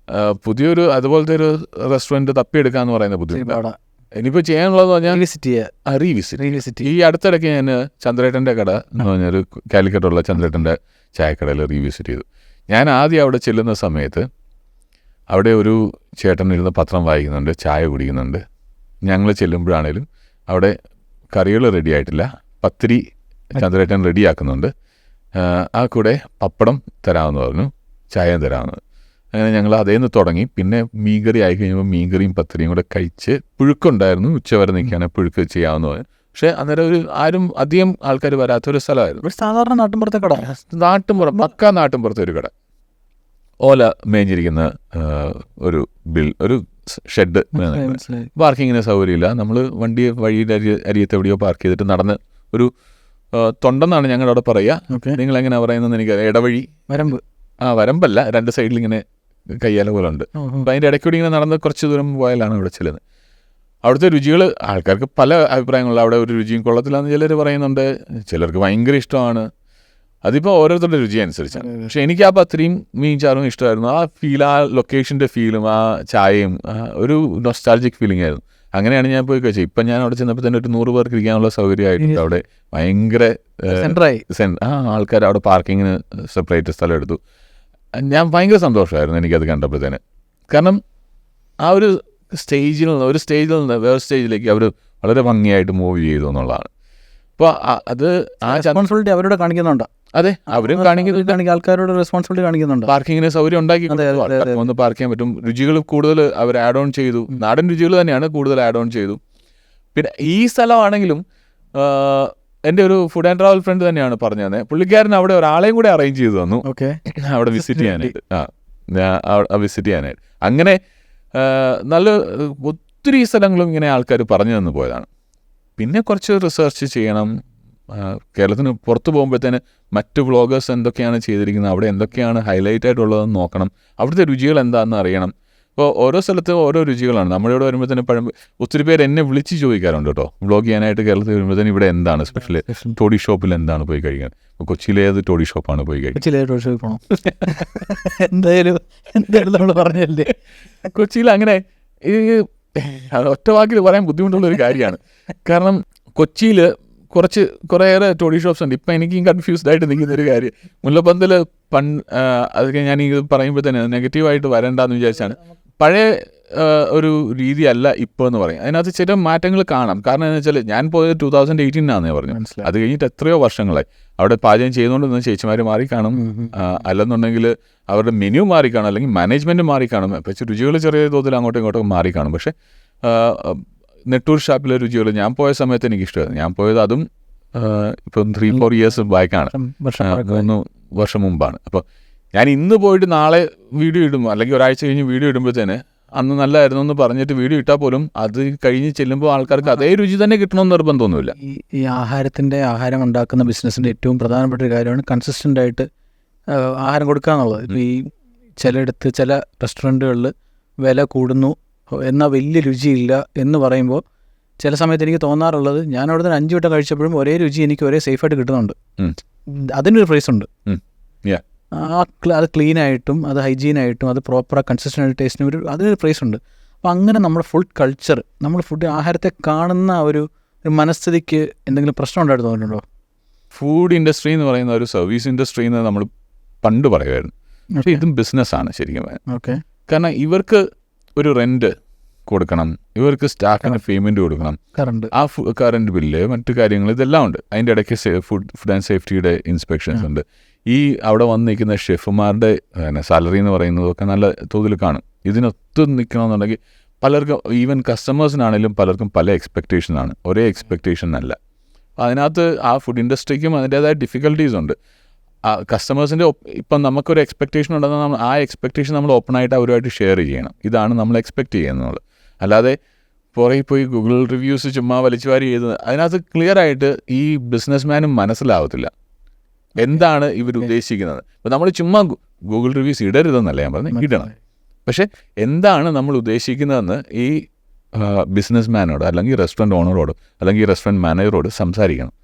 പുതിയൊരു അതുപോലത്തെ ഒരു റെസ്റ്റോറൻറ്റ് തപ്പിയെടുക്കുക എന്ന് പറയുന്ന ബുദ്ധിമുട്ടാണ്. ഇനിയിപ്പോൾ ചെയ്യാനുള്ളതെന്ന് പറഞ്ഞാൽ റീവിസിറ്റ്. ഈ അടുത്തിടയ്ക്ക് ഞാൻ ചന്ദ്രേട്ടൻ്റെ കട എന്ന് പറഞ്ഞൊരു കാലിക്കറ്റുള്ള ചന്ദ്രേട്ടൻ്റെ ചായക്കടയിൽ റീവിസിറ്റ് ചെയ്തു. ഞാൻ ആദ്യം അവിടെ ചെല്ലുന്ന സമയത്ത് അവിടെ ഒരു ചേട്ടൻ ഇരുന്ന് പത്രം വായിക്കുന്നുണ്ട്, ചായ കുടിക്കുന്നുണ്ട്. ഞങ്ങൾ ചെല്ലുമ്പോഴാണേലും അവിടെ കറികൾ റെഡി ആയിട്ടില്ല, പത്തിരി ചന്ദ്രേട്ടൻ റെഡിയാക്കുന്നുണ്ട്, ആ കൂടെ പപ്പടം തരാമെന്ന് പറഞ്ഞു, ചായയും തരാമെന്ന്. അങ്ങനെ ഞങ്ങൾ അതേ നിന്ന് തുടങ്ങി. പിന്നെ മീൻകറി ആയി കഴിഞ്ഞപ്പോൾ മീൻകറിയും പത്തിരിയും കൂടെ കഴിച്ച്, പുഴുക്കുണ്ടായിരുന്നു, ഉച്ചവരെ നിൽക്കുകയാണ്, പുഴുക്ക് ചെയ്യാമെന്ന് പറഞ്ഞു. പക്ഷേ അന്നേരം ആരും അധികം ആൾക്കാർ വരാത്തൊരു സ്ഥലമായിരുന്നു. സാധാരണ നാട്ടിൻപുറത്തെ കട, പക്കാ നാട്ടിൻപുറത്തെ ഒരു കട, ഓല മേഞ്ഞിരിക്കുന്ന ഒരു ഷെഡ്. പാർക്കിങ്ങിന് സൗകര്യമില്ല. നമ്മൾ വണ്ടി വഴിയുടെ അരിയത്ത് എവിടെയോ പാർക്ക് ചെയ്തിട്ട് നടന്ന് ഒരു തൊണ്ടെന്നാണ് ഞങ്ങളുടെ അവിടെ പറയുക. നിങ്ങളെങ്ങനെ പറയുന്നതെന്ന് എനിക്കറിയാം. ഇടവഴി, വരമ്പല്ല, രണ്ട് സൈഡിൽ ഇങ്ങനെ കയ്യാല പോലെ ഉണ്ട്. അപ്പം അതിൻ്റെ ഇടയ്ക്കൂടി ഇങ്ങനെ നടന്ന് കുറച്ച് ദൂരം പോയാലാണ് അവിടെ ചെല്ലുന്നത്. അവിടുത്തെ രുചികൾ ആൾക്കാർക്ക് പല അഭിപ്രായങ്ങളുണ്ട്. അവിടെ ഒരു രുചിയും കൊള്ളത്തില്ലാന്ന് ചിലർ പറയുന്നുണ്ട്, ചിലർക്ക് ഭയങ്കര ഇഷ്ടമാണ്. അതിപ്പോൾ ഓരോരുത്തരുടെ രുചി അനുസരിച്ചാണ്. പക്ഷെ എനിക്ക് ആ പത്തിരിയും മീൻ ചാറും ഇഷ്ടമായിരുന്നു. ആ ഫീൽ, ആ ലൊക്കേഷൻ്റെ ഫീലും ആ ചായയും ഒരു നൊസ്റ്റാൾജിക് ഫീലിംഗ് ആയിരുന്നു. അങ്ങനെയാണ് ഞാൻ പോയി കഴിച്ചത്. ഇപ്പം ഞാൻ അവിടെ ചെന്നപ്പോൾ തന്നെ ഒരു 100 പേർക്ക് ഇരിക്കാനുള്ള സൗകര്യമായിട്ടുണ്ട്. അവിടെ ഭയങ്കര ആൾക്കാർ അവിടെ പാർക്കിങ്ങിന് സെപ്പറേറ്റ് സ്ഥലം എടുത്തു. ഞാൻ ഭയങ്കര സന്തോഷമായിരുന്നു എനിക്കത് കണ്ടപ്പോഴത്തേന്. കാരണം ആ ഒരു സ്റ്റേജിൽ നിന്ന് വേറെ സ്റ്റേജിലേക്ക് അവർ വളരെ ഭംഗിയായിട്ട് മൂവ് ചെയ്തു എന്നുള്ളതാണ്. അപ്പോൾ അത് ആ റെസ്പോൺസിബിലിറ്റി അവരോട് കാണിക്കുന്നുണ്ട്. അതെ, അവരും ആൾക്കാരോട് റെസ്പോൺസിബിലിറ്റി കാണിക്കുന്നുണ്ട്. പാർക്കിങ്ങിന് സൗകര്യം ഉണ്ടാക്കി ഒന്ന് പാർക്ക് ചെയ്യാൻ പറ്റും. രുചികൾ കൂടുതൽ അവർ ആഡ് ഓൺ ചെയ്തു. നാടൻ രുചികൾ തന്നെയാണ് കൂടുതൽ ആഡ് ഓൺ ചെയ്തു. പിന്നെ ഈ സ്ഥലമാണെങ്കിലും എൻ്റെ ഒരു ഫുഡ് ആൻഡ് ട്രാവൽ ഫ്രണ്ട് തന്നെയാണ് പറഞ്ഞു തന്നെ. പുള്ളിക്കാരൻ അവിടെ ഒരാളെയും കൂടെ അറേഞ്ച് ചെയ്തു തന്നു അവിടെ വിസിറ്റ് ചെയ്യാനായിട്ട്. വിസിറ്റ് ചെയ്യാനായിട്ട് അങ്ങനെ നല്ല ഒത്തിരി സ്ഥലങ്ങളും ഇങ്ങനെ ആൾക്കാർ പറഞ്ഞു തന്നു പോയതാണ്. പിന്നെ കുറച്ച് റിസർച്ച് ചെയ്യണം. കേരളത്തിന് പുറത്ത് പോകുമ്പോഴത്തേന് മറ്റ് വ്ളോഗേഴ്സ് എന്തൊക്കെയാണ് ചെയ്തിരിക്കുന്നത്, അവിടെ എന്തൊക്കെയാണ് ഹൈലൈറ്റ് ആയിട്ടുള്ളതെന്ന് നോക്കണം. അവിടുത്തെ രുചികൾ എന്താണെന്ന് അറിയണം. ഇപ്പോൾ ഓരോ സ്ഥലത്തും ഓരോ രുചികളാണ്. നമ്മളിവിടെ വരുമ്പോഴത്തേന് ഒത്തിരി പേര് എന്നെ വിളിച്ച് ചോദിക്കാറുണ്ട് കേട്ടോ, വ്ളോഗ് ചെയ്യാനായിട്ട് കേരളത്തിൽ വരുമ്പോഴത്തേന് ഇവിടെ എന്താണ് സ്പെഷ്യൽ, ടോഡി ഷോപ്പിൽ എന്താണ് പോയി കഴിക്കാൻ. ഇപ്പോൾ കൊച്ചിയിലേത് ടോഡി ഷോപ്പാണ് പോയി കഴിക്കാൻ. എന്തായാലും നമ്മൾ പറഞ്ഞല്ലേ, കൊച്ചിയിൽ അങ്ങനെ ഒറ്റ വാക്കിൽ പറയാൻ ബുദ്ധിമുട്ടുള്ളൊരു കാര്യമാണ്. കാരണം കൊച്ചിയിൽ കുറേയേറെ ടോഡി ഷോപ്സ് ഉണ്ട്. ഇപ്പം എനിക്കും കൺഫ്യൂസ്ഡ് ആയിട്ട് നിൽക്കുന്നൊരു കാര്യം, മുല്ലപ്പന്തൽ അതൊക്കെ ഞാൻ ഈ പറയുമ്പോൾ തന്നെ നെഗറ്റീവായിട്ട് വരണ്ടെന്ന് വിചാരിച്ചാണ്. പഴയ ഒരു രീതിയല്ല ഇപ്പോൾ എന്ന് പറയും. അതിനകത്ത് ചില മാറ്റങ്ങൾ കാണാം. കാരണം എന്താ വെച്ചാൽ ഞാൻ പോയത് 2018 പറഞ്ഞു. അത് കഴിഞ്ഞിട്ട് എത്രയോ വർഷങ്ങളായി. അവിടെ പാചകം ചെയ്തുകൊണ്ടിരുന്ന ചേച്ചിമാർ മാറിക്കാണും, അല്ലെന്നുണ്ടെങ്കിൽ അവരുടെ മെനു മാറിക്കാണും, അല്ലെങ്കിൽ മാനേജ്മെൻറ്റ് മാറിക്കാണും. പക്ഷേ രുചികൾ ചെറിയ തോതിൽ അങ്ങോട്ടും ഇങ്ങോട്ടും മാറിക്കാണും. പക്ഷേ നെട്ടൂർ ഷാപ്പിലെ രുചികൾ ഞാൻ പോയ സമയത്ത് എനിക്കിഷ്ടമായിരുന്നു. ഞാൻ പോയത് അതും ഇപ്പം 3-4 ഇയേഴ്സ് ബാക്കാണ്, 3 വർഷം മുമ്പാണ്. അപ്പോൾ ഞാൻ ഇന്ന് പോയിട്ട് നാളെ വീഡിയോ ഇടുമ്പോൾ, അല്ലെങ്കിൽ ഒരാഴ്ച കഴിഞ്ഞ് വീഡിയോ ഇടുമ്പോഴത്തേന് അന്ന് നല്ലതായിരുന്നു എന്ന് പറഞ്ഞിട്ട് വീഡിയോ ഇട്ടാൽ പോലും അത് കഴിഞ്ഞ് ചെല്ലുമ്പോൾ ആൾക്കാർക്ക് അതേ രുചി തന്നെ കിട്ടണമെന്ന് നിർബന്ധമൊന്നുമില്ല. ഈ ആഹാരം ഉണ്ടാക്കുന്ന ബിസിനസ്സിൻ്റെ ഏറ്റവും പ്രധാനപ്പെട്ട ഒരു കാര്യമാണ് കൺസിസ്റ്റൻ്റ് ആയിട്ട് ആഹാരം കൊടുക്കുക എന്നുള്ളത്. ഇപ്പോൾ ഈ ചിലയിടത്ത് ചില റെസ്റ്റോറൻറ്റുകളിൽ വില കൂടുന്നു എന്നാൽ വലിയ രുചിയില്ല എന്ന് പറയുമ്പോൾ ചില സമയത്ത് എനിക്ക് തോന്നാറുള്ളത്, ഞാൻ അവിടെ നിന്ന് 5 വട്ടം കഴിച്ചപ്പോഴും ഒരേ രുചി എനിക്ക് ഒരേ സേഫായിട്ട് കിട്ടുന്നുണ്ട്. അതിനൊരു പ്രൈസ് ഉണ്ട്. അത് ക്ലീനായിട്ടും അത് ഹൈജീനായിട്ടും അത് പ്രോപ്പർ കൺസിസ്റ്റൻ്റ് ടേസ്റ്റിന് അതിനൊരു പ്രൈസ് ഉണ്ട്. അപ്പോൾ അങ്ങനെ നമ്മുടെ ഫുഡ് കൾച്ചർ, നമ്മൾ ആഹാരത്തെ കാണുന്ന ഒരു മനസ്ഥിതിക്ക് എന്തെങ്കിലും പ്രശ്നം ഉണ്ടായിട്ട് തോന്നിയിട്ടുണ്ടോ? ഫുഡ് ഇൻഡസ്ട്രി എന്ന് പറയുന്ന ഒരു സർവീസ് ഇൻഡസ്ട്രി എന്ന് നമ്മൾ പണ്ട് പറയുമായിരുന്നു. പക്ഷേ ഇതും ബിസിനസ്സാണ് ശരിക്കും. കാരണം ഇവർക്ക് ഒരു റെൻറ്റ് കൊടുക്കണം, ഇവർക്ക് സ്റ്റാഫിന് പേയ്മെൻറ്റ് കൊടുക്കണം, കറണ്ട് ആ കറണ്ട് ബില്ല്, മറ്റു കാര്യങ്ങൾ ഇതെല്ലാം ഉണ്ട്. അതിൻ്റെ ഇടയ്ക്ക് ഫുഡ് ആൻഡ് സേഫ്റ്റിയുടെ ഇൻസ്പെക്ഷൻസ് ഉണ്ട്. ഈ അവിടെ വന്ന് നിൽക്കുന്ന ഷെഫുമാരുടെ സാലറി എന്ന് പറയുന്നതൊക്കെ നല്ല തോതിൽ കാണും. ഇതിനൊത്ത് നിൽക്കണമെന്നുണ്ടെങ്കിൽ പലർക്കും, ഈവൻ കസ്റ്റമേഴ്സിനാണെങ്കിലും പലർക്കും പല എക്സ്പെക്റ്റേഷനാണ്, ഒരേ എക്സ്പെക്റ്റേഷൻ അല്ല. അതിനകത്ത് ആ ഫുഡ് ഇൻഡസ്ട്രിക്കും അതിൻ്റേതായ ഡിഫിക്കൽട്ടീസ് ഉണ്ട്. കസ്റ്റമേഴ്സിൻ്റെ ഇപ്പം നമുക്കൊരു എക്സ്പെക്റ്റേഷൻ ഉണ്ടെന്ന് നമ്മൾ ആ എക്സ്പെക്റ്റേഷൻ നമ്മൾ ഓപ്പണായിട്ട് അവരുമായിട്ട് ഷെയർ ചെയ്യണം. ഇതാണ് നമ്മൾ എക്സ്പെക്റ്റ് ചെയ്യുന്നത്. അല്ലാതെ പുറകെ പോയി ഗൂഗിൾ റിവ്യൂസ് ചുമ്മാ വലിച്ചുവാരി ചെയ്തത് അതിനകത്ത് ക്ലിയർ ആയിട്ട് ഈ ബിസിനസ് മനസ്സിലാവത്തില്ല എന്താണ് ഇവർ ഉദ്ദേശിക്കുന്നത്. ഇപ്പം നമ്മൾ ചുമ്മാ ഗൂഗിൾ റിവ്യൂസ് ഇടരുതെന്നല്ല ഞാൻ പറഞ്ഞത്, ഇടണം. പക്ഷേ എന്താണ് നമ്മൾ ഉദ്ദേശിക്കുന്നതെന്ന് ഈ ബിസിനസ്മാനോട് അല്ലെങ്കിൽ റെസ്റ്റോറൻറ്റ് ഓണറോട് അല്ലെങ്കിൽ റെസ്റ്റോറൻറ്റ് മാനേജറോട് സംസാരിക്കണം.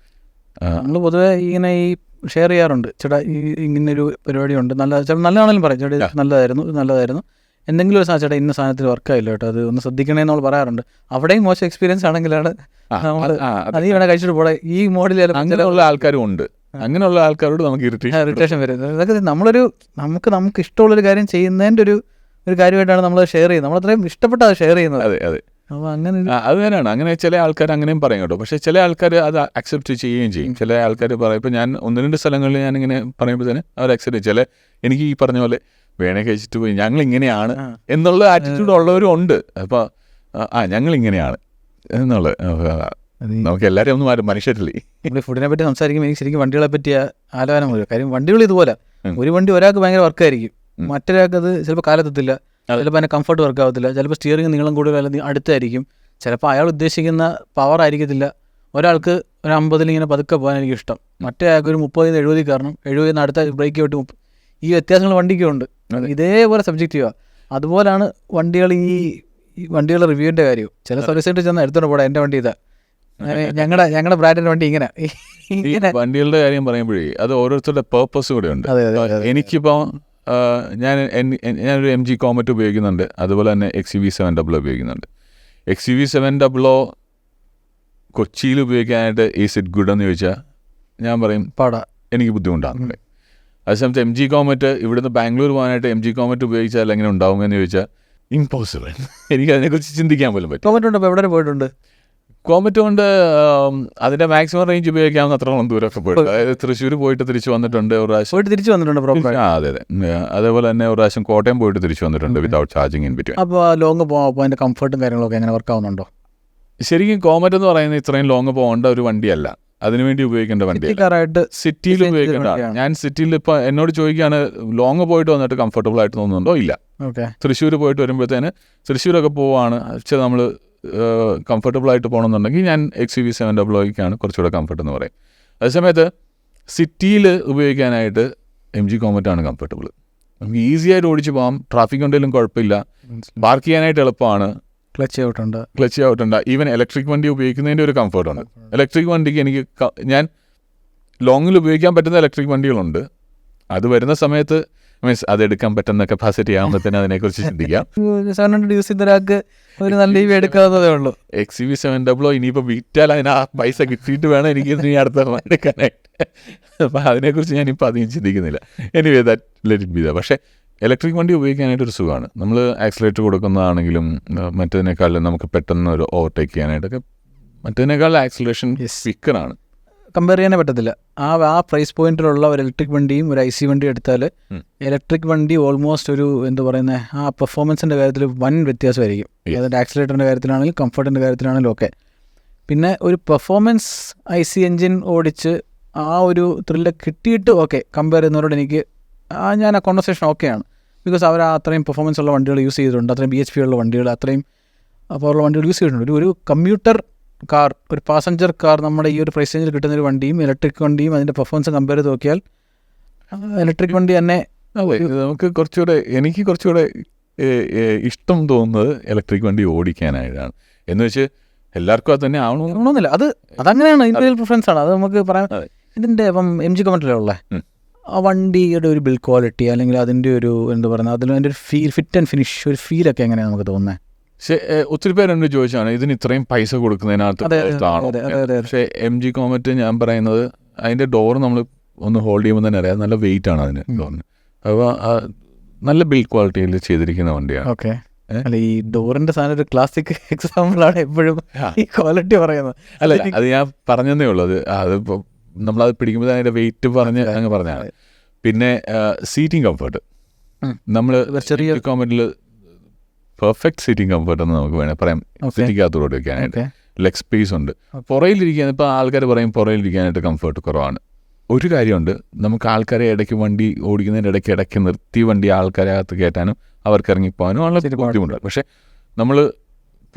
നമ്മൾ പൊതുവേ ഇങ്ങനെ ഈ ഷെയർ ചെയ്യാറുണ്ട്, ചേട്ടാ ഇങ്ങനൊരു പരിപാടിയുണ്ട്, നല്ലതാണെങ്കിലും പറയും, ചേട്ടാ നല്ലതായിരുന്നു എന്തെങ്കിലും ഒരു സാധനം ചേട്ടാ ഇന്ന സാധനത്തിൽ വർക്കായില്ല കേട്ടോ, അത് ഒന്ന് ശ്രദ്ധിക്കണേ നമ്മൾ പറയാറുണ്ട്. അവിടെയും മോശം എക്സ്പീരിയൻസ് ആണെങ്കിലാണ് നമ്മൾ അത് വേണേൽ കഴിച്ചിട്ട് പോടെ ഈ മോഡിൽ അങ്ങനെയുള്ള ആൾക്കാരും ഉണ്ട്. അങ്ങനെയുള്ള ആൾക്കാരോട് നമുക്ക് ഇറിറ്റേഷൻ വരുന്നത്. അതൊക്കെ നമുക്ക് ഇഷ്ടമുള്ളൊരു കാര്യം ചെയ്യുന്നതിൻ്റെ ഒരു കാര്യമായിട്ടാണ് നമ്മൾ ഷെയർ ചെയ്യുന്നത്. നമ്മളത്രയും ഇഷ്ടപ്പെട്ടാണ് ഷെയർ ചെയ്യുന്നത്. അതെ അതെ, അപ്പോൾ അങ്ങനെ അത് തന്നെയാണ്. അങ്ങനെ ചില ആൾക്കാർ അങ്ങനെയും പറയും കേട്ടോ. പക്ഷേ ചില ആൾക്കാർ അത് അക്സെപ്റ്റ് ചെയ്യുകയും ചെയ്യും. ചില ആൾക്കാർ പറയും, ഇപ്പോൾ ഞാൻ 1-2 സ്ഥലങ്ങളിൽ ഞാനിങ്ങനെ പറയുമ്പോൾ തന്നെ അവർ അക്സെപ്റ്റ് ചെയ്യും. എനിക്ക് ഈ പറഞ്ഞ പോലെ വേണേ കഴിച്ചിട്ട് പോയി ഞങ്ങൾ ഇങ്ങനെയാണ് എന്നുള്ള ആറ്റിറ്റ്യൂഡ് ഉള്ളവരും ഉണ്ട്. അപ്പോൾ ഞങ്ങൾ ഇങ്ങനെയാണ് എന്നുള്ളത് നമുക്ക് എല്ലാവരും ഒന്നും ആരും മനുഷ്യരില്ലേ. നമ്മൾ ഫുഡിനെ പറ്റി സംസാരിക്കുമ്പോൾ എനിക്ക് ശരിക്കും വണ്ടികളെ പറ്റിയ ആലോചന മുഴുവൻ. കാര്യം വണ്ടികൾ ഇതുപോലെ ഒരു വണ്ടി ഒരാൾക്ക് ഭയങ്കര വർക്കായിരിക്കും, മറ്റൊരാൾക്ക് അത് ചിലപ്പോൾ കാലത്തെത്തില്ല, ചിലപ്പോൾ അതിന് കംഫർട്ട് വർക്ക് ആവത്തില്ല, ചിലപ്പോൾ സ്റ്റിയറിംഗ് നീളം കൂടുതൽ അല്ലെങ്കിൽ അടുത്തായിരിക്കും, ചിലപ്പോൾ അയാൾ ഉദ്ദേശിക്കുന്ന പവർ ആയിരിക്കത്തില്ല. ഒരാൾക്ക് ഒരു 50-ൽ ഇങ്ങനെ പതുക്കെ പോകാനായിരിക്കും ഇഷ്ടം, മറ്റേ ആൾക്ക് ഒരു 30-70 കയറണം, 70 അടുത്ത ബ്രേക്ക് വിട്ട് ഈ വ്യത്യാസങ്ങൾ വണ്ടിക്കുണ്ട്. ഇതേപോലെ സബ്ജക്റ്റീവാണ്. അതുപോലെയാണ് വണ്ടികൾ ഈ വണ്ടികളുടെ റിവ്യൂവിൻ്റെ കാര്യവും. ചില സർവീസ് സെൻ്ററിൽ ചെന്നാൽ എടുത്തോണ്ട് പോടാ എൻ്റെ വണ്ടി ഇതാ, ഞങ്ങളുടെ ബ്രാൻഡിൻ്റെ വണ്ടി ഇങ്ങനെ. വണ്ടികളുടെ കാര്യം പറയുമ്പോഴേ അത് ഓരോരുത്തരുടെ പേർപ്പസ് കൂടെ ഉണ്ട്. എനിക്കിപ്പോൾ ഞാനൊരു MG കോമറ്റ് ഉപയോഗിക്കുന്നുണ്ട്, അതുപോലെ തന്നെ XUV700 ഉപയോഗിക്കുന്നുണ്ട്. XUV700 കൊച്ചിയിൽ ഉപയോഗിക്കാനായിട്ട് ഈസ് ഇറ്റ് ഗുഡ് എന്ന് ചോദിച്ചാൽ ഞാൻ പറയും പാടാ, എനിക്ക് ബുദ്ധിമുട്ടാണ്. അതേസമയത്ത് MG കോമറ്റ് ഇവിടുന്ന് ബാംഗ്ലൂർ പോകാനായിട്ട് MG കോമറ്റ് ഉപയോഗിച്ചാൽ എങ്ങനെ ഉണ്ടാവുമെന്ന് ചോദിച്ചാൽ ഇമ്പോസിബിൾ. എനിക്ക് അതിനെക്കുറിച്ച് ചിന്തിക്കാൻ പോലും പറ്റും. കോമറ്റ് ഉണ്ട്, അപ്പോൾ എവിടെ പോയിട്ടുണ്ട്? കോമറ്റ് കൊണ്ട് അതിൻ്റെ മാക്സിമം റേഞ്ച് ഉപയോഗിക്കാവുന്ന അത്രത്തോളം ദൂരമൊക്കെ പോയിട്ടുണ്ട്. അതായത് തൃശ്ശൂർ പോയിട്ട് തിരിച്ചു വന്നിട്ടുണ്ട് ഒരു പ്രാവശ്യം. തിരിച്ചു വന്നിട്ടുണ്ട് പ്രോപ്പർ. അതെ അതെ. അതേപോലെ തന്നെ ഒരു പ്രാവശ്യം കോട്ടയം പോയിട്ട് തിരിച്ചു വന്നിട്ടുണ്ട് വിതൗട്ട് ചാർജിങ് ഇൻ ബിറ്റ്വീൻ. അപ്പോൾ ലോങ് പോകുമ്പോൾ അതിൻ്റെ കംഫർട്ടും കാര്യങ്ങളൊക്കെ എങ്ങനെ വർക്ക് ആവുന്നുണ്ടോ? ശരിക്കും കോമറ്റ് എന്ന് പറയുന്നത് ഇത്രയും ലോങ് പോകേണ്ട ഒരു വണ്ടിയല്ല, അതിനുവേണ്ടി ഉപയോഗിക്കേണ്ട വണ്ടിയായിട്ട് സിറ്റിയിൽ ഉപയോഗിക്കേണ്ടതാണ്. ഞാൻ സിറ്റിയിൽ ഇപ്പോൾ എന്നോട് ചോദിക്കുകയാണ് ലോങ് പോയിട്ട് വന്നിട്ട് കംഫർട്ടബിൾ ആയിട്ട് തോന്നുന്നുണ്ടോ? ഇല്ല. തൃശ്ശൂർ പോയിട്ട് വരുമ്പോഴത്തേന് തൃശ്ശൂരൊക്കെ പോവുകയാണ്, പക്ഷേ നമ്മൾ കംഫർട്ടബിൾ ആയിട്ട് പോകണമെന്നുണ്ടെങ്കിൽ ഞാൻ XUV700 കുറച്ചുകൂടെ കംഫർട്ട് എന്ന് പറയും. അതേസമയത്ത് സിറ്റിയിൽ ഉപയോഗിക്കാനായിട്ട് MG കോമറ്റാണ് കംഫർട്ടബിൾ. നമുക്ക് ഈസി ആയിട്ട് ഓടിച്ച് പോകാം, ട്രാഫിക് ഉണ്ടെങ്കിലും കുഴപ്പമില്ല, പാർക്ക് ചെയ്യാനായിട്ട് എളുപ്പമാണ്, ക്ലച്ച് ഔട്ടുണ്ട്. ഈവൻ ഇലക്ട്രിക് വണ്ടി ഉപയോഗിക്കുന്നതിൻ്റെ ഒരു കംഫർട്ടുണ്ട്. ഇലക്ട്രിക് വണ്ടിക്ക് ഞാൻ ലോങ്ങിൽ ഉപയോഗിക്കാൻ പറ്റുന്ന ഇലക്ട്രിക് വണ്ടികളുണ്ട്. അത് വരുന്ന സമയത്ത് മീൻസ് അതെടുക്കാൻ പറ്റുന്ന കപ്പാസിറ്റി ആകുമ്പോൾ തന്നെ അതിനെക്കുറിച്ച് ചിന്തിക്കാം. 700 യൂസ് ചെയ്തൊരാൾക്ക് ഒരു നല്ല EV എടുക്കാവുന്നതേ ഉള്ളൂ. XUV700 ഇനിയിപ്പോൾ വിറ്റാൽ അതിന് ആ പൈസ കിട്ടിയിട്ട് വേണം എനിക്ക് ഇനി അടുത്ത എടുക്കാനായിട്ട്. അപ്പോൾ അതിനെക്കുറിച്ച് ഞാനിപ്പോൾ അധികം ചിന്തിക്കുന്നില്ല. Anyway that let it be that. പക്ഷേ ഇലക്ട്രിക് വണ്ടി ഉപയോഗിക്കാനായിട്ടൊരു സുഖമാണ്. നമ്മൾ ആക്സിലേറ്റർ കൊടുക്കുന്നതാണെങ്കിലും മറ്റതിനേക്കാളും നമുക്ക് പെട്ടെന്ന് ഒരു ഓവർടേക്ക് ചെയ്യാനായിട്ടൊക്കെ മറ്റതിനേക്കാൾ ആക്സിലേഷൻ ക്വിക്കറാണ്. കമ്പയർ ചെയ്യാനേ പറ്റത്തില്ല. ആ പ്രൈസ് പോയിന്റിലുള്ള ഒരു ഇലക്ട്രിക് വണ്ടിയും ഒരു IC വണ്ടിയും എടുത്താൽ ഇലക്ട്രിക് വണ്ടി ഓൾമോസ്റ്റ് ഒരു എന്താ പറയുന്നത് ആ പെർഫോമൻസിൻ്റെ കാര്യത്തിൽ വൻ വ്യത്യാസമായിരിക്കും. അതിൻ്റെ ആക്സിലേറ്ററിൻ്റെ കാര്യത്തിലാണെങ്കിലും കംഫർട്ടിൻ്റെ കാര്യത്തിലാണെങ്കിലും ഒക്കെ. പിന്നെ ഒരു പെർഫോമൻസ് IC എൻജിൻ ഓടിച്ച് ആ ഒരു ത്രില്ല് കിട്ടിയിട്ട് ഓക്കെ കമ്പയർ ചെയ്യുന്നവരോട് എനിക്ക് ഞാൻ ആ കോൺവെർസേഷൻ ഓക്കെയാണ്. ബിക്കോസ് അവർ അത്രയും പെർഫോമൻസ് ഉള്ള വണ്ടികൾ യൂസ് ചെയ്തിട്ടുണ്ട്, അത്രയും BHP ഉള്ള വണ്ടികൾ, അത്രയും പവറുള്ള വണ്ടികൾ യൂസ് ചെയ്തിട്ടുണ്ട്. ഒരു കമ്മ്യൂട്ടർ കാർ, ഒരു പാസഞ്ചർ കാർ നമ്മുടെ ഈ ഒരു പ്രൈസ് റേഞ്ചിൽ കിട്ടുന്നൊരു വണ്ടിയും ഇലക്ട്രിക് വണ്ടിയും അതിൻ്റെ പെർഫോമൻസ് കമ്പയർ ചെയ്ത് നോക്കിയാൽ ഇലക്ട്രിക് വണ്ടി തന്നെ നമുക്ക് എനിക്ക് കുറച്ചുകൂടെ ഇഷ്ടം തോന്നുന്നത് ഇലക്ട്രിക് വണ്ടി ഓടിക്കാനായിട്ടാണ്. എന്ന് വെച്ച് എല്ലാവർക്കും അത് തന്നെ ആവണമെന്നില്ല, അതങ്ങനെയാണ്, ഇൻഡിവിജ്വൽ പ്രിഫറൻസ് ആണ്. അത് നമുക്ക് പറയാം. ഇതിൻ്റെ ഇപ്പം MG കോമറ്റിലുള്ള ആ വണ്ടിയുടെ ഒരു ബിൽഡ് ക്വാളിറ്റി അല്ലെങ്കിൽ അതിൻ്റെ ഒരു എന്താ പറയുക അതിൻ്റെ ഒരു ഫിറ്റ് ആൻഡ് ഫിനിഷ് ഒരു ഫീലൊക്കെ എങ്ങനെയാണ് നമുക്ക് തോന്നുന്നത്? പക്ഷേ ഒത്തിരി പേരെന്നോട് ചോദിച്ചാണ് ഇതിന് ഇത്രയും പൈസ കൊടുക്കുന്നതിനകത്ത് ആണോ. പക്ഷേ MG കോമറ്റ് ഞാൻ പറയുന്നത് അതിൻ്റെ ഡോർ നമ്മൾ ഒന്ന് ഹോൾഡ് ചെയ്യുമ്പോൾ തന്നെ അറിയാം നല്ല വെയിറ്റ് ആണ് അതിന് ഡോറിന്. അപ്പോൾ നല്ല ബിൽഡ് ക്വാളിറ്റിയിൽ ചെയ്തിരിക്കുന്ന വണ്ടിയാണ്. അല്ല ഈ ഡോറിന്റെ സാധനം ഒരു ക്ലാസിക് എക്സാമ്പിൾ ആണ് എപ്പോഴും ഈ ക്വാളിറ്റി പറയുന്നത്. അല്ല അത് ഞാൻ പറഞ്ഞതേ ഉള്ളൂ. അതിപ്പോൾ നമ്മളത് പിടിക്കുമ്പോൾ അതിൻ്റെ വെയിറ്റ് പറഞ്ഞ് അങ്ങ് പറഞ്ഞാണ്. പിന്നെ സീറ്റിംഗ് കംഫർട്ട്, നമ്മൾ ചെറിയ കോമൻറ്റിൽ പെർഫെക്റ്റ് സീറ്റിംഗ് കംഫർട്ട് എന്ന് നമുക്ക് വേണേൽ പറയാം. സിറ്റിക്കകത്തോട് വയ്ക്കാനായിട്ട് ലെഗ് സ്പേസ് ഉണ്ട്. പുറയിലിരിക്കാൻ ഇപ്പോൾ ആൾക്കാർ പറയും പുറയിലിരിക്കാനായിട്ട് കംഫർട്ട് കുറവാണ്. ഒരു കാര്യമുണ്ട്, നമുക്ക് ആൾക്കാരെ ഇടയ്ക്ക് വണ്ടി ഓടിക്കുന്നതിൻ്റെ ഇടയ്ക്ക് നിർത്തി വണ്ടി ആൾക്കാരെ അകത്ത് കയറ്റാനും അവർക്ക് ഇറങ്ങിപ്പോകാനും ഉള്ള ബുദ്ധിമുട്ടുണ്ട്. പക്ഷേ നമ്മൾ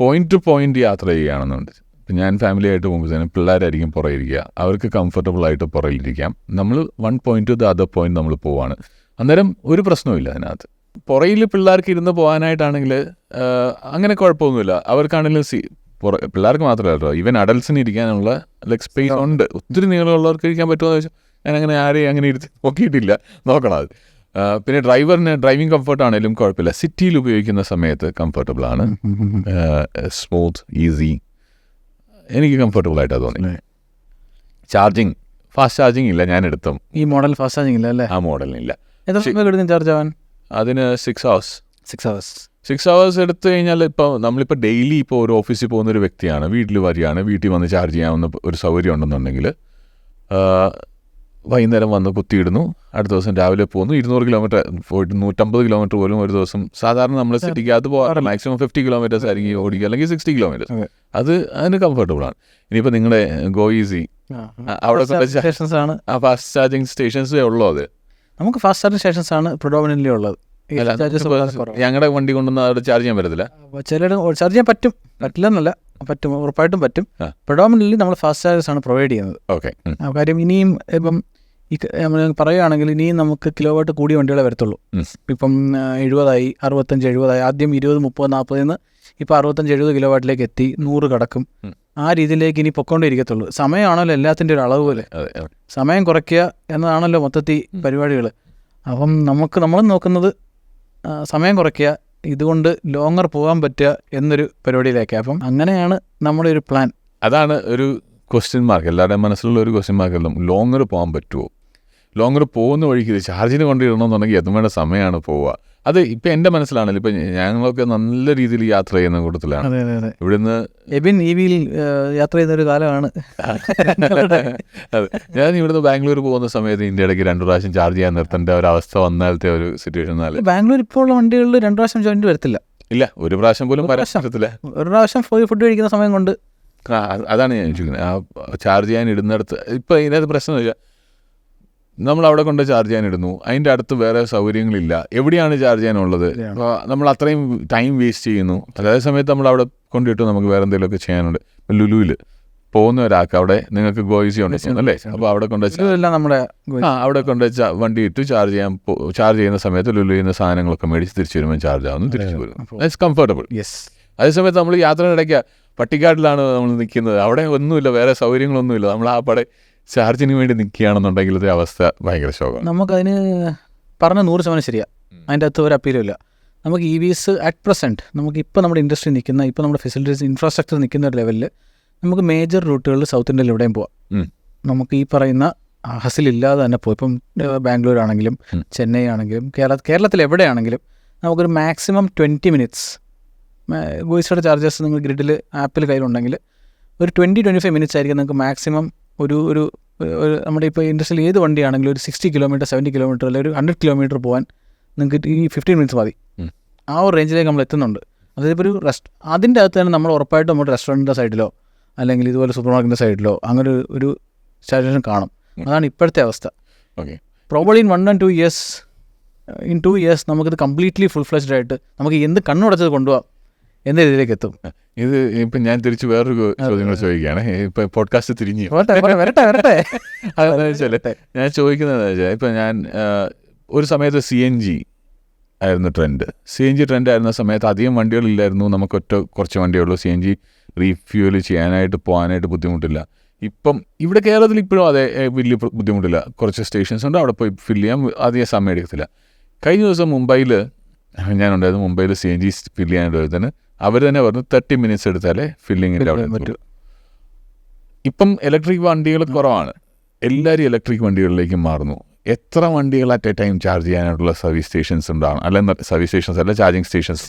പോയിന്റ് ടു പോയിന്റ് യാത്ര ചെയ്യുകയാണെന്നുണ്ട്. ഇപ്പം ഞാൻ ഫാമിലി ആയിട്ട് പോകുമ്പോഴത്തേനും പിള്ളേരായിരിക്കും പുറയിരിക്കുക, അവർക്ക് കംഫർട്ടബിളായിട്ട് പുറയിലിരിക്കാം. നമ്മൾ one point two the other point നമ്മൾ പോവാണ്. അന്നേരം ഒരു പ്രശ്നവുമില്ല അതിനകത്ത്. പുറയിൽ പിള്ളേർക്ക് ഇരുന്ന് പോകാനായിട്ടാണെങ്കിൽ അങ്ങനെ കുഴപ്പമൊന്നുമില്ല. അവർക്കാണെങ്കിലും പിള്ളേർക്ക് മാത്രമല്ല കേട്ടോ, ഈവൻ അഡൽസിന് ഇരിക്കാനുള്ള ലെഗ് സ്പേസ് ഉണ്ട്. ഒത്തിരി നീളമുള്ളവർക്ക് ഇരിക്കാൻ പറ്റുമെന്ന് വെച്ചാൽ ഞാനങ്ങനെ ആരെയും അങ്ങനെ ഇരുത്തി നോക്കിയിട്ടില്ല, നോക്കണം അത്. പിന്നെ ഡ്രൈവിംഗ് കംഫർട്ടാണേലും കുഴപ്പമില്ല. സിറ്റിയിൽ ഉപയോഗിക്കുന്ന സമയത്ത് കംഫർട്ടബിളാണ്, സ്മൂത്ത്, ഈസി. എനിക്ക് കംഫർട്ടബിളായിട്ടാണ് തോന്നി. ചാർജിങ്, ഫാസ്റ്റ് ചാർജിങ് ഇല്ല ഞാൻ എടുത്തു. ഈ മോഡൽ ഫാസ്റ്റ് ചാർജിങ് ഇല്ല അല്ലേ? ആ മോഡലിനില്ല. എത്ര സമയം എടുക്കും ചാർജ് ആവാൻ? അതിന് 6 hours. 6 hours എടുത്തു കഴിഞ്ഞാൽ ഇപ്പോൾ നമ്മളിപ്പോൾ ഡെയിലി ഇപ്പോൾ ഒരു ഓഫീസിൽ പോകുന്നൊരു വ്യക്തിയാണ്, വീട്ടിൽ വരികയാണ്, വീട്ടിൽ വന്ന് ചാർജ് ചെയ്യാവുന്ന ഒരു സൗകര്യം ഉണ്ടെന്നുണ്ടെങ്കിൽ വൈകുന്നേരം വന്ന് കുത്തിയിടുന്നു, അടുത്ത ദിവസം രാവിലെ പോകുന്നു. 200 കിലോമീറ്റർ പോയിട്ട് 150 കിലോമീറ്റർ പോലും ഒരു ദിവസം സാധാരണ നമ്മൾ സിറ്റിക്കകത്ത് പോകാറ് മാക്സിമം 50 കിലോമീറ്റേഴ്സ് ആയിരിക്കും ഓടിക്കുക, അല്ലെങ്കിൽ 60 കിലോമീറ്റേഴ്സ്. അതിന് കംഫർട്ടബിളാണ്. ഇനിയിപ്പോൾ നിങ്ങളുടെ ഗോ ഈസി അവിടെ ഫാസ്റ്റ് ചാർജിങ് സ്റ്റേഷൻസേ ഉള്ളൂ. അത് നമുക്ക് ഫാസ്റ്റ് ചാർജിങ് സ്റ്റേഷൻസ് ആണ് പ്രിഡോമിനൻ്റ്ലി ഉള്ളത്. ഞങ്ങളുടെ വണ്ടി കൊണ്ടൊന്നും അവിടെ ചാർജ് ചെയ്യാൻ പറ്റത്തില്ല. ചിലർ ചാർജ് ചെയ്യാൻ പറ്റില്ല എന്നല്ല, പറ്റും, ഉറപ്പായിട്ടും പറ്റും. പ്രിഡോമിനൻ്റ്ലി നമ്മൾ ഫാസ്റ്റ് ചാർജസ് ആണ് പ്രൊവൈഡ് ചെയ്യുന്നത്. ഓക്കെ. കാര്യം ഇനിയും ഇപ്പം ഈ നമ്മൾ പറയുകയാണെങ്കിൽ ഇനിയും നമുക്ക് കിലോ വാട്ട് കൂടിയ വണ്ടികളെ വരത്തുള്ളൂ. ഇപ്പം 70, 65, 70 ആദ്യം 20, 30, 40 ഇപ്പോൾ 65-70 കിലോ വാട്ടിലേക്ക് എത്തി, 100 കടക്കും. ആ രീതിയിലേക്ക് ഇനി പൊക്കോണ്ടിരിക്കത്തുള്ളൂ. സമയമാണല്ലോ എല്ലാത്തിൻ്റെ ഒരു അളവ് പോലെ. സമയം കുറയ്ക്കുക എന്നതാണല്ലോ മൊത്തത്തിൽ പരിപാടികൾ. അപ്പം നമ്മൾ നോക്കുന്നത് സമയം കുറയ്ക്കുക, ഇതുകൊണ്ട് ലോങ്ങർ പോകാൻ പറ്റുക എന്നൊരു പരിപാടിയിലേക്കാണ്. അപ്പം അങ്ങനെയാണ് നമ്മുടെ ഒരു പ്ലാൻ. അതാണ് ഒരു ക്വസ്റ്റ്യൻ മാർക്ക്, എല്ലാവരുടെയും മനസ്സിലുള്ള ഒരു ക്വസ്റ്റ്യൻ മാർക്ക്. ലോങ്ങർ പോകാൻ പറ്റുമോ? ലോങ്ങർ പോകുന്ന വഴിക്ക് ഇത് ചാർജിന് കൊണ്ടിടണമെന്നുണ്ടെങ്കിൽ എതും വേണ്ട സമയമാണ് പോവുക. അത് ഇപ്പം എൻ്റെ മനസ്സിലാണല്ലോ. ഇപ്പം ഞങ്ങളൊക്കെ നല്ല രീതിയിൽ യാത്ര ചെയ്യുന്ന കൂട്ടത്തിലാണ്. ഇവിടുന്ന് എബിൻ EV-യിൽ യാത്ര ചെയ്യുന്നൊരു കാലമാണ്. അതെ, ഞാൻ ഇവിടുന്ന് ബാംഗ്ലൂർ പോകുന്ന സമയത്ത് ഇതിൻ്റെ ഇടയ്ക്ക് 2 പ്രാവശ്യം ചാർജ് ചെയ്യാൻ നിർത്തേണ്ട ഒരവസ്ഥ വന്നാലത്തെ ഒരു സിറ്റുവേഷൻ. ബാംഗ്ലൂർ ഇപ്പോൾ ഉള്ള വണ്ടികളിൽ 2 പ്രാവശ്യം ജോയിൻറ്റ് വരത്തില്ല. ഇല്ല, ഒരു പ്രാവശ്യം പോലും വരത്തില്ല. ഒരു പ്രാവശ്യം ഫുഡ് കഴിക്കുന്ന സമയം കൊണ്ട്. അതാണ് ഞാൻ ചോദിക്കുന്നത്. ആ ചാർജ് ചെയ്യാൻ ഇടുന്നിടത്ത് ഇപ്പം ഇതിനകത്ത് പ്രശ്നം വെച്ചാൽ നമ്മൾ അവിടെ കൊണ്ട് ചാർജ് ചെയ്യാൻ ഇടുന്നു, അതിൻ്റെ അടുത്ത് വേറെ സൗകര്യങ്ങളില്ല. എവിടെയാണ് ചാർജ് ചെയ്യാനുള്ളത്? അപ്പോൾ നമ്മൾ അത്രയും ടൈം വേസ്റ്റ് ചെയ്യുന്നു. അതേ സമയത്ത് നമ്മൾ അവിടെ കൊണ്ടിട്ടു നമുക്ക് വേറെ എന്തെങ്കിലുമൊക്കെ ചെയ്യാനുണ്ട്. ഇപ്പം ലുലുവിൽ പോകുന്ന ഒരാൾക്ക് അവിടെ നിങ്ങൾക്ക് ഗോ ഈസി ഉണ്ടെന്ന് അല്ലേ? അപ്പോൾ അവിടെ കൊണ്ടുവച്ചാൽ നമ്മുടെ അവിടെ കൊണ്ടുവച്ച വണ്ടി ഇട്ട് ചാർജ് ചെയ്യുന്ന സമയത്ത് ലുലുവിൽ നിന്ന് സാധനങ്ങളൊക്കെ മേടിച്ച് തിരിച്ചു വരുമ്പോൾ ചാർജ് ആവുന്നു, തിരിച്ചു വരും. It's comfortable. അതേസമയത്ത് നമ്മൾ യാത്രയുടെ പട്ടിക്കാട്ടിലാണ് നമ്മൾ നിൽക്കുന്നത്, അവിടെ ഒന്നുമില്ല, വേറെ സൗകര്യങ്ങളൊന്നുമില്ല. നമ്മൾ ആ പടെ ചാർജിന് വേണ്ടി നിൽക്കുകയാണെന്നുണ്ടെങ്കിൽ ഒരു അവസ്ഥ ഭയങ്കര ശോകമാണ്. നമുക്കതിന് പറഞ്ഞ 100% ശരിയാണ്. അതിൻ്റെ അകത്ത് ഒരു അപ്പീലും ഇല്ല. നമുക്ക് EVs അറ്റ് പ്രസൻറ്റ് നമുക്കിപ്പോൾ നമ്മുടെ ഇൻഡസ്ട്രി നിൽക്കുന്ന, ഇപ്പോൾ നമ്മുടെ ഫെസിലിറ്റീസ് ഇൻഫ്രാസ്ട്രക്ചർ നിൽക്കുന്ന ഒരു ലെവലിൽ നമുക്ക് മേജർ റൂട്ടുകളിൽ സൗത്ത് ഇന്ത്യയിൽ എവിടെയും പോവാം. നമുക്ക് ഈ പറയുന്ന ഹസിലില്ലാതെ തന്നെ പോയി. ഇപ്പം ബാംഗ്ലൂർ ആണെങ്കിലും ചെന്നൈ ആണെങ്കിലും കേരളത്തിൽ എവിടെയാണെങ്കിലും നമുക്കൊരു മാക്സിമം 20 minutes വോയിസോടെ ചാർജസ് നിങ്ങൾ ഗ്രിഡിൽ ആപ്പിൽ കയ്യിലുണ്ടെങ്കിൽ ഒരു 20-25 minutes ആയിരിക്കും നിങ്ങൾക്ക് മാക്സിമം. ഒരു നമ്മുടെ ഇപ്പോൾ ഇൻഡസ്ട്രിയിൽ ഏത് വണ്ടിയാണെങ്കിലും ഒരു 60 കിലോമീറ്റർ 70 കിലോമീറ്റർ അല്ലെങ്കിൽ ഒരു 100 കിലോമീറ്റർ പോകാൻ നിങ്ങൾക്ക് ഈ 15 minutes മതി. ആ ഒരു റേഞ്ചിലേക്ക് നമ്മൾ എത്തുന്നുണ്ട്. അതായത് ഇപ്പോൾ ഒരു അതിൻ്റെ അകത്ത് തന്നെ നമ്മൾ ഉറപ്പായിട്ടും നമ്മുടെ റെസ്റ്റോറൻറ്റിൻ്റെ സൈഡിലോ അല്ലെങ്കിൽ ഇതുപോലെ സൂപ്പർ മാർക്കറ്റിൻ്റെ സൈഡിലോ അങ്ങനെ ഒരു സിറ്റുവേഷൻ കാണും. അതാണ് ഇപ്പോഴത്തെ അവസ്ഥ. Probably in 1 and 2 years, in 2 years നമുക്കിത് കംപ്ലീറ്റ്ലി ഫുൾ ഫ്ലെജ്ഡ് ആയിട്ട് നമുക്ക് എന്ത് കണ്ണുടച്ചത് കൊണ്ടുപോകാം എന്ന രീതിയിലേക്ക് എത്തും. ഇത് ഇപ്പം ഞാൻ തിരിച്ച് വേറൊരു ചോദ്യങ്ങൾ ചോദിക്കുകയാണ്. ഇപ്പം പോഡ്കാസ്റ്റ് തിരിഞ്ഞു വരട്ടെ. ഞാൻ ചോദിക്കുന്നത് വെച്ചാൽ ഇപ്പം ഞാൻ ഒരു സമയത്ത് CNG ആയിരുന്നു ട്രെൻഡ്. CNG ട്രെൻഡ് ആയിരുന്ന സമയത്ത് അധികം വണ്ടികളില്ലായിരുന്നു, നമുക്ക് കുറച്ച് വണ്ടിയുള്ളൂ. CNG റീഫ്യൂവൽ ചെയ്യാനായിട്ട് പോകാനായിട്ട് ബുദ്ധിമുട്ടില്ല. ഇപ്പം ഇവിടെ കേരളത്തിൽ ഇപ്പോഴും അതേ വലിയ ബുദ്ധിമുട്ടില്ല. കുറച്ച് സ്റ്റേഷൻസ് ഉണ്ട്, അവിടെ പോയി ഫില്ല് ചെയ്യാൻ അധികം സമയം എടുക്കത്തില്ല. കഴിഞ്ഞ ദിവസം മുംബൈയിൽ ഞാനുണ്ടായിരുന്നു. മുംബൈയിൽ CNG ഫില്ല് ചെയ്യാനായിട്ട് അവർ തന്നെ പറഞ്ഞു 30 minutes എടുത്താലേ ഫില്ലിങ്ങിൻ്റെ അവിടെ പറ്റും. ഇപ്പം ഇലക്ട്രിക് വണ്ടികൾ കുറവാണ്, എല്ലാവരും ഇലക്ട്രിക് വണ്ടികളിലേക്ക് മാറുന്നു. എത്ര വണ്ടികൾ അറ്റ് എ ടൈം ചാർജ് ചെയ്യാനായിട്ടുള്ള സർവീസ് സ്റ്റേഷൻസ് ഉണ്ടാവും, അല്ലെങ്കിൽ സർവീസ് സ്റ്റേഷൻസ് അല്ല, ചാർജിങ് സ്റ്റേഷൻസ്?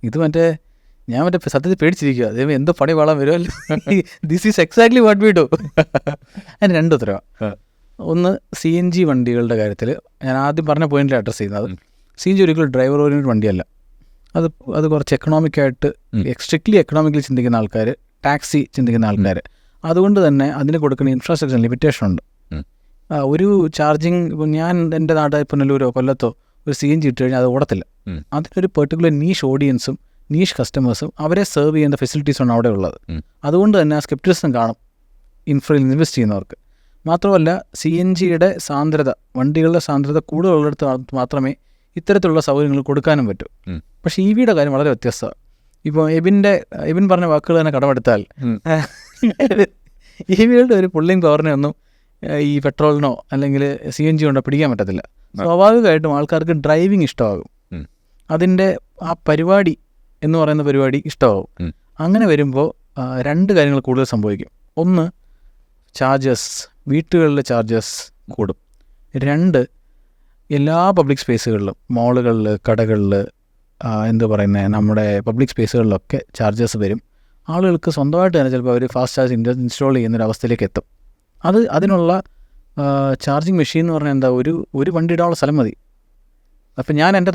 ഇത് മറ്റേ ഞാൻ മറ്റേ സത്യത്തിൽ പേടിച്ചിരിക്കുക, അതേ എന്തോ പണി പാടാൻ വരുമല്ലോ. This is exactly what we do. അതിന് രണ്ട് ഉത്തരവാണ്. ഒന്ന്, CNG വണ്ടികളുടെ കാര്യത്തിൽ ഞാൻ ആദ്യം പറഞ്ഞ പോയിന്റിൽ അഡ്രസ്സ് ചെയ്യുന്നത്, CNG ഒരിക്കലും ഡ്രൈവർ ഓറിയൻറ്റഡ് വണ്ടിയല്ല. അത് കുറച്ച് എക്കണോമിക്കായിട്ട് സ്ട്രിക്ട്ലി എക്കണോമിക്കലി ചിന്തിക്കുന്ന ആൾക്കാർ, ടാക്സി ചിന്തിക്കുന്ന ആൾക്കാർ, അതുകൊണ്ട് തന്നെ അതിന് കൊടുക്കുന്ന ഇൻഫ്രാസ്ട്രക്ചർ ലിമിറ്റേഷൻ ഉണ്ട്. ഒരു ചാർജിങ്, ഞാൻ എൻ്റെ നാട്ടിൽ പുനലൂരോ കൊല്ലത്തോ ഒരു CNG ഇട്ട് കഴിഞ്ഞാൽ അത് ഓടത്തില്ല. അതിനൊരു പെർട്ടിക്കുലർ നീഷ് ഓഡിയൻസും നീഷ് കസ്റ്റമേഴ്സും അവരെ സെർവ് ചെയ്യുന്ന ഫെസിലിറ്റീസാണ് അവിടെ ഉള്ളത്. അതുകൊണ്ട് തന്നെ ആ സ്കെപ്റ്റിസിസം കാണും ഇൻഫ്രയിൽ ഇൻവെസ്റ്റ് ചെയ്യുന്നവർക്ക്. മാത്രമല്ല CNGയുടെ സാന്ദ്രത, വണ്ടികളുടെ സാന്ദ്രത കൂടുതലുള്ളിടത്ത് മാത്രമേ ഇത്തരത്തിലുള്ള സൗകര്യങ്ങൾ കൊടുക്കാനും പറ്റൂ. പക്ഷേ EVയുടെ കാര്യം വളരെ വ്യത്യസ്തമാണ്. ഇപ്പോൾ എബിൻ പറഞ്ഞ വാക്കുകൾ തന്നെ കടമെടുത്താൽ EVയുടെ ഒരു പുള്ളിങ് പവറിനെ ഒന്നും ഈ പെട്രോളിനോ അല്ലെങ്കിൽ CNG കൊണ്ടോ പിടിക്കാൻ പറ്റത്തില്ല. സ്വാഭാവികമായിട്ടും ആൾക്കാർക്ക് ഡ്രൈവിംഗ് ഇഷ്ടമാകും, അതിൻ്റെ ആ പരിപാടി എന്ന് പറയുന്ന പരിപാടി ഇഷ്ടമാകും. അങ്ങനെ വരുമ്പോൾ രണ്ട് കാര്യങ്ങൾ കൂടുതൽ സംഭവിക്കും. ഒന്ന്, ചാർജസ്, വീട്ടുകളിലെ ചാർജസ് കൂടും. രണ്ട്, എല്ലാ പബ്ലിക് സ്പേസുകളിലും, മോളുകളിൽ, കടകളിൽ, എന്താ പറയുന്നത്, നമ്മുടെ പബ്ലിക് സ്പേസുകളിലൊക്കെ ചാർജസ് വരും. ആളുകൾക്ക് സ്വന്തമായിട്ട് തന്നെ ചിലപ്പോൾ അവർ ഫാസ്റ്റ് ചാർജ് ഇൻസ്റ്റാൾ ചെയ്യുന്നൊരവസ്ഥയിലേക്ക് എത്തും. അതിനുള്ള ചാർജിങ് മെഷീൻ എന്ന് പറഞ്ഞാൽ എന്താ, ഒരു വണ്ടി ഇടാനുള്ള സ്ഥലം മതി. അപ്പം ഞാൻ എൻ്റെ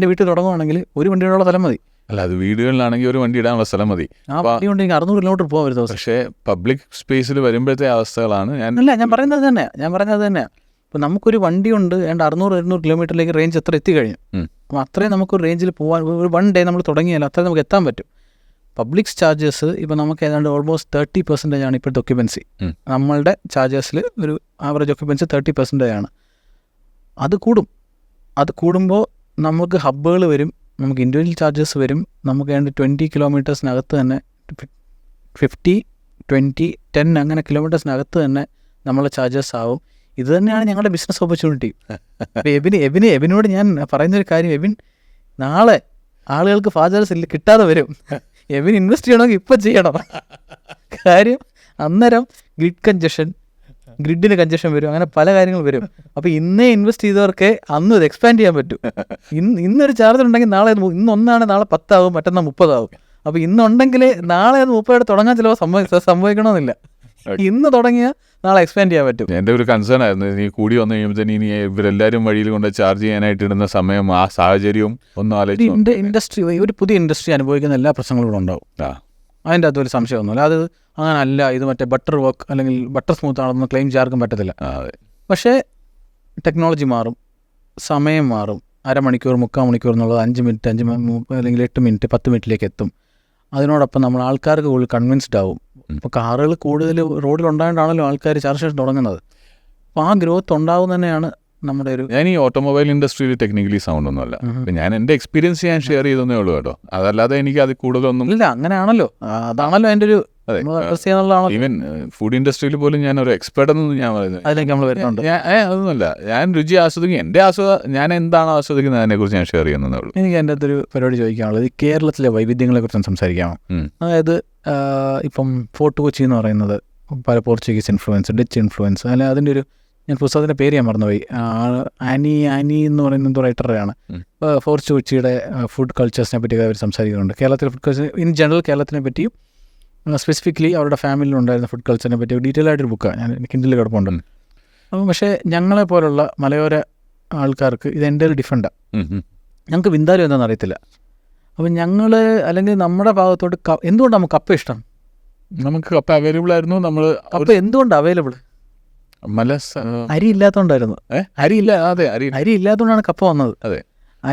വീട്ടിൽ തുടങ്ങുവാണെങ്കിൽ ഒരു വണ്ടി ഇടാനുള്ള സ്ഥലം മതി. അല്ല, അത് വീടുകളിലാണെങ്കിൽ ഒരു വണ്ടി ഇടാനുള്ള സ്ഥലം മതി. ആ വണ്ടി കൊണ്ട് 600 കിലോമീറ്റർ പോകാൻ ഒരു ദിവസം. പക്ഷേ പബ്ലിക് സ്പേസിൽ വരുമ്പോഴത്തെ അവസ്ഥകളാണ് ഞാൻ പറയുന്നത് തന്നെ. ഇപ്പോൾ നമുക്കൊരു വണ്ടി ഉണ്ട്, 600-700 കിലോമീറ്ററിലേക്ക് റേഞ്ച് എത്ര എത്തിക്കഴിഞ്ഞു. അപ്പോൾ അത്രയും നമുക്കൊരു റേഞ്ചിൽ പോകാൻ ഒരു 1 ഡേ നമ്മൾ തുടങ്ങിയാൽ അത്രയും നമുക്ക് എത്താൻ പറ്റും. പബ്ലിക് ചാർജസ് ഇപ്പോൾ നമുക്ക് ഏതാണ്ട് ഓൾമോസ്റ്റ് 30% ആണ് ഇപ്പോഴത്തെ ഒക്യുപ്പൻസി. നമ്മളുടെ ചാർജസിൽ ഒരു ആവറേജ് ഒക്യുപ്പൻസി 30% ആണ്. അത് കൂടുമ്പോൾ നമുക്ക് ഹബ്ബുകൾ വരും, നമുക്ക് ഇൻഡിവിജ്വൽ ചാർജസ് വരും. നമുക്ക് ഏതാണ്ട് 20 കിലോമീറ്റേഴ്സിനകത്ത് തന്നെ 50, 20, 10 അങ്ങനെ കിലോമീറ്റേഴ്സിനകത്ത് തന്നെ നമ്മളെ ചാർജസ് ആവും. ഇത് തന്നെയാണ് ഞങ്ങളുടെ ബിസിനസ് ഓപ്പർച്യൂണിറ്റി. എബിനോട് ഞാൻ പറയുന്നൊരു കാര്യം, എബിൻ നാളെ ആളുകൾക്ക് ഫാസ്റ്റ് ചാർജസ് കിട്ടാതെ വരും. എബിൻ ഇൻവെസ്റ്റ് ചെയ്യണമെങ്കിൽ ഇപ്പം ചെയ്യണം. കാര്യം അന്നേരം ഗ്രിഡിന് കഞ്ചഷൻ വരും, അങ്ങനെ പല കാര്യങ്ങൾ വരും. അപ്പോൾ ഇന്നേ ഇൻവെസ്റ്റ് ചെയ്തവർക്ക് അന്ന് ഇത് എക്സ്പാൻഡ് ചെയ്യാൻ പറ്റും. ഇന്നൊരു ചാർജർ ഉണ്ടെങ്കിൽ നാളെ ഇന്നൊന്നാണ്, നാളെ 10 ആവും, മറ്റന്നാൾ 30 ആവും. അപ്പോൾ ഇന്നുണ്ടെങ്കിൽ നാളെ അത് 30 തുടങ്ങാൻ ചിലപ്പോൾ സംഭവിക്കണമെന്നില്ല. ഇന്ന് തുടങ്ങിയാൽ നാളെ എക്സ്പാൻഡ് ചെയ്യാൻ പറ്റും. എൻ്റെ ഒരു കൺസേൺ ആയിരുന്നു, ഇനി കൂടി വന്നു കഴിയുമ്പോഴത്തേന് ഇനി ഇവരെല്ലാവരും വഴിയിൽ കൊണ്ട് ചാർജ് ചെയ്യാനായിട്ട് ഇടുന്ന സമയം, ആ സാഹചര്യവും ഒന്ന് ആലോചിച്ചു. ഇൻഡസ്ട്രി, ഒരു പുതിയ ഇൻഡസ്ട്രി അനുഭവിക്കുന്ന എല്ലാ പ്രശ്നങ്ങളും ഇവിടെ ഉണ്ടാവും. അതിൻ്റെ അകത്ത് ഒരു സംശയമൊന്നുമില്ല. അത് അങ്ങനെ അല്ല, ഇത് മറ്റേ ബട്ടർ വർക്ക് അല്ലെങ്കിൽ ബട്ടർ സ്മൂത്ത് ആണെന്ന് ക്ലെയിം ചെയ്യാർക്കും പറ്റത്തില്ല. പക്ഷേ ടെക്നോളജി മാറും, സമയം മാറും. അരമണിക്കൂർ, 3/4 മണിക്കൂർ എന്നുള്ളത് 5 മിനിറ്റ്, 5 അല്ലെങ്കിൽ 8 മിനിറ്റ്, 10 മിനിറ്റിലേക്ക് എത്തും. അതിനോടൊപ്പം നമ്മൾ ആൾക്കാർക്ക് കൂടുതൽ കൺവിൻസ്ഡ് ആവും. ഇപ്പോൾ കാറുകൾ കൂടുതൽ റോഡിലുണ്ടായതുകൊണ്ടാണല്ലോ ആൾക്കാർ ചാർജ് സ്റ്റേഷൻ തുടങ്ങുന്നത്. അപ്പോൾ ആ ഗ്രോത്ത് ഉണ്ടാവും തന്നെയാണ് നമ്മുടെ ഒരു. ഞാൻ ഈ ഓട്ടോമൊബൈൽ ഇൻഡസ്ട്രിയിൽ ടെക്നിക്കലി സൗണ്ട് ഒന്നുമല്ല, ഞാൻ എൻ്റെ എക്സ്പീരിയൻസ് ഞാൻ ഷെയർ ചെയ്തേ ഉള്ളൂ കേട്ടോ. അതല്ലാതെ എനിക്ക് അത് കൂടുതലൊന്നും ഇല്ല. അങ്ങനെയാണല്ലോ, അതാണല്ലോ എൻ്റെ ഒരു ഈവൻ ഫുഡ് ഇൻഡസ്ട്രിയിൽ പോലും ഞാൻ ഒരു എക്സ്പെർട്ട് എന്നൊന്നും ഞാൻ പറയുന്നത് അതിലേക്ക് നമ്മൾ വരുന്നുണ്ട്. അതൊന്നുമല്ല, ഞാൻ രുചി ആസ്വദിക്കും. എൻ്റെ ഞാൻ എന്താണോ ആസ്വദിക്കുന്നത് അതിനെക്കുറിച്ച് ഞാൻ ഷെയർ ചെയ്യുന്നതേ ഉള്ളൂ. എനിക്ക് എൻ്റെ അടുത്തൊരു പരിപാടി ചോദിക്കാനുള്ളത്, ഈ കേരളത്തിലെ വൈവിധ്യങ്ങളെക്കുറിച്ച് സംസാരിക്കാമോ? അതായത് ഇപ്പം ഫോർട്ട് കൊച്ചി എന്ന് പറയുന്നത് പല പോർച്ചുഗീസ് ഇൻഫ്ലുവൻസ്, ഡച്ച് ഇൻഫ്ലുവൻസ്, അല്ല അതിൻ്റെ ഒരു, ഞാൻ പുസ്തകത്തിൻ്റെ പേര് ഞാൻ മറന്നുപോയി, ആനി എന്ന് പറയുന്ന റൈറ്ററാണ്. ഫോർട്ട് കൊച്ചിയുടെ ഫുഡ് കൾച്ചേഴ്സിനെ പറ്റി അവർ സംസാരിക്കുന്നുണ്ട്. കേരളത്തിലെ ഫുഡ് കൾച്ചർ ഇൻ ജനറൽ, കേരളത്തിനെ പറ്റിയും സ്പെസിഫിക്കലി അവരുടെ ഫാമിലിയിലുണ്ടായിരുന്ന ഫുഡ് കൾച്ചറിനെ പറ്റി ഡീറ്റെയിൽ ആയിട്ടൊരു ബുക്കാണ്, ഞാൻ കിൻഡിൽ കിടപ്പുണ്ട്. അപ്പം പക്ഷേ ഞങ്ങളെ പോലുള്ള മലയോര ആൾക്കാർക്ക് ഇത് എൻ്റെ ഒരു ഡിഫറൻറ്റാണ്. ഞങ്ങൾക്ക് വിന്താലും എന്താണെന്ന് അറിയത്തില്ല. അപ്പം ഞങ്ങൾ അല്ലെങ്കിൽ നമ്മുടെ ഭാഗത്തോട്ട് എന്തുകൊണ്ടാണ് നമുക്ക് കപ്പ ഇഷ്ടം? നമുക്ക് കപ്പ അവൈലബിൾ ആയിരുന്നു. നമ്മൾ കപ്പ എന്തുകൊണ്ടാണ് അവൈലബിൾ? അരി ഇല്ലാത്തതുകൊണ്ടായിരുന്നു. അരി ഇല്ലാത്തതുകൊണ്ടാണ് കപ്പ വന്നത്. അതെ,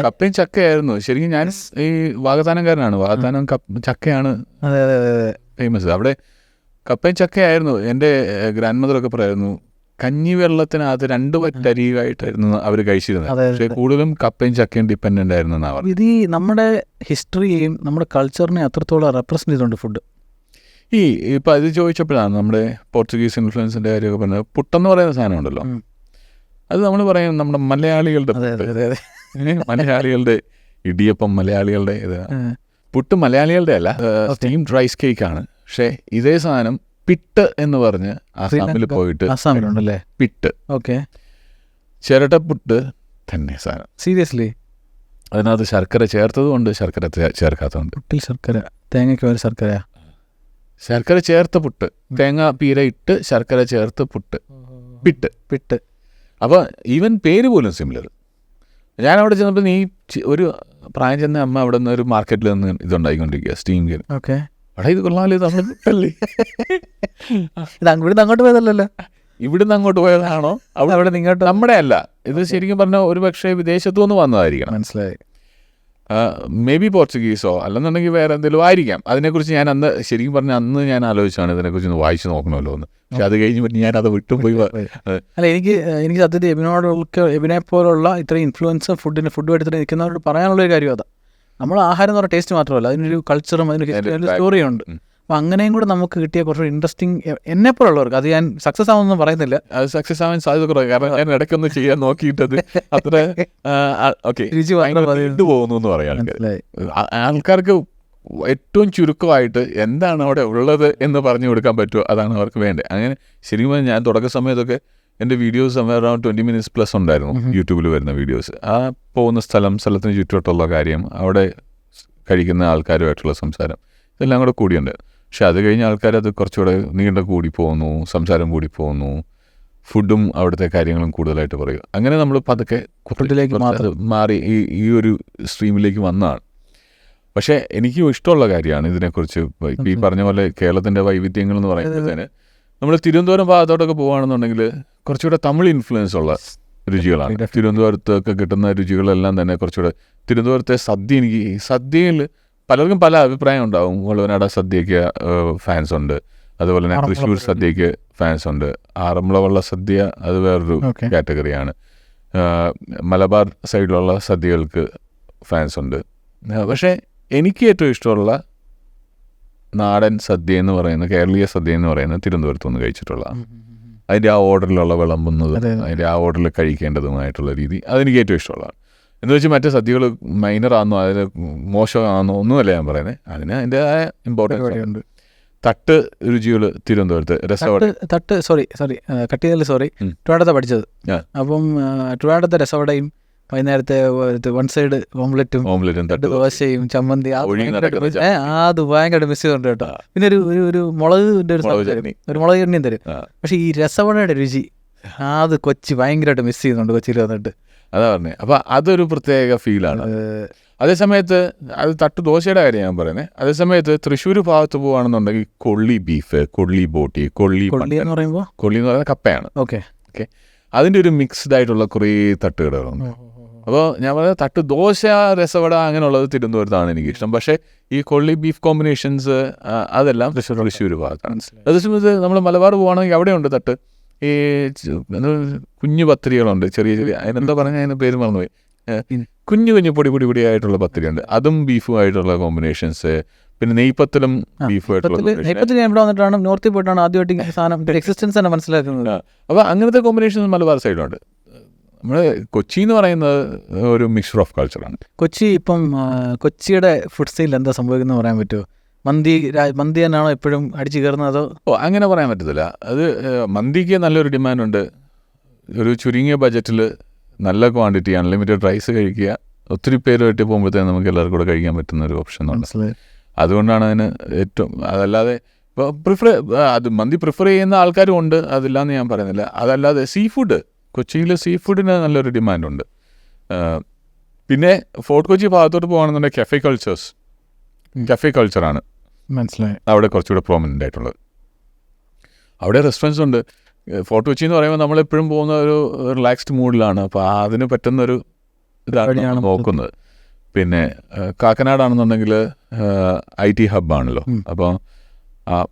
കപ്പയും ചക്കയായിരുന്നു. ശരിക്കും ഞാൻ ഈ വാഗത്താനംകാരനാണ്, വാഗത്താനം ചക്കയാണ് ഫേമസ്. അവിടെ കപ്പയും ചക്കയായിരുന്നു. എൻ്റെ ഗ്രാൻഡ് മദറൊക്കെ പറയായിരുന്നു, കഞ്ഞിവെള്ളത്തിനകത്ത് 2 വറ്റ് അരിയായിട്ടായിരുന്നു അവർ കഴിച്ചിരുന്നത്. പക്ഷേ കൂടുതലും കപ്പയും ചക്കയും ഡിപ്പെൻഡൻ്റ് ആയിരുന്നു എന്നാണ് പറഞ്ഞത്. ഇത് നമ്മുടെ ഹിസ്റ്ററിയെയും നമ്മുടെ കൾച്ചറിനെ അത്രത്തോളം റെപ്രസെൻ്റ് ചെയ്തുകൊണ്ട് ഫുഡ്. ഇപ്പം അത് ചോദിച്ചപ്പോഴാണ് നമ്മുടെ പോർച്ചുഗീസ് ഇൻഫ്ലുവൻസിൻ്റെ കാര്യമൊക്കെ പറഞ്ഞത്. പുട്ടെന്ന് പറയുന്ന സാധനം ഉണ്ടല്ലോ, അത് നമ്മൾ പറയും നമ്മുടെ മലയാളികളുടെ മലയാളികളുടെ ഇടിയപ്പം, മലയാളികളുടെ ഇത്. പുട്ട് മലയാളികളുടെ അല്ല, സ്റ്റീംഡ് റൈസ് കേക്കാണ്. പക്ഷേ ഇതേ സാധനം പിട്ട് എന്ന് പറഞ്ഞ് ആസാമിൽ പോയിട്ട്, ആസാമിലുണ്ടല്ലേ പിട്ട്. ഓക്കെ, ചിരട്ടപ്പുട്ട് തന്നെ സാധനം. സീരിയസ്ലി? അതിനകത്ത് ശർക്കര ചേർത്തതുകൊണ്ട് ശർക്കര ചേർക്കാത്തതുണ്ട്. പുട്ടിൽ ശർക്കര, തേങ്ങയ്ക്ക് ഒരു ശർക്കര, ശർക്കര ചേർത്ത പുട്ട്, തേങ്ങ പീര ഇട്ട് ശർക്കര ചേർത്ത് പുട്ട്, പിട്ട്. അപ്പോൾ ഈവൻ പേര് പോലും സിമിലർ. ഞാൻ അവിടെ ചെന്നപ്പോൾ നീ ഒരു പ്രായം ചെന്ന അമ്മ അവിടെ നിന്ന് ഒരു മാർക്കറ്റിൽ നിന്ന് ഇതുണ്ടായിക്കൊണ്ടിരിക്കുക, സ്റ്റീം കേക്ക്. ഓക്കെ, അവിടെ ഇത് കൊള്ളാമല്ലോ, നമ്മൾ പുട്ടല്ലേ. ഇവിടുന്ന് അങ്ങോട്ട് പോയതല്ലല്ലോ. ഇവിടുന്ന് അങ്ങോട്ട് പോയതാണോ? അവിടെ ഇങ്ങോട്ട് നമ്മുടെ അല്ല ഇത്. ശരിക്കും പറഞ്ഞാൽ ഒരു പക്ഷേ വിദേശത്തു നിന്ന് വന്നതായിരിക്കണം. മനസ്സിലായി. മേ ബി പോർച്ചുഗീസോ അല്ലെന്നുണ്ടെങ്കിൽ വേറെ എന്തെങ്കിലും ആയിരിക്കാം. അതിനെക്കുറിച്ച് ഞാൻ അന്ന് ശരിക്കും പറഞ്ഞാൽ അന്ന് ഞാൻ ആലോചിച്ചാണ് ഇതിനെക്കുറിച്ച് ഒന്ന് വായിച്ച് നോക്കണമല്ലോ എന്ന്. പക്ഷെ അത് കഴിഞ്ഞ് പിന്നെ ഞാനത് വിട്ടുപോയി. അല്ല, എനിക്ക് സത്യത്തിൽ എബിനെ പോലുള്ള ഇത്രയും ഇൻഫ്ലുവൻസ് ഫുഡുമായിട്ട് നിൽക്കുന്നവരോട് പറയാനുള്ളൊരു കാര്യം അതാ. നമ്മൾ ആഹാരം എന്ന് പറഞ്ഞാൽ ടേസ്റ്റ് മാത്രമല്ല, അതിനൊരു കൾച്ചറും അതിനൊരു സ്റ്റോറിയുണ്ട്. അപ്പം അങ്ങനെയും കൂടെ നമുക്ക് കിട്ടിയ കുറച്ച് ഇൻട്രസ്റ്റിംഗ് എന്നെപ്പോലുള്ളവർക്ക്. അത് ഞാൻ സക്സസ് ആവുമെന്നും പറയുന്നില്ല, അത് സക്സസ് ആവാൻ സാധ്യത കുറവ്. കാരണം ഞാൻ ഇടയ്ക്കൊന്ന് ചെയ്യാൻ നോക്കിയിട്ടത് അത്ര ഓക്കെ രുചി പോകുന്നു എന്ന് പറയാം. ആൾക്കാർക്ക് ഏറ്റവും ചുരുക്കമായിട്ട് എന്താണ് അവിടെ ഉള്ളത് എന്ന് പറഞ്ഞു കൊടുക്കാൻ പറ്റുമോ, അതാണ് അവർക്ക് വേണ്ടത്. അങ്ങനെ ശരിക്കും പറഞ്ഞാൽ ഞാൻ തുടക്ക സമയത്തൊക്കെ എൻ്റെ വീഡിയോസ് അറൗണ്ട് 20 minutes പ്ലസ് ഉണ്ടായിരുന്നു യൂട്യൂബിൽ വരുന്ന വീഡിയോസ്. ആ പോകുന്ന സ്ഥലത്തിന് ചുറ്റുവട്ടുള്ള കാര്യം, അവിടെ കഴിക്കുന്ന ആൾക്കാരുമായിട്ടുള്ള സംസാരം, ഇതെല്ലാം കൂടെ കൂടിയുണ്ട്. പക്ഷെ അത് കഴിഞ്ഞ ആൾക്കാരത് കുറച്ചുകൂടെ നീണ്ട കൂടി പോകുന്നു, സംസാരം കൂടി പോകുന്നു, ഫുഡും അവിടുത്തെ കാര്യങ്ങളും കൂടുതലായിട്ട് പറയും. അങ്ങനെ നമ്മൾ പതുക്കെ ഫുഡിലേക്ക് മാറി ഈ ഒരു സ്ട്രീമിലേക്ക് വന്നതാണ്. പക്ഷേ എനിക്ക് ഇഷ്ടമുള്ള കാര്യമാണ് ഇതിനെക്കുറിച്ച്. ഈ പറഞ്ഞ പോലെ കേരളത്തിൻ്റെ വൈവിധ്യങ്ങൾ എന്ന് പറയുമ്പോഴത്തേന് നമ്മൾ തിരുവനന്തപുരം ഭാഗത്തോട്ടൊക്കെ പോകുകയാണെന്നുണ്ടെങ്കിൽ കുറച്ചുകൂടെ തമിഴ് ഇൻഫ്ലുവൻസ് ഉള്ള രുചികളാണ്. തിരുവനന്തപുരത്തൊക്കെ കിട്ടുന്ന രുചികളെല്ലാം തന്നെ കുറച്ചുകൂടെ. തിരുവനന്തപുരത്തെ സദ്യ, എനിക്ക് സദ്യയിൽ പലർക്കും പല അഭിപ്രായം ഉണ്ടാവും. വള്ളുവനാട സദ്യയ്ക്ക് ഫാൻസ് ഉണ്ട്, അതുപോലെ തന്നെ തൃശ്ശൂർ സദ്യയ്ക്ക് ഫാൻസ് ഉണ്ട്, ആറന്മുള സദ്യ അത് വേറൊരു കാറ്റഗറിയാണ്, മലബാർ സൈഡിലുള്ള സദ്യകൾക്ക് ഫാൻസ് ഉണ്ട്. പക്ഷേ എനിക്ക് ഏറ്റവും ഇഷ്ടമുള്ള നാടൻ സദ്യ എന്ന് പറയുന്നത്, കേരളീയ സദ്യ എന്ന് പറയുന്നത് തിരുവനന്തപുരത്ത് നിന്ന് കഴിച്ചിട്ടുള്ള അതിൻ്റെ ആ ഓർഡറിലുള്ള വിളമ്പുന്നത്, അതിൻ്റെ ആ ഓർഡറിൽ കഴിക്കേണ്ടതുമായിട്ടുള്ള രീതി, അതെനിക്ക് ഏറ്റവും ഇഷ്ടമുള്ളതാണ്. എന്ന് വെച്ചാൽ മറ്റേ സദ്യകൾ മൈനറാണെന്നോ അതിൽ മോശമാണെന്നോ ഒന്നുമല്ല ഞാൻ പറയുന്നത്, അതിന് അതിൻ്റെതായ ഇമ്പോർട്ടൻസ് ഉണ്ട്. തട്ട് രുചികൾ തിരുവനന്തപുരത്ത് രസവട. തട്ട് സോറി കട്ടിയതിൽ ട്രിവാൻഡ്രത്തെ പഠിച്ചത്. അപ്പം ട്രിവാൻഡ്രത്തെ രസവടയും വൈകുന്നേരത്തെ വൺ സൈഡ് ഓംലെറ്റും തട്ട് ദോശയും ചമ്മന്തി, അത് ഭയങ്കര മിസ് ചെയ്തുണ്ട് കേട്ടോ. പിന്നെ ഒരു മുളകിൻ്റെ ഒരു മുളക് ചട്നിയും തരും. പക്ഷെ ഈ രസവടയുടെ രുചി അത് ഭയങ്കരമായിട്ട് മിസ് ചെയ്യുന്നുണ്ട് കൊച്ചിയിൽ വന്നിട്ട്. അതാ പറഞ്ഞത്. അപ്പം അതൊരു പ്രത്യേക ഫീലാണ്. അതേസമയത്ത് അത് തട്ട് ദോശയുടെ കാര്യം ഞാൻ പറയുന്നത്. അതേസമയത്ത് തൃശ്ശൂർ ഭാഗത്ത് പോകുകയാണെന്നുണ്ടെങ്കിൽ കൊള്ളി ബീഫ്, കൊള്ളി ബോട്ടി, കൊള്ളി എന്ന് പറയുന്നത് കപ്പയാണ്. ഓക്കെ, അതിൻ്റെ ഒരു മിക്സ്ഡ് ആയിട്ടുള്ള കുറേ തട്ടുകടകളുണ്ട്. അപ്പോൾ ഞാൻ പറയുന്നത് തട്ട് ദോശ, രസവട അങ്ങനെയുള്ളത് തിരുവനന്തപുരത്താണ് എനിക്കിഷ്ടം. പക്ഷേ ഈ കൊള്ളി ബീഫ് കോമ്പിനേഷൻസ് അതെല്ലാം തൃശ്ശൂർ ഭാഗത്താണ്. അതേസമയത്ത് നമ്മൾ മലബാർ പോകുകയാണെങ്കിൽ അവിടെയുണ്ട് തട്ട്. ഈ കുഞ്ഞു പത്തിരികളുണ്ട്, ചെറിയ അതിനെന്താ പറഞ്ഞാൽ അതിന് പേര് മറന്നുപോയി. കുഞ്ഞു പൊടിയായിട്ടുള്ള പത്തിരിയുണ്ട്, അതും ബീഫുമായിട്ടുള്ള കോമ്പിനേഷൻസ്. പിന്നെ നെയ്പ്പത്തിലും ബീഫുമായിട്ടുള്ള വന്നിട്ടാണ് നോർത്തിൽ പോയിട്ടാണ് ആദ്യമായിട്ട് സാധനം എക്സിസ്റ്റൻസ് തന്നെ മനസ്സിലാക്കുന്നത്. അപ്പോൾ അങ്ങനത്തെ കോമ്പിനേഷൻ മലബാർ സൈഡിലുണ്ട്. നമ്മൾ കൊച്ചി എന്ന് പറയുന്നത് ഒരു മിക്സ്ചർ ഓഫ് കൾച്ചറാണ്. കൊച്ചി ഇപ്പം കൊച്ചിയുടെ ഫുഡ് സ്റ്റൈലിൽ എന്താ സംഭവിക്കുന്നത് പറയാൻ പറ്റുമോ? മന്തി തന്നെയാണോ എപ്പോഴും അടിച്ചു കയറുന്നത്, അതോ? അങ്ങനെ പറയാൻ പറ്റത്തില്ല. അത് മന്തിക്ക് നല്ലൊരു ഡിമാൻഡുണ്ട്. ഒരു ചുരുങ്ങിയ ബജറ്റിൽ നല്ല ക്വാണ്ടിറ്റി അൺലിമിറ്റഡ് റൈസ് കഴിക്കുക, ഒത്തിരി പേരുമായിട്ട് പോകുമ്പോഴത്തേക്കും നമുക്ക് എല്ലാവർക്കും കൂടെ കഴിക്കാൻ പറ്റുന്ന ഒരു ഓപ്ഷൻ ഉണ്ട്. അതുകൊണ്ടാണ് അതിന് ഏറ്റവും. അതല്ലാതെ ഇപ്പോൾ അത് മന്തി പ്രിഫർ ചെയ്യുന്ന ആൾക്കാരും ഉണ്ട്, അതില്ലാന്ന് ഞാൻ പറയുന്നില്ല. അതല്ലാതെ സീ ഫുഡ്, കൊച്ചിയിൽ സീ ഫുഡിന് നല്ലൊരു ഡിമാൻഡുണ്ട്. പിന്നെ ഫോർട്ട് കൊച്ചി ഭാഗത്തോട്ട് പോകുകയാണെന്നുണ്ടെങ്കിൽ കഫേ കൾച്ചറാണ് മനസ്സിലായി അവിടെ കുറച്ചുകൂടെ പ്രോമിനൻ്റ് ആയിട്ടുള്ളത്. അവിടെ റെസ്റ്റോറൻറ്റ്സ് ഉണ്ട്. ഫോർട്ട് കൊച്ചി എന്ന് പറയുമ്പോൾ നമ്മളെപ്പോഴും പോകുന്ന ഒരു റിലാക്സ്ഡ് മൂഡിലാണ്. അപ്പോൾ അതിന് പറ്റുന്നൊരു ഇതാണ് നോക്കുന്നത്. പിന്നെ കാക്കനാടാണെന്നുണ്ടെങ്കിൽ IT ഹബ്ബാണല്ലോ. അപ്പോൾ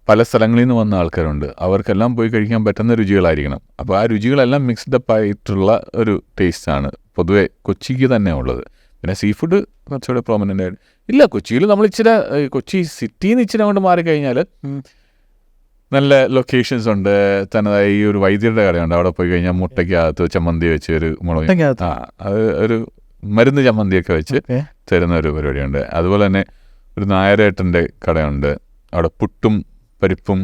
പല സ്ഥലങ്ങളിൽ നിന്ന് വന്ന ആൾക്കാരുണ്ട്, അവർക്കെല്ലാം പോയി കഴിക്കാൻ പറ്റുന്ന രുചികളായിരിക്കണം. അപ്പോൾ ആ രുചികളെല്ലാം മിക്സ്ഡ് അപ്പ് ആയിട്ടുള്ള ഒരു ടേസ്റ്റാണ് പൊതുവെ കൊച്ചിക്ക് തന്നെ ഉള്ളത്. പിന്നെ സീ ഫുഡ് കുറച്ചുകൂടെ പ്രോമിനൻ്റ് ആയിട്ട് ഇല്ല. കൊച്ചിയിൽ നമ്മൾ കൊച്ചി സിറ്റിയിൽ നിന്ന് ഇച്ചിരി അങ്ങോട്ട് മാറിക്കഴിഞ്ഞാൽ നല്ല ലൊക്കേഷൻസ് ഉണ്ട്. തനതായ ഈ ഒരു വൈദ്യരുടെ കടയുണ്ട്, അവിടെ പോയി കഴിഞ്ഞാൽ മുട്ടയ്ക്കകത്ത് ചമ്മന്തി വെച്ച് ഒരു മുളക് അത് ഒരു മരുന്ന് ചമ്മന്തിയൊക്കെ വെച്ച് തരുന്ന ഒരു പരിപാടിയുണ്ട്. അതുപോലെ തന്നെ ഒരു നായരേട്ടൻ്റെ കടയുണ്ട്, അവിടെ പുട്ടും പരിപ്പും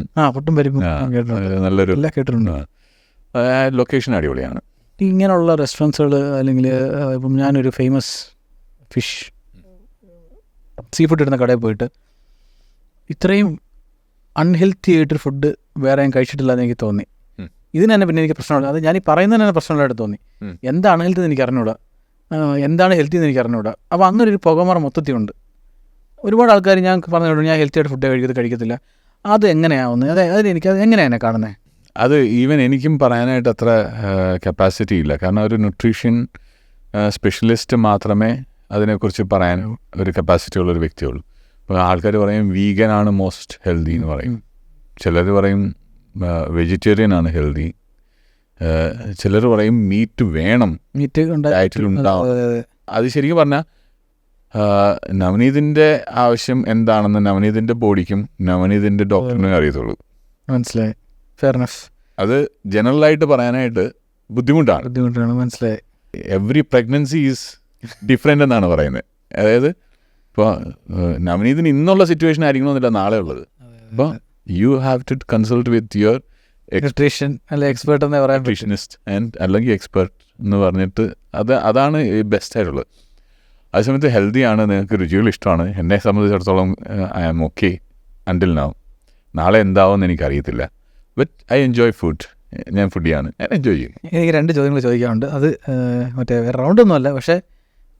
നല്ലൊരു ലൊക്കേഷൻ അടിപൊളിയാണ്. ഇങ്ങനെയുള്ള റെസ്റ്റോറൻറ്റ്സുകൾ അല്ലെങ്കിൽ ഇപ്പം ഞാനൊരു ഫേമസ് ഫിഷ് സീ ഫുഡ് ഇടുന്ന കടയിൽ പോയിട്ട് ഇത്രയും അൺഹെൽത്തി ആയിട്ടൊരു ഫുഡ് വേറെ ഞാൻ കഴിച്ചിട്ടില്ല എന്ന് എനിക്ക് തോന്നി. ഇതിന് തന്നെ പിന്നെ എനിക്ക് പ്രശ്നമുള്ള അത് ഞാൻ ഈ പറയുന്നതിന് തന്നെ പ്രശ്നമുള്ളതായിട്ട് തോന്നി. എന്താണ് അൺഹെൽത്തി എന്ന് എനിക്ക് അറിഞ്ഞൂടാ, എന്താണ് ഹെൽത്തി എന്ന് എനിക്ക് അറിഞ്ഞൂടാ. അപ്പോൾ അങ്ങനെ ഒരു പുകമറ മൊത്തത്തിലുണ്ട്. ഒരുപാട് ആൾക്കാർ ഞാൻ പറഞ്ഞു ഞാൻ ഹെൽത്തി ആയിട്ട് ഫുഡ് കഴിക്കത്തില്ല. അത് എങ്ങനെയാവുന്നത്? അതിലെനിക്ക് അത് എങ്ങനെയാണ് കാണുന്നത്? അത് ഈവൻ എനിക്കും പറയാനായിട്ട് അത്ര കപ്പാസിറ്റി ഇല്ല. കാരണം ഒരു ന്യൂട്രീഷൻ സ്പെഷ്യലിസ്റ്റ് മാത്രമേ അതിനെക്കുറിച്ച് പറയാൻ ഒരു കപ്പാസിറ്റി ഉള്ളൊരു വ്യക്തിയുള്ളൂ. ഇപ്പോൾ ആൾക്കാർ പറയും വീഗനാണ് മോസ്റ്റ് ഹെൽത്തി എന്ന് പറയും, ചിലർ പറയും വെജിറ്റേറിയൻ ആണ് ഹെൽത്തി, ചിലർ പറയും മീറ്റ് വേണം ഡയറ്റിലുണ്ടാവും. അത് ശരിക്കും പറഞ്ഞാൽ നവനീതിൻ്റെ ആവശ്യം എന്താണെന്ന് നവനീതിൻ്റെ ബോഡിക്കും നവനീതിൻ്റെ ഡോക്ടറിനും അറിയത്തുള്ളൂ. മനസ്സിലായി, ഫെയർ എനഫ്. അത് ജനറലായിട്ട് പറയാനായിട്ട് ബുദ്ധിമുട്ടാണ്. മനസ്സിലായി. എവറി പ്രഗ്നൻസി ഈസ് ഡിഫറെൻ്റ് എന്നാണ് പറയുന്നത്. അതായത് ഇപ്പോൾ നവനീതിന് ഇന്നുള്ള സിറ്റുവേഷൻ ആയിരിക്കണമെന്നില്ല നാളെ ഉള്ളത്. അപ്പോൾ you have to consult with your nutrition അല്ലെ എക്സ്പേർട്ട് എന്ന് പറയാൻ ന്യൂട്രീഷനിസ്റ്റ് അല്ലെങ്കിൽ എക്സ്പെർട്ട് എന്ന് പറഞ്ഞിട്ട് അതാണ് ബെസ്റ്റ് ആയിട്ടുള്ളത്. അതേസമയത്ത് ഹെൽത്തിയാണ്, നിങ്ങൾക്ക് രുചികൾ ഇഷ്ടമാണ്. എന്നെ സംബന്ധിച്ചിടത്തോളം I am okay until now. നാളെ എന്താവുമെന്ന് എനിക്കറിയത്തില്ല. But I enjoy food. ഞാൻ ഫുഡിയാണ്, ഞാൻ എൻജോയ് ചെയ്യും. എനിക്ക് 2 ചോദ്യങ്ങൾ ചോദിക്കാറുണ്ട്. അത് മറ്റേ റൗണ്ടൊന്നുമല്ല, പക്ഷേ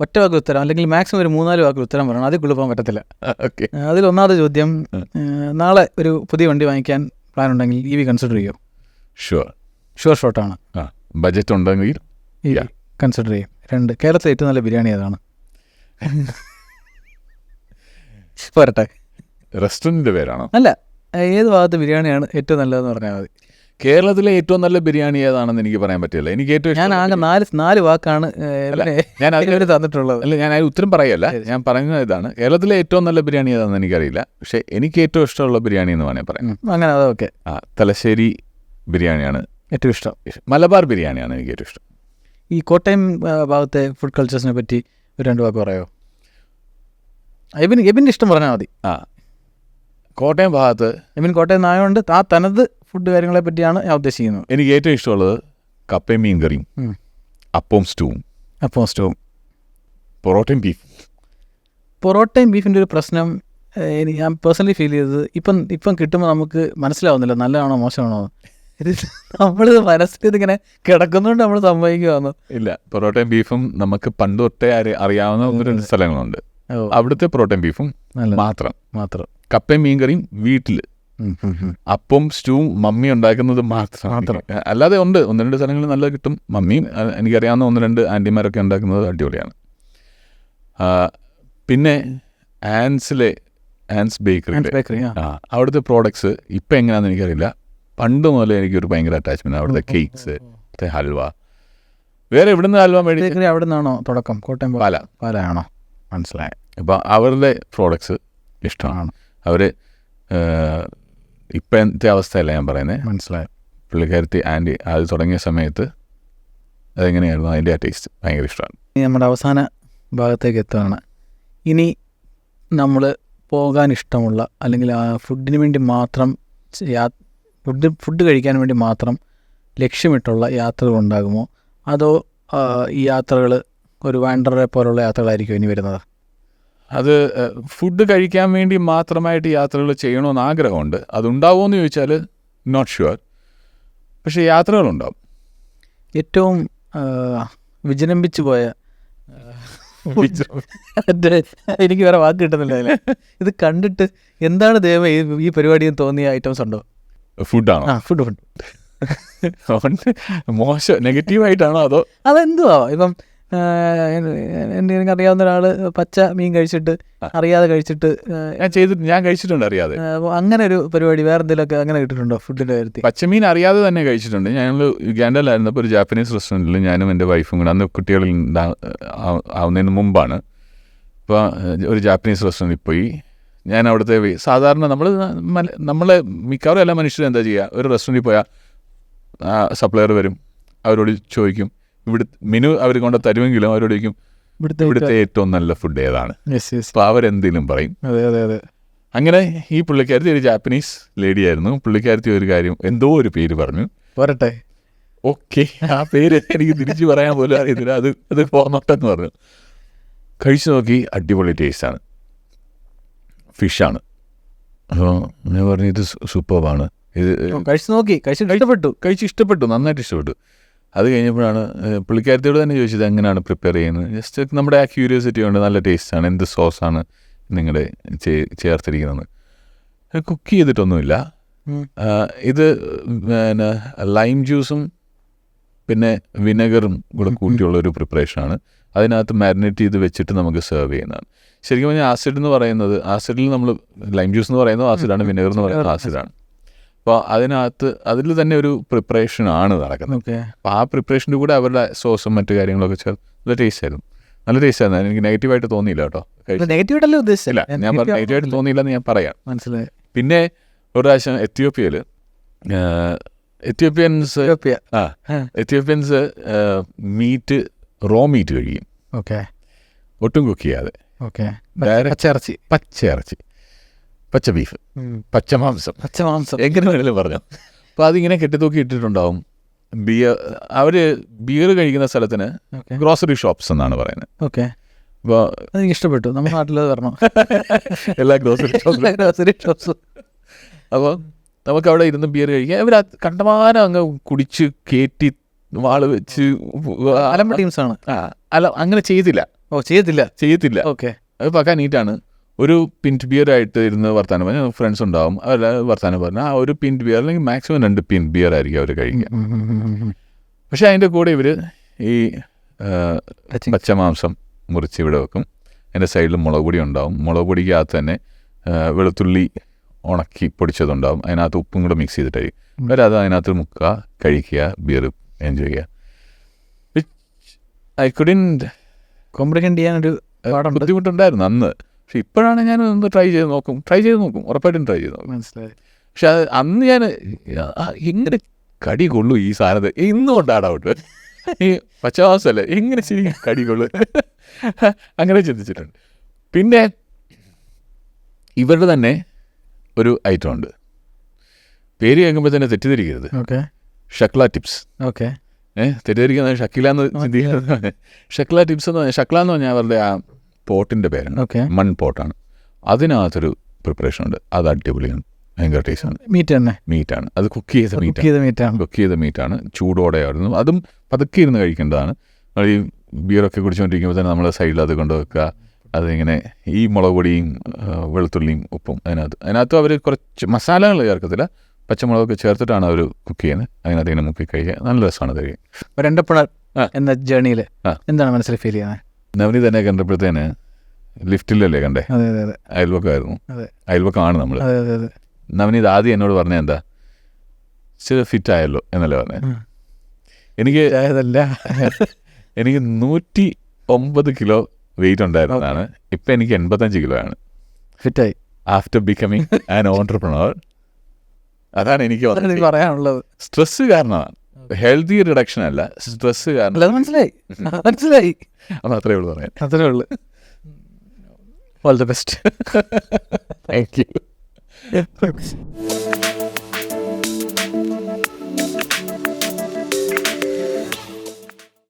ഒറ്റ വാക്കിൽ ഉത്തരം അല്ലെങ്കിൽ മാക്സിമം ഒരു 3-4 വാക്കിൽ ഉത്തരം പറയണം. അതിൽ കൊണ്ടുപോകാൻ പറ്റത്തില്ല. ഓക്കെ. അതിലൊന്നാമത്തെ ചോദ്യം, നാളെ ഒരു പുതിയ വണ്ടി വാങ്ങിക്കാൻ പ്ലാൻ ഉണ്ടെങ്കിൽ EV കൺസിഡർ ചെയ്യും? ഷുവർ ഷോട്ടാണ്. ബഡ്ജറ്റ് ഉണ്ടെങ്കിൽ EV കൺസിഡർ ചെയ്യും. 2, കേരളത്തിലെ ഏറ്റവും നല്ല ബിരിയാണി ഏതാണ്? പോരട്ടെ, റെസ്റ്റോറൻറ്റിൻ്റെ പേരാണോ? അല്ല, ഏത് ഭാഗത്ത് ബിരിയാണിയാണ് ഏറ്റവും നല്ലതെന്ന് പറഞ്ഞാൽ മതി. കേരളത്തിലെ ഏറ്റവും നല്ല ബിരിയാണി ഏതാണെന്ന് എനിക്ക് പറയാൻ പറ്റില്ല. എനിക്ക് ഏറ്റവും ഞാൻ ആകെ 4 വാക്കാണ് ഞാൻ അതിന് തന്നിട്ടുള്ളത്. അല്ല, ഞാൻ അതിന് ഉത്തരം പറയല്ല. ഞാൻ പറയുന്നത് ഇതാണ്, കേരളത്തിലെ ഏറ്റവും നല്ല ബിരിയാണി ഏതാണെന്ന് എനിക്കറിയില്ല, പക്ഷേ എനിക്ക് ഏറ്റവും ഇഷ്ടമുള്ള ബിരിയാണി എന്ന് വേണമെങ്കിൽ പറയാം. അങ്ങനെ അതൊക്കെ തലശ്ശേരി ബിരിയാണിയാണ് ഏറ്റവും ഇഷ്ടം. മലബാർ ബിരിയാണിയാണ് എനിക്ക് ഏറ്റവും ഇഷ്ടം. ഈ കോട്ടയം ഭാഗത്തെ ഫുഡ് കൾച്ചേഴ്സിനെ പറ്റി ഒരു 2 വാക്ക് പറയാമോ? എബിൻ്റെ ഇഷ്ടം പറഞ്ഞാൽ മതി. കോട്ടയം ഭാഗത്ത് കോട്ടയം നായതുകൊണ്ട് ആ തനത് ഫുഡ് കാര്യങ്ങളെ പറ്റിയാണ് ഞാൻ ഉദ്ദേശിക്കുന്നത്. എനിക്ക് ഏറ്റവും ഇഷ്ടമുള്ളത് കപ്പയും മീൻ കറിയും, അപ്പവും സ്റ്റൂവും, പൊറോട്ടയും ബീഫിൻ്റെ ഒരു പ്രശ്നം ഞാൻ പേഴ്സണലി ഫീൽ ചെയ്തത് ഇപ്പം കിട്ടുമ്പോൾ നമുക്ക് മനസ്സിലാവുന്നില്ല നല്ലതാണോ മോശമാണോ. നമ്മൾ മനസ്സിൽ ഇങ്ങനെ കിടക്കുന്നതുകൊണ്ട് നമ്മൾ സംഭവിക്കുവാന്ന്. ഇല്ല, പൊറോട്ടയും ബീഫും നമുക്ക് പണ്ട് തൊട്ടേ അറിയാവുന്ന 1-2 സ്ഥലങ്ങളുണ്ട്. അവിടുത്തെ പൊറോട്ടയും ബീഫും മാത്രം. കപ്പയും മീൻ കറിയും വീട്ടിൽ, അപ്പം സ്റ്റൂവും മമ്മി ഉണ്ടാക്കുന്നത് മാത്രം. അല്ലാതെ ഉണ്ട് 1-2 സ്ഥലങ്ങളിൽ നല്ല കിട്ടും. മമ്മിയും എനിക്കറിയാവുന്ന 1-2 ആൻറ്റിമാരൊക്കെ ഉണ്ടാക്കുന്നത് അടിപൊളിയാണ്. പിന്നെ ആൻസ് ബേക്കറി, അവിടുത്തെ പ്രോഡക്ട്സ് ഇപ്പം എങ്ങനെയാണെന്ന് എനിക്കറിയില്ല. പണ്ട് മുതലേ എനിക്കൊരു ഭയങ്കര അറ്റാച്ച്മെന്റ്. അവിടുത്തെ കേക്ക്സ്, ഹൽവ. വേറെ എവിടുന്ന് ഹൽവ മേടിച്ച്? അവിടെ നിന്നാണോ തുടക്കം? കോട്ടയം പാലാണോ? മനസ്സിലായി. അപ്പോൾ അവരുടെ പ്രോഡക്ട്സ് ഇഷ്ടമാണ്. അവർ ഇപ്പോഴത്തെ അവസ്ഥയല്ല ഞാൻ പറയുന്നത്. മനസ്സിലായി. പുള്ളിക്കാരത്തി ആൻറ്റി അത് തുടങ്ങിയ സമയത്ത് അതെങ്ങനെയായിരുന്നു, അതിൻ്റെ ആ ടേസ്റ്റ് ഭയങ്കര ഇഷ്ടമാണ്. നമ്മുടെ അവസാന ഭാഗത്തേക്ക് എത്തുകയാണ്. ഇനി നമ്മൾ പോകാൻ ഇഷ്ടമുള്ള അല്ലെങ്കിൽ ഫുഡിന് വേണ്ടി മാത്രം ഫുഡ് കഴിക്കാൻ വേണ്ടി മാത്രം ലക്ഷ്യമിട്ടുള്ള യാത്രകൾ ഉണ്ടാകുമോ, അതോ ഈ യാത്രകൾ ഒരു വാൻഡറെ പോലുള്ള യാത്രകളായിരിക്കും ഇനി വരുന്നത്? അത് ഫുഡ് കഴിക്കാൻ വേണ്ടി മാത്രമായിട്ട് യാത്രകൾ ചെയ്യണമെന്ന് ആഗ്രഹമുണ്ട്. അതുണ്ടാവുമോ എന്ന് ചോദിച്ചാൽ നോട്ട് ഷുവർ. പക്ഷേ യാത്രകളുണ്ടാവും. ഏറ്റവും വിജൃംഭിച്ചു പോയ എനിക്ക് വേറെ വാക്ക് കിട്ടുന്നില്ല അതിൽ. ഇത് കണ്ടിട്ട് എന്താണ് ദൈവം ഈ പരിപാടിയും തോന്നിയ ഐറ്റംസ് ഉണ്ടോ? ഫുഡാണോ? ഫുഡ് മോശം നെഗറ്റീവായിട്ടാണോ അതോ അതെന്തുവാ? ഇപ്പം എനിക്കറിയാവുന്ന ഒരാൾ പച്ച മീൻ കഴിച്ചിട്ട് അറിയാതെ കഴിച്ചിട്ട് ഞാൻ കഴിച്ചിട്ടുണ്ട് അറിയാതെ. അങ്ങനെ ഒരു പരിപാടി വേറെ എന്തെങ്കിലുമൊക്കെ അങ്ങനെ കിട്ടിയിട്ടുണ്ടോ ഫുഡിൻ്റെ കാര്യത്തിൽ? പച്ചമീൻ അറിയാതെ തന്നെ കഴിച്ചിട്ടുണ്ട്. ഞങ്ങൾ യുഗാണ്ടയിലായിരുന്നപ്പോൾ ഒരു ജാപ്പനീസ് റെസ്റ്റോറൻറ്റിൽ ഞാനും എൻ്റെ വൈഫും കൂടെ, അന്ന് കുട്ടികളിൽ ആവുന്നതിന് മുമ്പാണ്. അപ്പോൾ ഒരു ജാപ്പനീസ് റെസ്റ്റോറൻറ്റിൽ പോയി. ഞാൻ അവിടുത്തെ സാധാരണ നമ്മളെ മിക്കവാറും എല്ലാ മനുഷ്യരും എന്താ ചെയ്യുക, ഒരു റെസ്റ്റോറൻറ്റിൽ പോയാൽ സപ്ലയർ വരും, അവരോട് ചോദിക്കും, മെനു അവർ കൊണ്ട് തരുമെങ്കിലും അവരോട് ചോദിക്കും ഇവിടുത്തെ ഏറ്റവും നല്ല ഫുഡ് ഏതാണ്. അപ്പോൾ അവരെന്തെങ്കിലും പറയും. അങ്ങനെ ഈ പുള്ളിക്കാരത്തി ഒരു ജാപ്പനീസ് ലേഡി ആയിരുന്നു. പുള്ളിക്കാരത്തി ഒരു കാര്യം എന്തോ ഒരു പേര് പറഞ്ഞു. പോരട്ടെ, ഓക്കെ, ആ പേര് എനിക്ക് തിരിച്ചു പറയാൻ പോലും അറിയത്തില്ല. അത് പോന്നോട്ടെന്ന് പറഞ്ഞു. കഴിച്ചു നോക്കി, അടിപൊളി ടേസ്റ്റാണ്, ഫിഷാണ്. അപ്പോൾ ഞാൻ പറഞ്ഞു ഇത് സൂപ്പർബാണ്. ഇത് കഴിച്ച് ഇഷ്ടപ്പെട്ടു, നന്നായിട്ട് ഇഷ്ടപ്പെട്ടു. അത് കഴിഞ്ഞപ്പോഴാണ് പുള്ളിക്കാരത്തിയോട് തന്നെ ചോദിച്ചത് എങ്ങനെയാണ് പ്രിപ്പയർ ചെയ്യുന്നത്. ജസ്റ്റ് നമ്മുടെ ആ ക്യൂരിയോസിറ്റി കൊണ്ട് നല്ല ടേസ്റ്റാണ്, എന്ത് സോസാണ് നിങ്ങളുടെ ചേർത്തിരിക്കുന്നത്. കുക്ക് ചെയ്തിട്ടൊന്നുമില്ല. ഇത് പിന്നെ ലൈം ജ്യൂസും പിന്നെ വിനെഗറും കൂടെ കൂട്ടിയുള്ള ഒരു പ്രിപ്പറേഷനാണ്. അതിനകത്ത് മാരിനേറ്റ് ചെയ്ത് വെച്ചിട്ട് നമുക്ക് സെർവ് ചെയ്യുന്നതാണ്. ശരിക്കും പറഞ്ഞാൽ ആസിഡ് എന്ന് പറയുന്നത്, ആസിഡിൽ നമ്മൾ ലൈം ജ്യൂസ് എന്ന് പറയുന്നത് ആസിഡാണ്, വിനെഗർ എന്ന് പറയുന്നത് ആസിഡാണ്. അപ്പോൾ അതിൽ തന്നെ ഒരു പ്രിപ്പറേഷനാണ് നടക്കുന്നത്. അപ്പോൾ ആ പ്രിപ്പറേഷൻ്റെ കൂടെ അവരുടെ സോസും മറ്റു കാര്യങ്ങളൊക്കെ ചേർത്ത് നല്ല ടേസ്റ്റായിരുന്നു. എനിക്ക് നെഗറ്റീവായിട്ട് തോന്നിയില്ല കേട്ടോ. നെഗറ്റീവായിട്ടല്ലേ ഉദ്ദേശിച്ചില്ല, ഞാൻ നെഗറ്റീവായിട്ട് തോന്നിയില്ലെന്ന് ഞാൻ പറയാം. മനസ്സിലായി. പിന്നെ ഒരു പ്രാവശ്യം എത്യോപ്യൻസ് മീറ്റ് റോ മീറ്റ് കഴിക്കും, ഒട്ടും കുക്ക് ചെയ്യാതെ. പച്ചയിറച്ചി, പച്ച ബീഫ്, പച്ചമാംസം എങ്ങനെ വേണമെങ്കിലും പറഞ്ഞു. അപ്പോൾ അതിങ്ങനെ കെട്ടിത്തൂക്കി ഇട്ടിട്ടുണ്ടാവും. ബിയർ കഴിക്കുന്ന സ്ഥലത്തിന് ഗ്രോസറി ഷോപ്സ് എന്നാണ് പറയുന്നത്. അപ്പോൾ അതെനിക്ക് ഇഷ്ടപ്പെട്ടു, നമ്മുടെ നാട്ടിൽ വരണം എല്ലാ ഗ്രോസറി ഷോപ്സും. അപ്പോൾ നമുക്ക് അവിടെ ഇരുന്ന് ബിയർ കഴിക്കാം. ഇവർ കണ്ടമാനം അങ്ങ് കുടിച്ച് കയറ്റി വാള് വെച്ച് അലമ്പ ടീംസാണ്. അങ്ങനെ ചെയ്യത്തില്ല. അത് പക്കാ നീറ്റാണ്. ഒരു പിൻറ്റ് ബിയറായിട്ട് ഇരുന്ന് വർത്താനം പറഞ്ഞാൽ ഫ്രണ്ട്സ് ഉണ്ടാവും, അവരുടെ വർത്താനം പറഞ്ഞാൽ ആ ഒരു പിൻറ്റ് ബിയർ അല്ലെങ്കിൽ മാക്സിമം 2 പിൻറ്റ് ബിയർ ആയിരിക്കും അവർ കഴിക്കുക. പക്ഷെ അതിൻ്റെ കൂടെ ഇവർ ഈ പച്ചമാംസം മുറിച്ച് ഇവിടെ വെക്കും. അതിൻ്റെ സൈഡിൽ മുളക് പൊടി ഉണ്ടാവും. മുളക് പൊടിക്കകത്ത് തന്നെ വെളുത്തുള്ളി ഉണക്കി പൊടിച്ചതുണ്ടാവും. അതിനകത്ത് ഉപ്പും കൂടെ മിക്സ് ചെയ്തിട്ടായിരിക്കും അവരത് അതിനകത്ത് മുക്കുക, കഴിക്കുക, ബിയർ എൻജോയ് ചെയ്യുക. ഐ കുഡിൻറ്റ് കോംപ്രിഹെൻഡ് ചെയ്യാനൊരു ബുദ്ധിമുട്ടുണ്ടായിരുന്നു അന്ന്. പക്ഷെ ഇപ്പോഴാണ് ഞാൻ ഒന്ന് ട്രൈ ചെയ്ത് നോക്കും, ഉറപ്പായിട്ടും ട്രൈ ചെയ്ത് നോക്കും. മനസ്സിലായി. പക്ഷെ അന്ന് ഞാൻ എങ്ങനെ കടി കൊള്ളു ഈ സാധനത്തെ, ഇന്നും കൊണ്ടാടൗട്ട് ഈ പച്ചമാസമല്ലേ എങ്ങനെ ശരി കടി കൊള്ളു അങ്ങനെ ചിന്തിച്ചിട്ടുണ്ട്. പിന്നെ ഇവരുടെ തന്നെ ഒരു ഐറ്റം ഉണ്ട്, പേര് കേൾക്കുമ്പോൾ തന്നെ തെറ്റിദ്ധരിക്കരുത്. ഷക്ല ടിപ്സ്. തെറ്റിദ്ധരിക്കുന്നത് ഷക്കിലാന്ന് ചിന്തിക്കുന്നത്. ഷക്ല ടിപ്സ് എന്ന് പറഞ്ഞാൽ, ഷക്ല എന്ന് പറഞ്ഞാൽ അവരുടെ ആ പോട്ടിൻ്റെ പേരാണ്, മൺപോട്ടാണ്. അതിനകത്തൊരു പ്രിപ്പറേഷൻ ഉണ്ട്, അത് അടിപൊളിയാണ്, ഭയങ്കര ടേസ്റ്റാണ്. മീറ്റാണ് അത്, കുക്ക് ചെയ്ത മീറ്റാണ്, ചൂടോടെ ആയിരുന്നു. അതും പതുക്കെ ഇരുന്ന് കഴിക്കേണ്ടതാണ്. ഈ ബിയറൊക്കെ കുടിച്ചുകൊണ്ടിരിക്കുമ്പോൾ തന്നെ നമ്മൾ സൈഡിൽ അത് കൊണ്ടുവെക്കുക. അതിങ്ങനെ ഈ മുളക് പൊടിയും വെളുത്തുള്ളിയും ഉപ്പും അതിനകത്ത് അവർ കുറച്ച് മസാലകൾ ചേർക്കത്തില്ല, പച്ചമുളകൊക്കെ ചേർത്തിട്ടാണ് അവർ കുക്ക് ചെയ്യുന്നത്. അതിനകത്ത് ഇങ്ങനെ മുക്കി കഴിക്കുക, നല്ല രസമാണ് അത് കഴിക്കാൻ. രണ്ടപ്പുഴ എന്ന ജേർണിയിൽ എന്താണ് മനസ്സിൽ ഫീൽ ചെയ്യുന്നത്? നവനി തന്നെ കണ്ടപ്പോഴത്തേന് ലിഫ്റ്റിലല്ലേ കണ്ടേ, അയൽവക്കമായിരുന്നു, അയൽവക്കമാണ് നമ്മൾ. നവനി ഇത് ആദ്യം എന്നോട് പറഞ്ഞത് എന്താ, ഇച്ചിരി ഫിറ്റ് ആയല്ലോ എന്നല്ലേ പറഞ്ഞത്. എനിക്ക് 109 കിലോ വെയിറ്റ് ഉണ്ടായിരുന്നതാണ്, ഇപ്പം എനിക്ക് 85 കിലോ ആണ്. ഫിറ്റായി ആഫ്റ്റർ ബിക്കമിങ് ആൻ ഓൺട്രപ്രണർ. അതാണ് എനിക്ക് പറയാനുള്ളത്. സ്ട്രെസ് കാരണമാണ്, ഹെൽത്തി റിഡക്ഷൻ അല്ല, സ്ട്രെസ് കാരണം. മനസ്സിലായി. അത് അത്രേ ഉള്ളൂ പറയാൻ. All the best. Thank you.